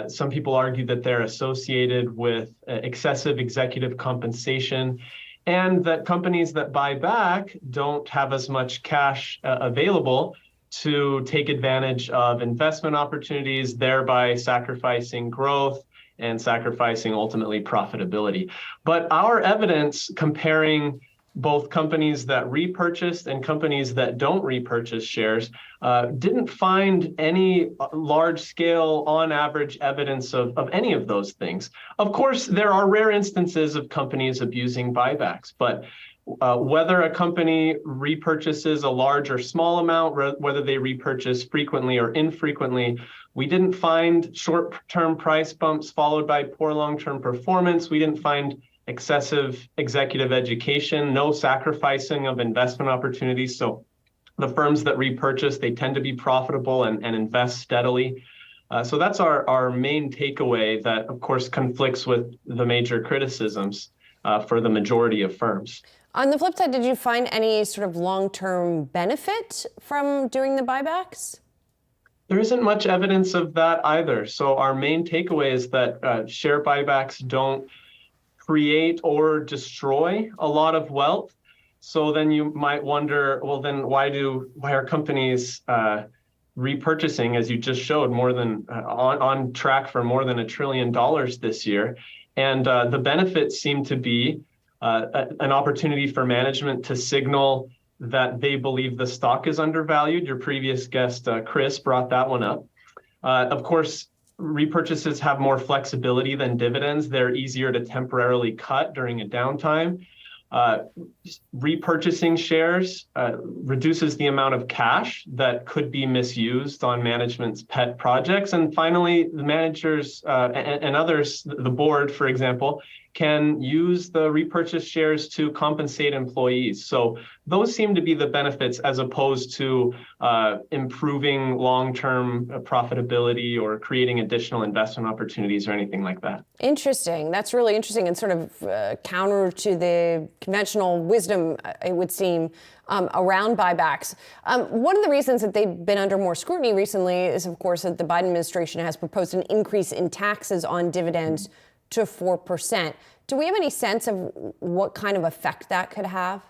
Some people argue that they're associated with excessive executive compensation. and that companies that buy back don't have as much cash available to take advantage of investment opportunities, thereby sacrificing growth and sacrificing ultimately profitability. But our evidence comparing both companies that repurchased and companies that don't repurchase shares didn't find any large-scale, on average, evidence of any of those things. Of course, there are rare instances of companies abusing buybacks, but whether a company repurchases a large or small amount, whether they repurchase frequently or infrequently, we didn't find short-term price bumps followed by poor long-term performance. We didn't find excessive executive education, no sacrificing of investment opportunities. So the firms that repurchase, they tend to be profitable and invest steadily. So that's our main takeaway that, of course, conflicts with the major criticisms for the majority of firms. On the flip side, did you find any sort of long-term benefit from doing the buybacks? There isn't much evidence of that either. So our main takeaway is that share buybacks don't create or destroy a lot of wealth. So then you might wonder, well, then why are companies repurchasing, as you just showed, more than on track for more than $1 trillion this year? And the benefits seem to be an opportunity for management to signal that they believe the stock is undervalued. Your previous guest, Chris, brought that one up. Of course, repurchases have more flexibility than dividends. They're easier to temporarily cut during a downtime. Repurchasing shares reduces the amount of cash that could be misused on management's pet projects. And finally, the managers and others, the board, for example, can use the repurchase shares to compensate employees. So those seem to be the benefits as opposed to improving long-term profitability or creating additional investment opportunities or anything like that. Interesting. That's really interesting and sort of counter to the conventional wisdom, it would seem, around buybacks. One of the reasons that they've been under more scrutiny recently is, of course, that the Biden administration has proposed an increase in taxes on dividends to 4%. Do we have any sense of what kind of effect that could have?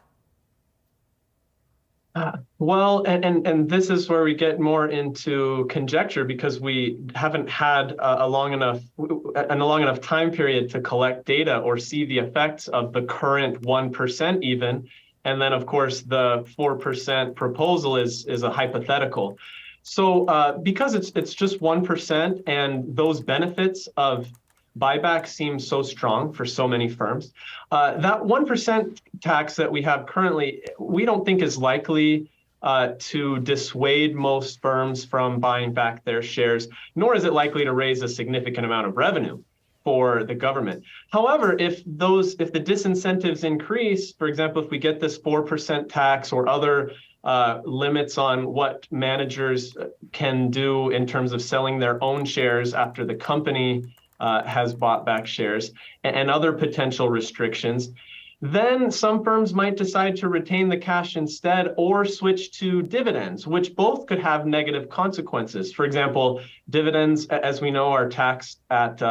Well, and this is where we get more into conjecture because we haven't had a long enough time period to collect data or see the effects of the current 1% even. And then, of course, the 4% proposal is a hypothetical. So because it's just 1% and those benefits of buyback seems so strong for so many firms. That 1% tax that we have currently, we don't think is likely to dissuade most firms from buying back their shares, nor is it likely to raise a significant amount of revenue for the government. However, if the disincentives increase, for example, if we get this 4% tax or other limits on what managers can do in terms of selling their own shares after the company has bought back shares, and other potential restrictions, then some firms might decide to retain the cash instead or switch to dividends, which both could have negative consequences. For example, dividends, as we know, are taxed at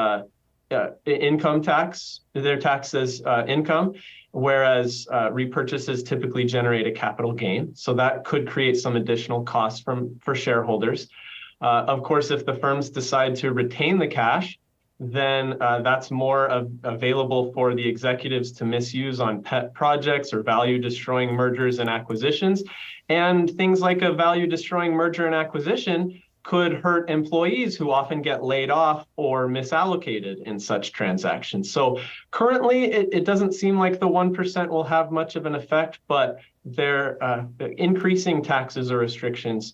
income tax. They're taxed as income, whereas repurchases typically generate a capital gain. So that could create some additional costs for shareholders. Of course, if the firms decide to retain the cash, then that's more available for the executives to misuse on pet projects or value-destroying mergers and acquisitions. And things like a value-destroying merger and acquisition could hurt employees who often get laid off or misallocated in such transactions. So currently, it doesn't seem like the 1% will have much of an effect, but they're increasing taxes or restrictions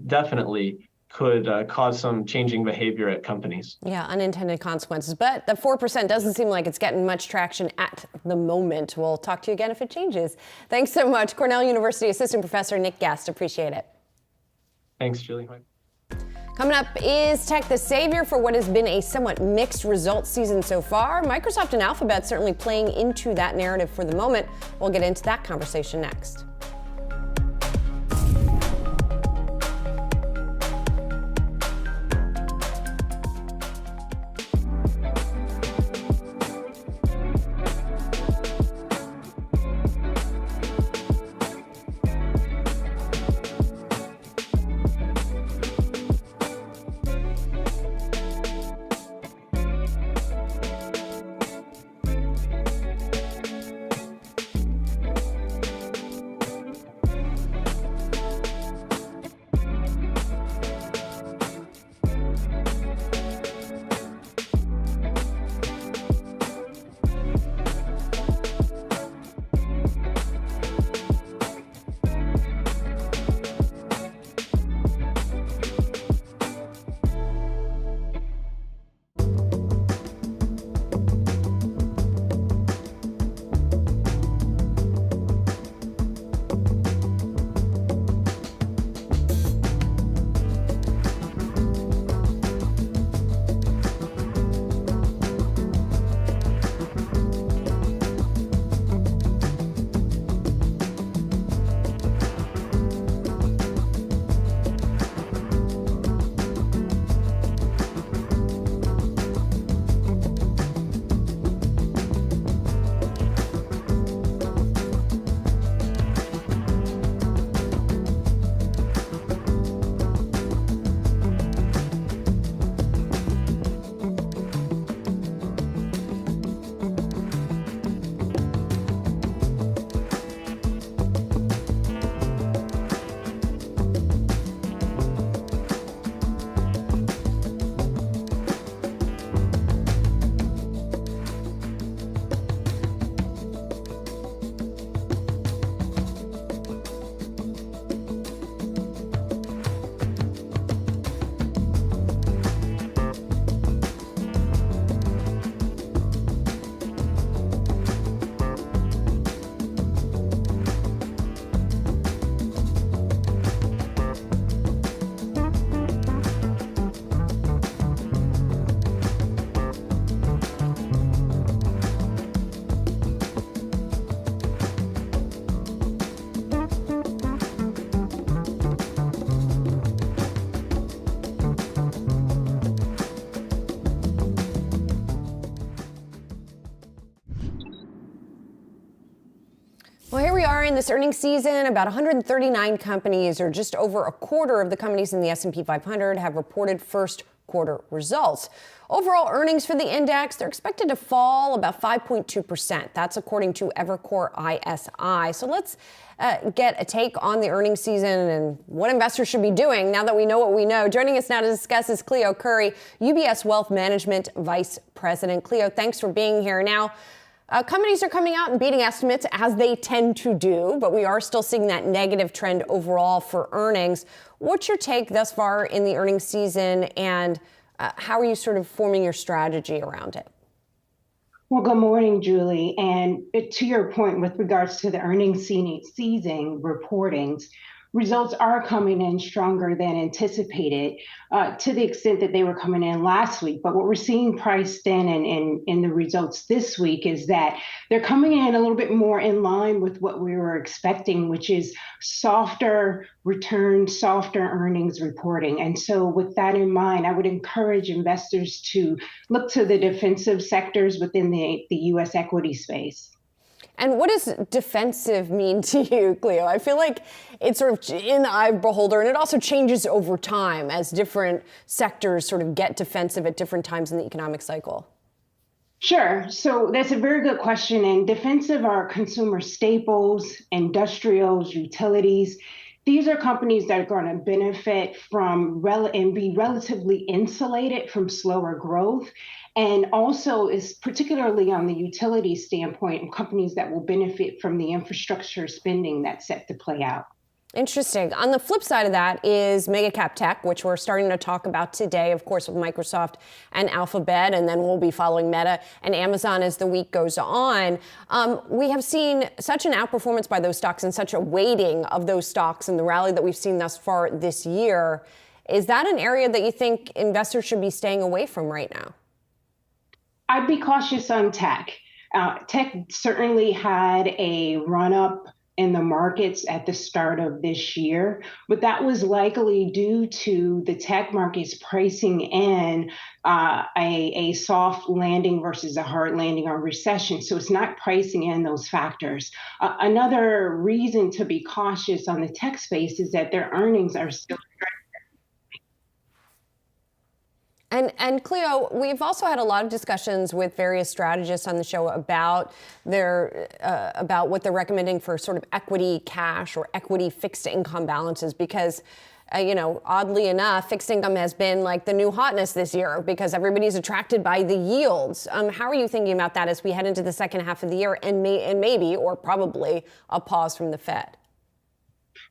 definitely could cause some changing behavior at companies. Yeah, unintended consequences. But the 4% doesn't seem like it's getting much traction at the moment. We'll talk to you again if it changes. Thanks so much, Cornell University Assistant Professor Nick Guest. Appreciate it. Thanks, Julie. Coming up, is tech the savior for what has been a somewhat mixed results season so far? Microsoft and Alphabet certainly playing into that narrative for the moment. We'll get into that conversation next. Well, here we are in this earnings season. About 139 companies, or just over a quarter of the companies in the S&P 500, have reported first quarter results. Overall earnings for the index, they're expected to fall about 5.2%. That's according to Evercore ISI. So let's get a take on the earnings season and what investors should be doing now that we know what we know. Joining us now to discuss is Cleo Curry, UBS Wealth Management Vice President. Cleo, thanks for being here. Now, companies are coming out and beating estimates, as they tend to do, but we are still seeing that negative trend overall for earnings. What's your take thus far in the earnings season, and how are you sort of forming your strategy around it? Well, good morning, Julie. And to your point with regards to the earnings season reportings, results are coming in stronger than anticipated, to the extent that they were coming in last week. But what we're seeing priced in the results this week is that they're coming in a little bit more in line with what we were expecting, which is softer return, softer earnings reporting. And so with that in mind, I would encourage investors to look to the defensive sectors within the U.S. equity space. And what does defensive mean to you, Cleo? I feel like it's sort of in the eye of the beholder, and it also changes over time as different sectors sort of get defensive at different times in the economic cycle. Sure. So that's a very good question. And defensive are consumer staples, industrials, utilities. These are companies that are going to benefit from and be relatively insulated from slower growth. And also is particularly on the utility standpoint, companies that will benefit from the infrastructure spending that's set to play out. Interesting. On the flip side of that is mega cap tech, which we're starting to talk about today, of course, with Microsoft and Alphabet, and then we'll be following Meta and Amazon as the week goes on. We have seen such an outperformance by those stocks and such a weighting of those stocks in the rally that we've seen thus far this year. Is that an area that you think investors should be staying away from right now? I'd be cautious on tech. Tech certainly had a run-up in the markets at the start of this year, but that was likely due to the tech markets pricing in a soft landing versus a hard landing or recession. So it's not pricing in those factors. Another reason to be cautious on the tech space is that their earnings are still And Cleo, we've also had a lot of discussions with various strategists on the show about about what they're recommending for sort of equity cash or equity fixed income balances, because oddly enough, fixed income has been like the new hotness this year because everybody's attracted by the yields. How are you thinking about that as we head into the second half of the year and maybe or probably a pause from the Fed?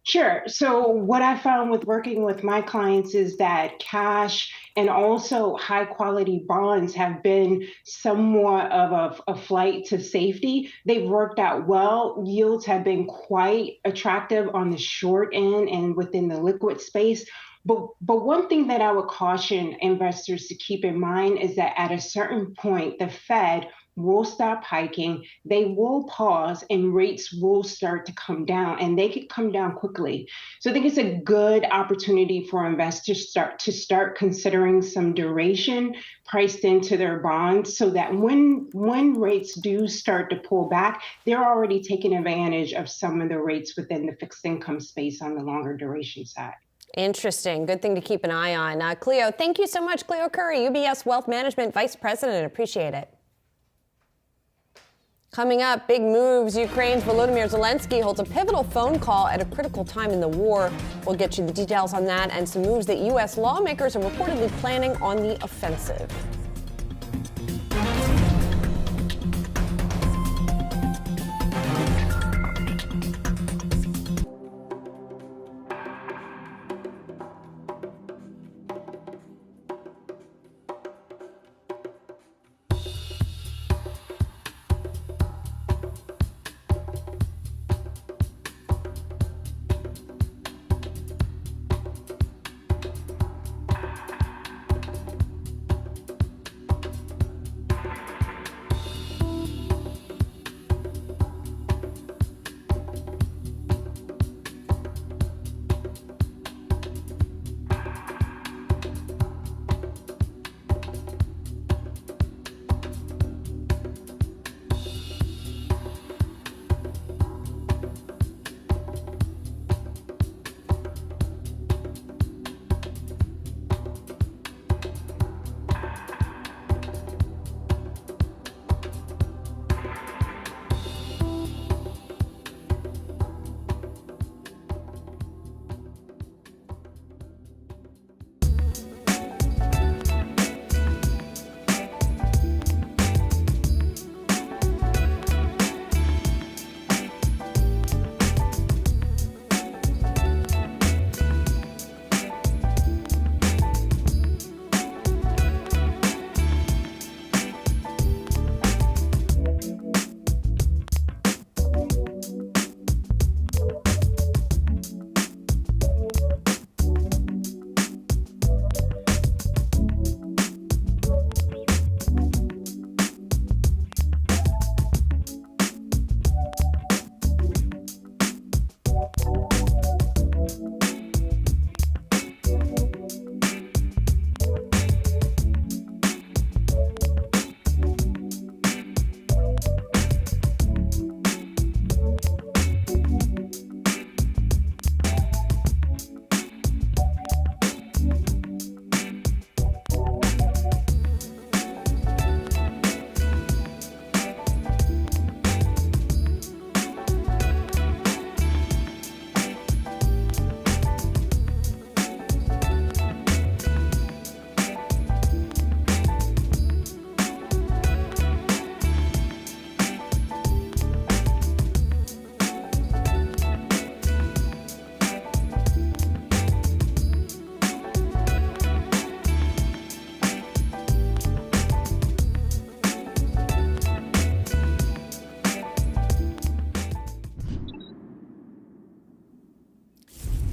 Sure. So what I found with working with my clients is that cash and also high quality bonds have been somewhat of a flight to safety. They've worked out well. Yields have been quite attractive on the short end and within the liquid space. But one thing that I would caution investors to keep in mind is that at a certain point, the Fed will stop hiking, they will pause, and rates will start to come down, and they could come down quickly. So I think it's a good opportunity for investors to start considering some duration priced into their bonds so that when rates do start to pull back, they're already taking advantage of some of the rates within the fixed income space on the longer duration side. Interesting. Good thing to keep an eye on. Cleo, thank you so much. Cleo Curry, UBS Wealth Management Vice President. Appreciate it. Coming up, big moves. Ukraine's Volodymyr Zelensky holds a pivotal phone call at a critical time in the war. We'll get you the details on that and some moves that U.S. lawmakers are reportedly planning on the offensive.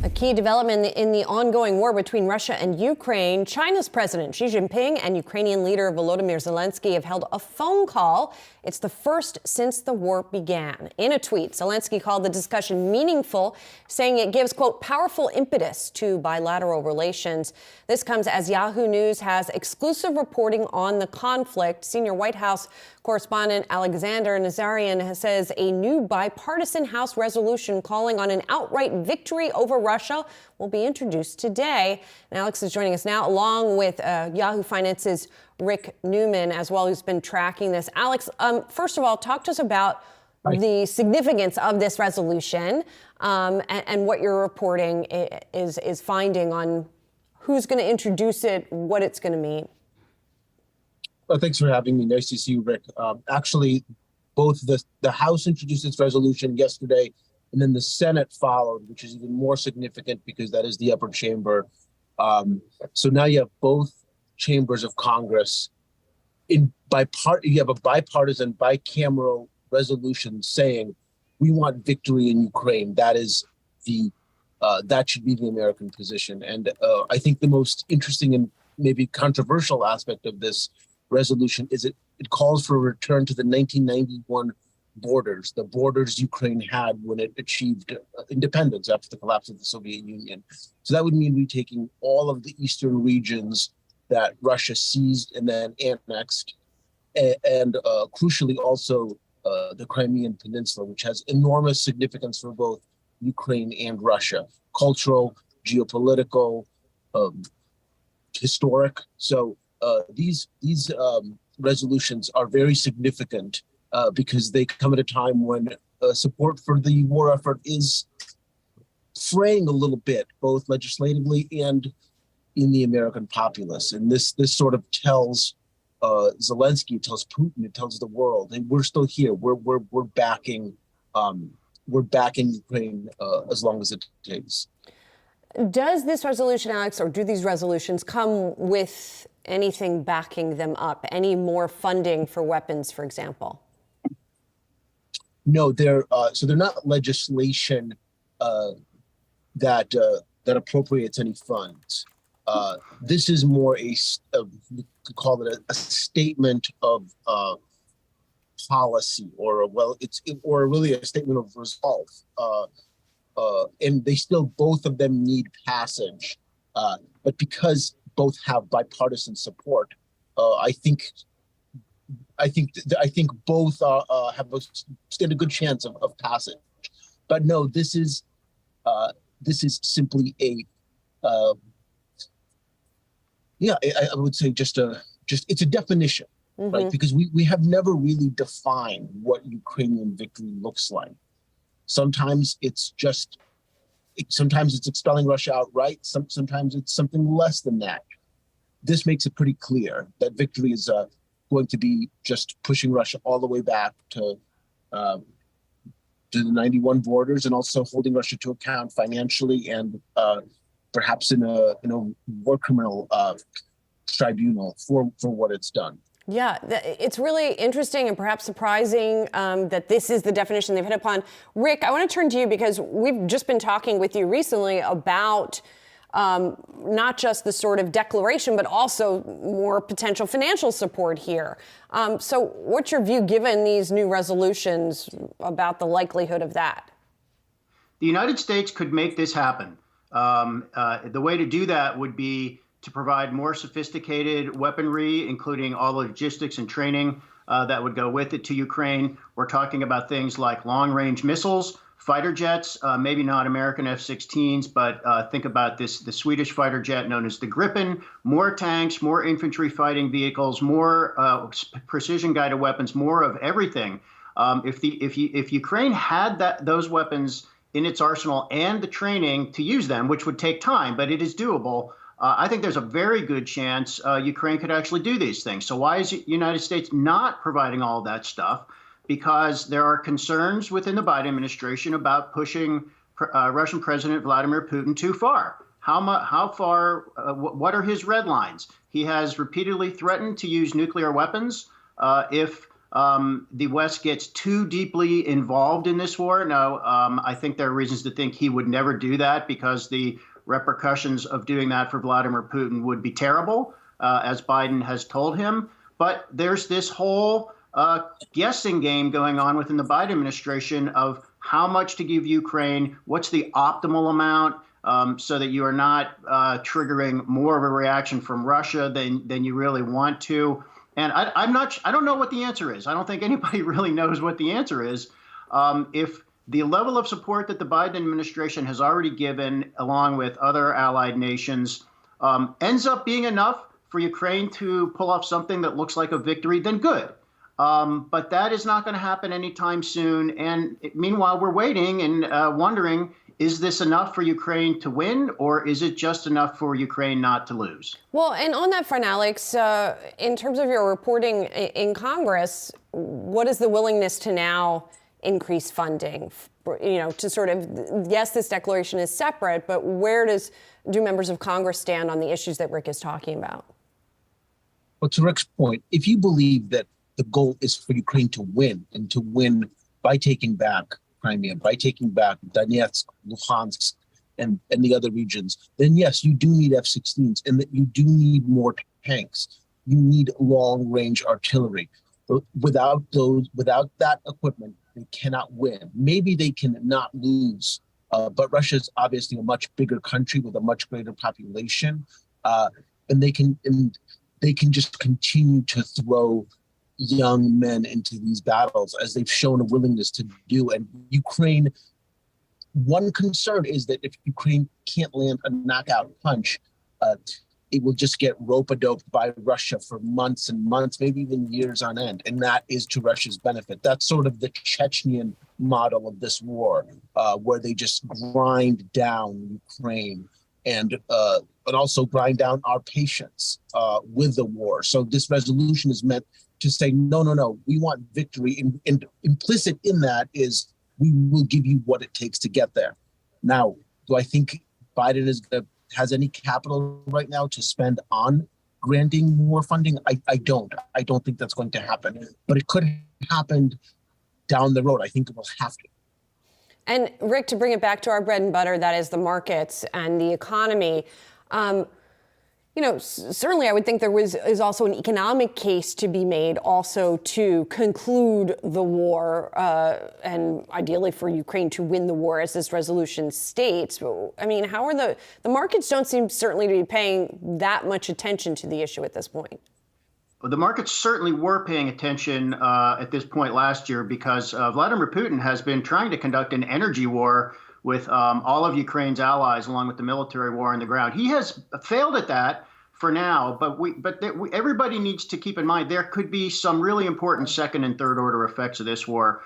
A key development in the ongoing war between Russia and Ukraine, China's President Xi Jinping and Ukrainian leader Volodymyr Zelensky have held a phone call. It's the first since the war began. In a tweet, Zelensky called the discussion meaningful, saying it gives, quote, powerful impetus to bilateral relations. This comes as Yahoo News has exclusive reporting on the conflict. Senior White House correspondent Alexander Nazarian says a new bipartisan House resolution calling on an outright victory over Russia will be introduced today. And Alex is joining us now, along with Yahoo Finance's Rick Newman as well, who's been tracking this. Alex, first of all, talk to us about the significance of this resolution and what you're reporting is finding on who's going to introduce it, what it's going to mean. Well, thanks for having me. Nice to see you, Rick. Actually, both the House introduced its resolution yesterday, and then the Senate followed, which is even more significant because that is the upper chamber. So now you have both chambers of Congress. You have a bipartisan, bicameral resolution saying we want victory in Ukraine. That is that should be the American position. And I think the most interesting and maybe controversial aspect of this resolution is it calls for a return to the 1991 borders, the borders Ukraine had when it achieved independence after the collapse of the Soviet Union. So that would mean retaking all of the eastern regions that Russia seized and then annexed, and crucially also the Crimean Peninsula, which has enormous significance for both Ukraine and Russia, cultural, geopolitical, historic. So these resolutions are very significant because they come at a time when support for the war effort is fraying a little bit, both legislatively and in the American populace. And this sort of tells Zelensky, it tells Putin, it tells the world, and we're still here. We're backing Ukraine as long as it takes. Does this resolution, Alex, or do these resolutions come with anything backing them up? Any more funding for weapons, for example? No, they're not legislation that appropriates any funds. This is more we could call it a statement of policy, or really a statement of resolve. And they still, both of them need passage, but because both have bipartisan support, I think both stand a good chance of passage. But no, this is simply I would say it's a definition, right? Because we have never really defined what Ukrainian victory looks like. Sometimes it's expelling Russia outright. Sometimes it's something less than that. This makes it pretty clear that victory is going to be just pushing Russia all the way back to the 91 borders, and also holding Russia to account financially and perhaps in a war criminal tribunal for what it's done. Yeah, it's really interesting and perhaps surprising that this is the definition they've hit upon. Rick, I want to turn to you because we've just been talking with you recently about not just the sort of declaration, but also more potential financial support here. So what's your view, given these new resolutions, about the likelihood of that? The United States could make this happen. The way to do that would be to provide more sophisticated weaponry, including all the logistics and training that would go with it to Ukraine. We're talking about things like long-range missiles, fighter jets, maybe not American F-16s, but think about the Swedish fighter jet known as the Gripen, more tanks, more infantry fighting vehicles, more precision-guided weapons, more of everything. If Ukraine had those weapons in its arsenal and the training to use them, which would take time, but it is doable, I think there's a very good chance Ukraine could actually do these things. So why is the United States not providing all that stuff? Because there are concerns within the Biden administration about pushing Russian President Vladimir Putin too far. How far? What are his red lines? He has repeatedly threatened to use nuclear weapons if the West gets too deeply involved in this war. Now, I think there are reasons to think he would never do that because the repercussions of doing that for Vladimir Putin would be terrible, as Biden has told him. But there's this whole guessing game going on within the Biden administration of how much to give Ukraine, what's the optimal amount, so that you are not triggering more of a reaction from Russia than you really want to. And I don't know what the answer is. I don't think anybody really knows what the answer is. If the level of support that the Biden administration has already given, along with other allied nations, ends up being enough for Ukraine to pull off something that looks like a victory, then good. But that is not going to happen anytime soon. And meanwhile, we're waiting and wondering, is this enough for Ukraine to win, or is it just enough for Ukraine not to lose? Well, and on that front, Alex, in terms of your reporting in Congress, what is the willingness to now increase funding? To sort of, yes, this declaration is separate, but where do members of Congress stand on the issues that Rick is talking about? Well, to Rick's point, if you believe that the goal is for Ukraine to win, and to win by taking back Crimea, by taking back Donetsk, Luhansk, and the other regions, then yes, you do need F-16s, and that you do need more tanks. You need long-range artillery. But without that equipment, they cannot win. Maybe they can not lose, but Russia is obviously a much bigger country with a much greater population, and they can just continue to throw young men into these battles, as they've shown a willingness to do. And Ukraine, one concern is that if Ukraine can't land a knockout punch, it will just get rope-a-doped by Russia for months and months, maybe even years on end. And that is to Russia's benefit. That's sort of the Chechenian model of this war, where they just grind down Ukraine and also grind down our patience with the war. So this resolution is meant to say, no, we want victory. And implicit in that is we will give you what it takes to get there. Now, do I think Biden has any capital right now to spend on granting more funding? I don't. I don't think that's going to happen. But it could happen down the road. I think it will have to. And Rick, to bring it back to our bread and butter, that is the markets and the economy. Certainly I would think there is also an economic case to be made also to conclude the war and ideally for Ukraine to win the war, as this resolution states. I mean, how are the markets don't seem certainly to be paying that much attention to the issue at this point? Well, the markets certainly were paying attention at this point last year because Vladimir Putin has been trying to conduct an energy war with all of Ukraine's allies, along with the military war on the ground. He has failed at that for now, but everybody needs to keep in mind there could be some really important second and third order effects of this war.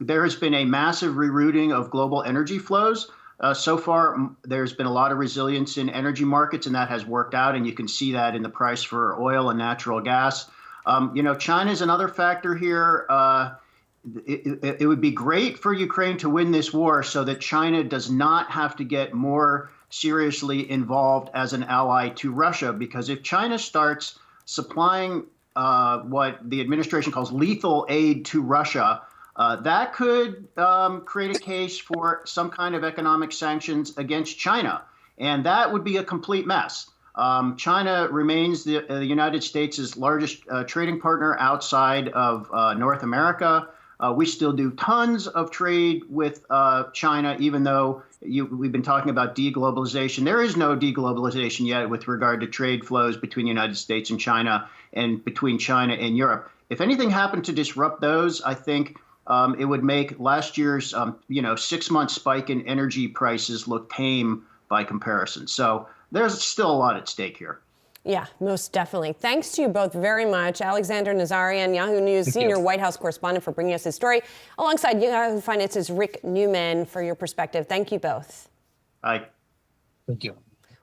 There has been a massive rerouting of global energy flows. So far, there's been a lot of resilience in energy markets, and that has worked out, and you can see that in the price for oil and natural gas. China is another factor here. It would be great for Ukraine to win this war so that China does not have to get more seriously involved as an ally to Russia, because if China starts supplying what the administration calls lethal aid to Russia, that could create a case for some kind of economic sanctions against China. And that would be a complete mess. China remains the United States' largest trading partner outside of North America. We still do tons of trade with China, even though we've been talking about deglobalization. There is no deglobalization yet with regard to trade flows between the United States and China and between China and Europe. If anything happened to disrupt those, I think it would make last year's 6-month spike in energy prices look tame by comparison. So there's still a lot at stake here. Yeah, most definitely. Thanks to you both very much. Alexander Nazarian, Yahoo News senior White House correspondent, for bringing us his story, alongside Yahoo Finance's Rick Newman for your perspective. Thank you both. Hi. Thank you.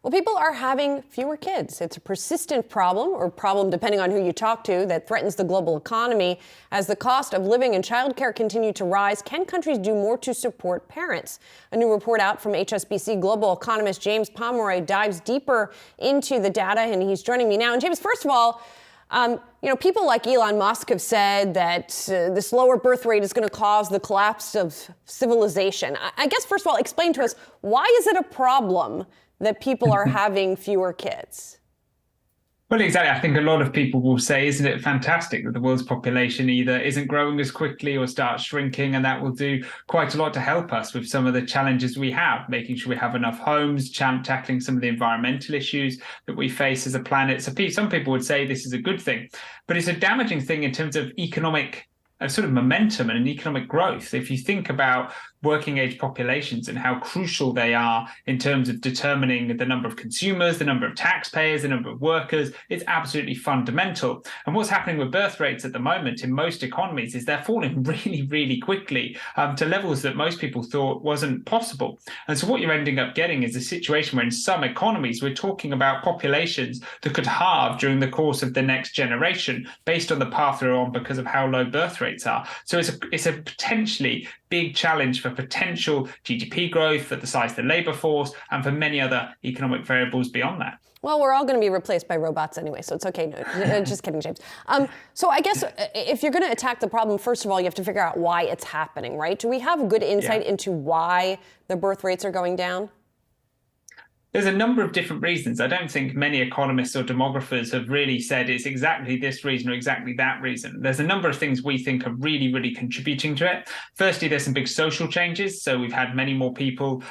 Well, people are having fewer kids. It's a persistent problem, or problem depending on who you talk to, that threatens the global economy. As the cost of living and childcare continue to rise, can countries do more to support parents? A new report out from HSBC global economist James Pomeroy dives deeper into the data, and he's joining me now. And James, first of all, People like Elon Musk have said that this lower birth rate is going to cause the collapse of civilization. I guess, first of all, explain to us, why is it a problem that people are having fewer kids? Well, exactly. I think a lot of people will say, isn't it fantastic that the world's population either isn't growing as quickly or starts shrinking, and that will do quite a lot to help us with some of the challenges we have, making sure we have enough homes, tackling some of the environmental issues that we face as a planet. So some people would say this is a good thing, but it's a damaging thing in terms of economic sort of momentum and economic growth. If you think about working age populations and how crucial they are in terms of determining the number of consumers, the number of taxpayers, the number of workers, it's absolutely fundamental. And what's happening with birth rates at the moment in most economies is they're falling really, really quickly to levels that most people thought wasn't possible. And so what you're ending up getting is a situation where in some economies, we're talking about populations that could halve during the course of the next generation based on the path they're on because of how low birth rates are. So it's a potentially big challenge for potential GDP growth, for the size of the labor force, and for many other economic variables beyond that. Well, we're all going to be replaced by robots anyway, so it's okay. No, just kidding, James. So I guess if you're going to attack the problem, first of all, you have to figure out why it's happening, right? Do we have good insight into why the birth rates are going down? There's a number of different reasons. I don't think many economists or demographers have really said it's exactly this reason or exactly that reason. There's a number of things we think are really, really contributing to it. Firstly, there's some big social changes. So we've had many more people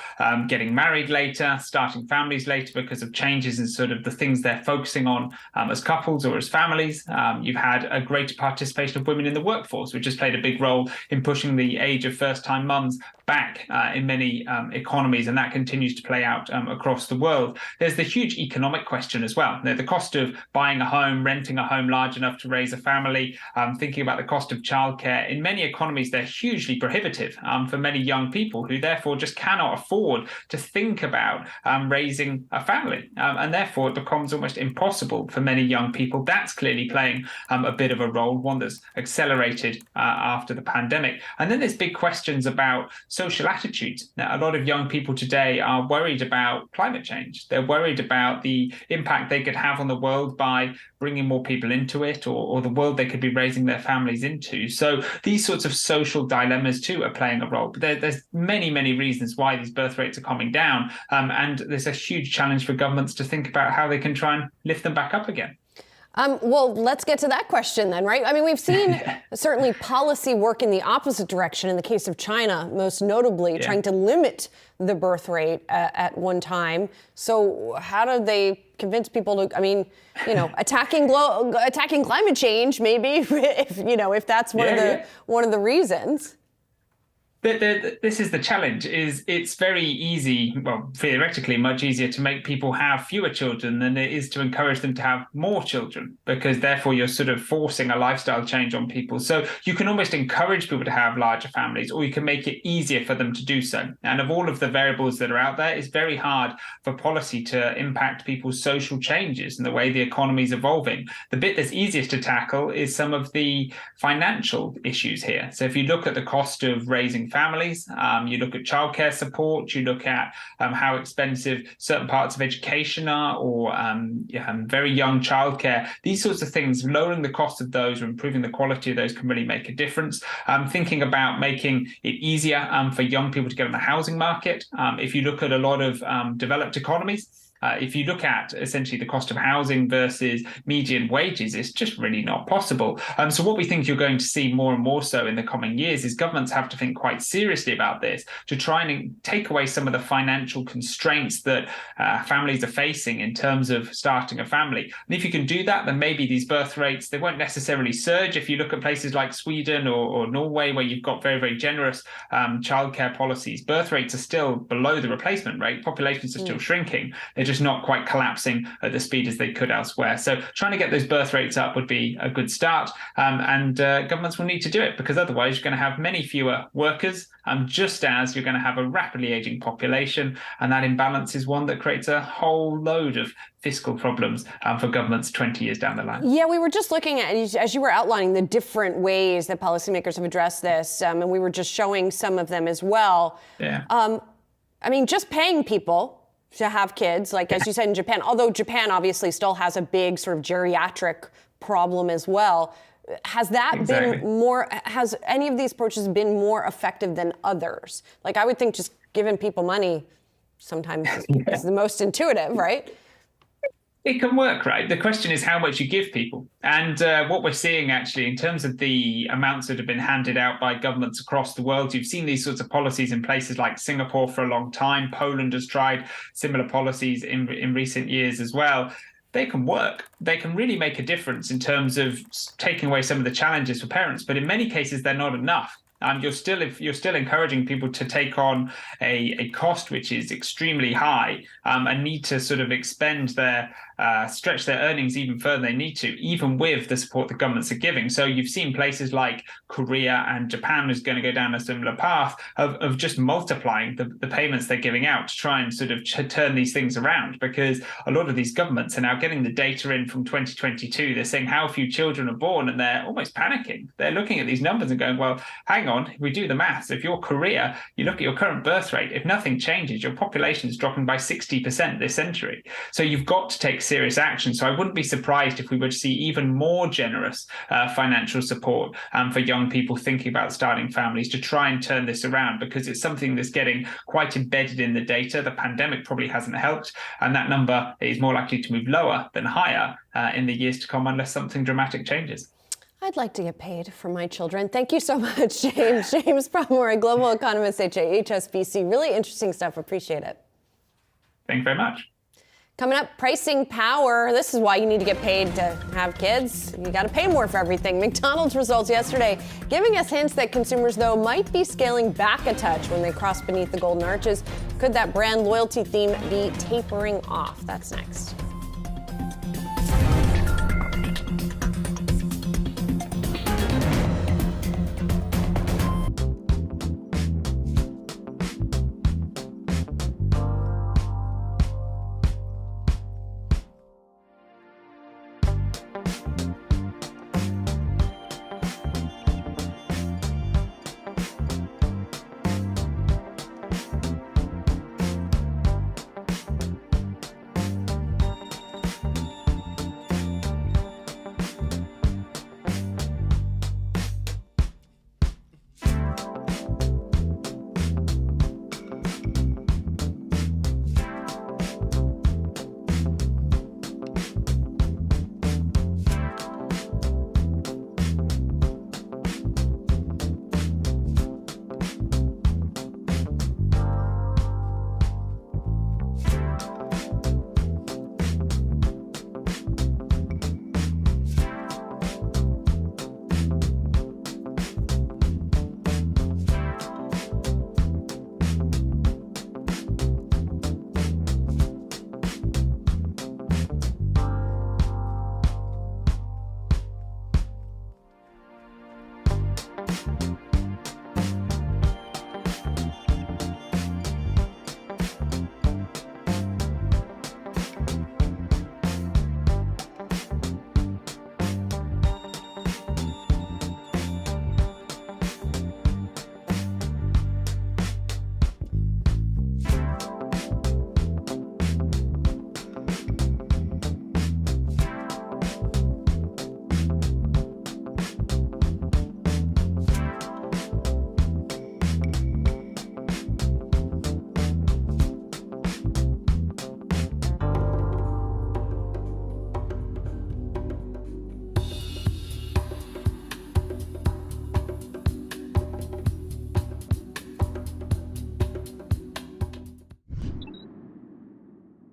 getting married later, starting families later because of changes in sort of the things they're focusing on as couples or as families. You've had a greater participation of women in the workforce, which has played a big role in pushing the age of first-time mums back in many economies, and that continues to play out across the world. There's the huge economic question as well. The cost of buying a home, renting a home large enough to raise a family, thinking about the cost of childcare. In many economies, they're hugely prohibitive for many young people who therefore just cannot afford to think about raising a family. And therefore, it becomes almost impossible for many young people. That's clearly playing a bit of a role, one that's accelerated after the pandemic. And then there's big questions about social attitudes. Now, a lot of young people today are worried about climate change. They're worried about the impact they could have on the world by bringing more people into it, or the world they could be raising their families into. So these sorts of social dilemmas too are playing a role. But there's many, many reasons why these birth rates are coming down. And there's a huge challenge for governments to think about how they can try and lift them back up again. Well, let's get to that question then, right? I mean, we've seen certainly policy work in the opposite direction in the case of China, most notably trying to limit the birth rate at one time. So how do they convince people to, I mean, attacking climate change, maybe, if that's one of the reasons? This is the challenge, is it's very easy, well, theoretically much easier to make people have fewer children than it is to encourage them to have more children, because therefore you're sort of forcing a lifestyle change on people. So you can almost encourage people to have larger families, or you can make it easier for them to do so. And of all of the variables that are out there, it's very hard for policy to impact people's social changes and the way the economy is evolving. The bit that's easiest to tackle is some of the financial issues here. So if you look at the cost of raising families, you look at childcare support, you look at how expensive certain parts of education are, or very young childcare. These sorts of things, lowering the cost of those or improving the quality of those can really make a difference. Thinking about making it easier for young people to get on the housing market. If you look at a lot of developed economies, if you look at essentially the cost of housing versus median wages, it's just really not possible. So what we think you're going to see more and more so in the coming years is governments have to think quite seriously about this to try and take away some of the financial constraints that families are facing in terms of starting a family. And if you can do that, then maybe these birth rates, they won't necessarily surge. If you look at places like Sweden or Norway, where you've got very, very generous childcare policies, birth rates are still below the replacement rate. Populations are still shrinking. They're just not quite collapsing at the speed as they could elsewhere. So trying to get those birth rates up would be a good start. And governments will need to do it, because otherwise you're going to have many fewer workers, just as you're going to have a rapidly aging population. And that imbalance is one that creates a whole load of fiscal problems for governments 20 years down the line. Yeah, we were just looking at, as you were outlining, the different ways that policymakers have addressed this, and we were just showing some of them as well. Yeah. I mean, just paying people to have kids, like as you said in Japan, although Japan obviously still has a big sort of geriatric problem as well. Has that been more, has any of these approaches been more effective than others? Like, I would think just giving people money sometimes is the most intuitive, right? It can work, right? The question is how much you give people. And what we're seeing actually in terms of the amounts that have been handed out by governments across the world, you've seen these sorts of policies in places like Singapore for a long time. Poland has tried similar policies in recent years as well. They can work. They can really make a difference in terms of taking away some of the challenges for parents. But in many cases, they're not enough. You're still encouraging people to take on a cost which is extremely high and need to sort of stretch their earnings even further than they need to, even with the support the governments are giving. So you've seen places like Korea and Japan is going to go down a similar path of just multiplying the payments they're giving out to try and sort of turn these things around, because a lot of these governments are now getting the data in from 2022. They're saying how few children are born, and they're almost panicking. They're looking at these numbers and going, well, hang on, if we do the maths, if you're Korea, you look at your current birth rate, if nothing changes, your population is dropping by 60% this century. So you've got to take serious action. So I wouldn't be surprised if we were to see even more generous financial support for young people thinking about starting families to try and turn this around, because it's something that's getting quite embedded in the data. The pandemic probably hasn't helped, and that number is more likely to move lower than higher in the years to come unless something dramatic changes. I'd like to get paid for my children. Thank you so much, James. James Promore, a global economist at HSBC. Really interesting stuff. Appreciate it. Thank you very much. Coming up, pricing power. This is why you need to get paid to have kids. You got to pay more for everything. McDonald's results yesterday giving us hints that consumers, though, might be scaling back a touch when they cross beneath the golden arches. Could that brand loyalty theme be tapering off? That's next.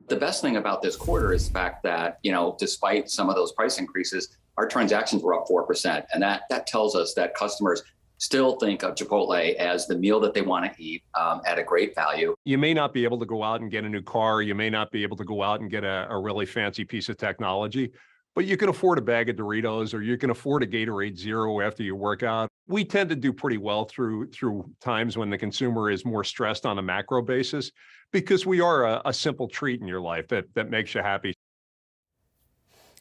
The best thing about this quarter is the fact that, despite some of those price increases, our transactions were up 4%. And that tells us that customers still think of Chipotle as the meal that they want to eat at a great value. You may not be able to go out and get a new car. You may not be able to go out and get a really fancy piece of technology, but you can afford a bag of Doritos, or you can afford a Gatorade Zero after you work out. We tend to do pretty well through times when the consumer is more stressed on a macro basis, because we are a simple treat in your life that makes you happy.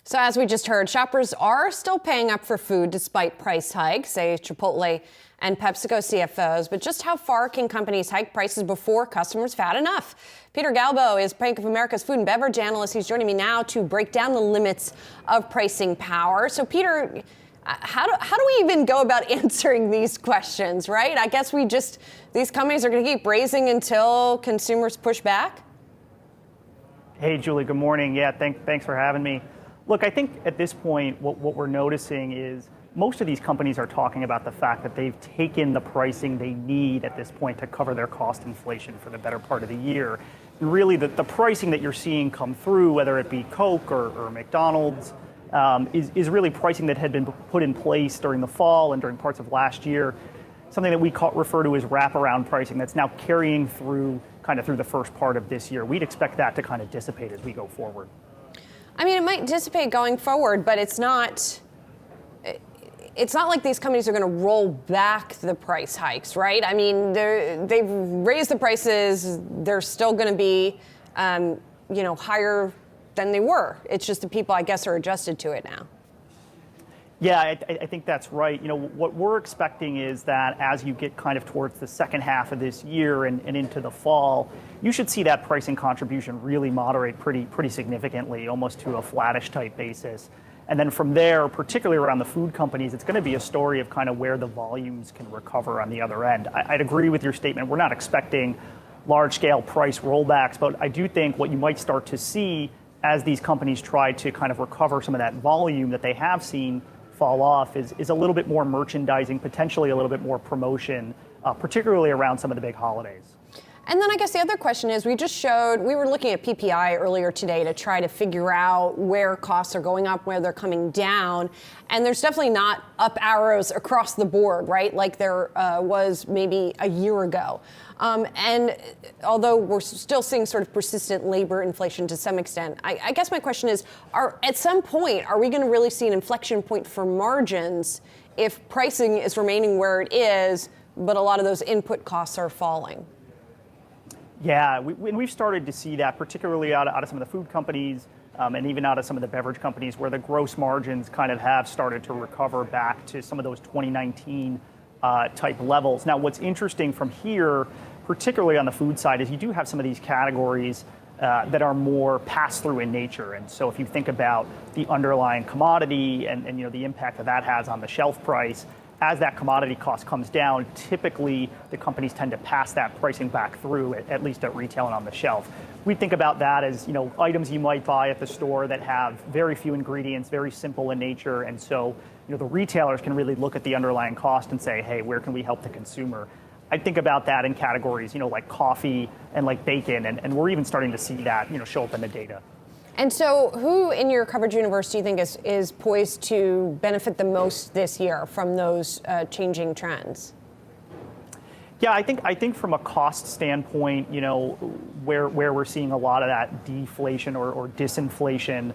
So as we just heard, shoppers are still paying up for food despite price hikes. Say Chipotle and PepsiCo CFOs. But just how far can companies hike prices before customers have had enough? Peter Galbo is Bank of America's food and beverage analyst. He's joining me now to break down the limits of pricing power. So, Peter, how do we even go about answering these questions, right? I guess these companies are going to keep raising until consumers push back? Hey, Julie, good morning. Yeah, thanks for having me. Look, I think at this point, what we're noticing is most of these companies are talking about the fact that they've taken the pricing they need at this point to cover their cost inflation for the better part of the year. And really, the pricing that you're seeing come through, whether it be Coke or McDonald's, is really pricing that had been put in place during the fall and during parts of last year, something that we refer to as wraparound pricing that's now carrying through the first part of this year. We'd expect that to kind of dissipate as we go forward. I mean, it might dissipate going forward, but it's not like these companies are going to roll back the price hikes, right? I mean, they've raised the prices. They're still going to be, higher than they were. It's just the people, I guess, are adjusted to it now. Yeah, I think that's right. What we're expecting is that as you get kind of towards the second half of this year and into the fall, you should see that pricing contribution really moderate pretty significantly, almost to a flattish type basis. And then from there, particularly around the food companies, it's going to be a story of kind of where the volumes can recover on the other end. I'd agree with your statement. We're not expecting large-scale price rollbacks, but I do think what you might start to see as these companies try to kind of recover some of that volume that they have seen fall off is a little bit more merchandising, potentially a little bit more promotion, particularly around some of the big holidays. And then I guess the other question is, we were looking at PPI earlier today to try to figure out where costs are going up, where they're coming down. And there's definitely not up arrows across the board, right? Like there was maybe a year ago. And although we're still seeing sort of persistent labor inflation to some extent, I guess my question is, at some point, are we going to really see an inflection point for margins if pricing is remaining where it is, but a lot of those input costs are falling? Yeah, we've started to see that, particularly out of some of the food companies and even out of some of the beverage companies, where the gross margins kind of have started to recover back to some of those 2019 type levels. Now, what's interesting from here, particularly on the food side, is you do have some of these categories that are more pass-through in nature. And so if you think about the underlying commodity and the impact that has on the shelf price, as that commodity cost comes down, typically the companies tend to pass that pricing back through, at least at retail and on the shelf. We think about that as items you might buy at the store that have very few ingredients, very simple in nature, and so the retailers can really look at the underlying cost and say, hey, where can we help the consumer? I think about that in categories like coffee and like bacon, and we're even starting to see that show up in the data. And so who in your coverage universe do you think is poised to benefit the most this year from those changing trends? Yeah, I think from a cost standpoint, where we're seeing a lot of that deflation or disinflation,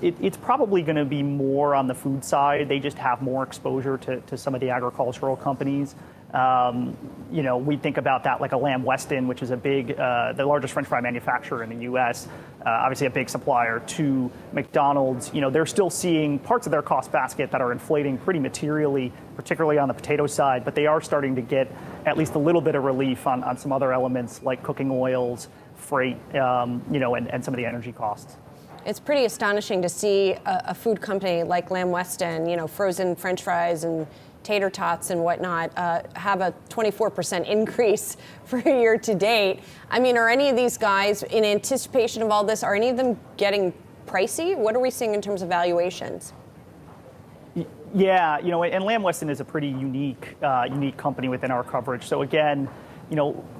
it's probably going to be more on the food side. They just have more exposure to some of the agricultural companies. We think about that like a Lamb Weston, which is the largest French fry manufacturer in the U.S., obviously a big supplier to McDonald's. They're still seeing parts of their cost basket that are inflating pretty materially, particularly on the potato side, but they are starting to get at least a little bit of relief on some other elements like cooking oils, freight, and some of the energy costs. It's pretty astonishing to see a food company like Lamb Weston, frozen French fries and tater tots and whatnot, have a 24% increase for year to date. I mean, are any of these guys, in anticipation of all this, are any of them getting pricey? What are we seeing in terms of valuations? Yeah, and Lamb Weston is a pretty unique company within our coverage. So again,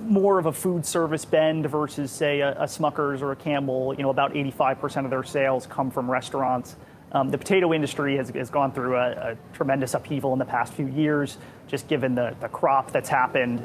more of a food service bend versus, say, a Smucker's or a Campbell. About 85% of their sales come from restaurants. The potato industry has gone through a tremendous upheaval in the past few years, just given the crop that's happened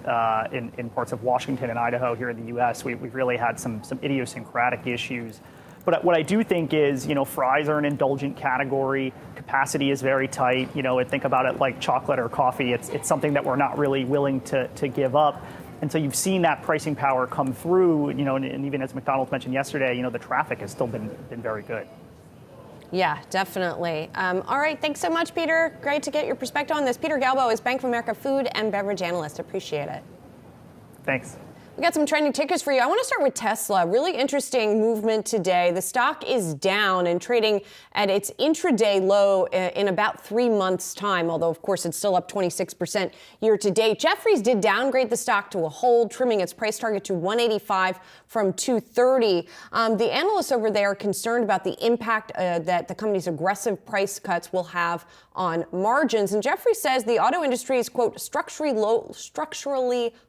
in parts of Washington and Idaho here in the U.S. We've really had some idiosyncratic issues. But what I do think is, fries are an indulgent category. Capacity is very tight. Think about it like chocolate or coffee. It's something that we're not really willing to give up. And so you've seen that pricing power come through, and even as McDonald's mentioned yesterday, the traffic has still been very good. Yeah, definitely. All right, thanks so much, Peter. Great to get your perspective on this. Peter Galbo is Bank of America food and beverage analyst. Appreciate it. Thanks. We got some trending tickers for you. I want to start with Tesla. Really interesting movement today. The stock is down and trading at its intraday low in about 3 months' time, although, of course, it's still up 26% year to date. Jefferies did downgrade the stock to a hold, trimming its price target to 185 from 230. The analysts over there are concerned about the impact that the company's aggressive price cuts will have on margins. And Jefferies says the auto industry is, quote, structurally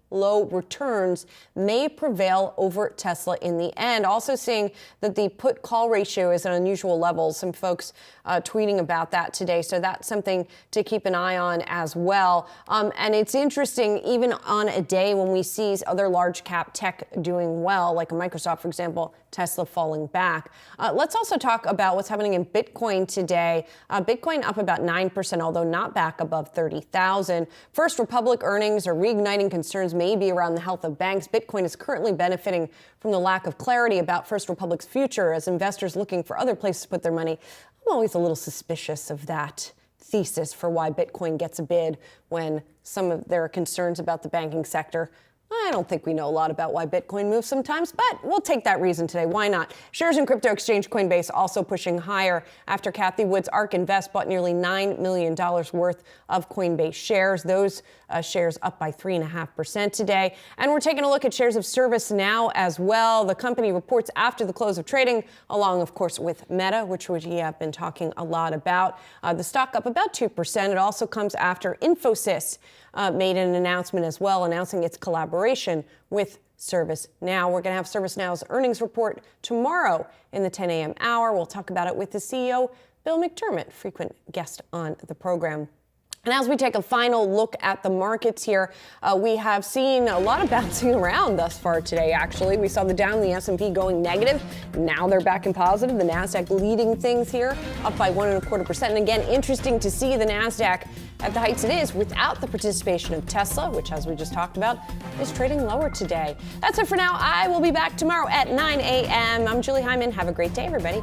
low returns may prevail over Tesla in the end. Also seeing that the put-call ratio is at unusual levels. Some folks tweeting about that today. So that's something to keep an eye on as well. And it's interesting, even on a day when we see other large cap tech doing well, like Microsoft, for example, Tesla falling back. Let's also talk about what's happening in Bitcoin today. Bitcoin up about 9%, although not back above 30,000. First Republic earnings are reigniting concerns maybe around the health of banks. Bitcoin is currently benefiting from the lack of clarity about First Republic's future as investors looking for other places to put their money. I'm always a little suspicious of that thesis for why Bitcoin gets a bid when there are concerns about the banking sector. I don't think we know a lot about why Bitcoin moves sometimes, but we'll take that reason today. Why not? Shares in crypto exchange Coinbase also pushing higher after Cathie Wood's ARK Invest bought nearly $9 million worth of Coinbase shares. Those shares up by 3.5% today. And we're taking a look at shares of ServiceNow as well. The company reports after the close of trading, along, of course, with Meta, which we have been talking a lot about. The stock up about 2%. It also comes after Infosys made an announcement as well, announcing its collaboration with ServiceNow. We're going to have ServiceNow's earnings report tomorrow in the 10 a.m. hour. We'll talk about it with the CEO, Bill McDermott, frequent guest on the program. And as we take a final look at the markets here, we have seen a lot of bouncing around thus far today, actually. We saw the Dow and the S&P going negative. Now they're back in positive. The Nasdaq leading things here, up by 1.25%. And again, interesting to see the Nasdaq at the heights it is without the participation of Tesla, which, as we just talked about, is trading lower today. That's it for now. I will be back tomorrow at 9 a.m. I'm Julie Hyman. Have a great day, everybody.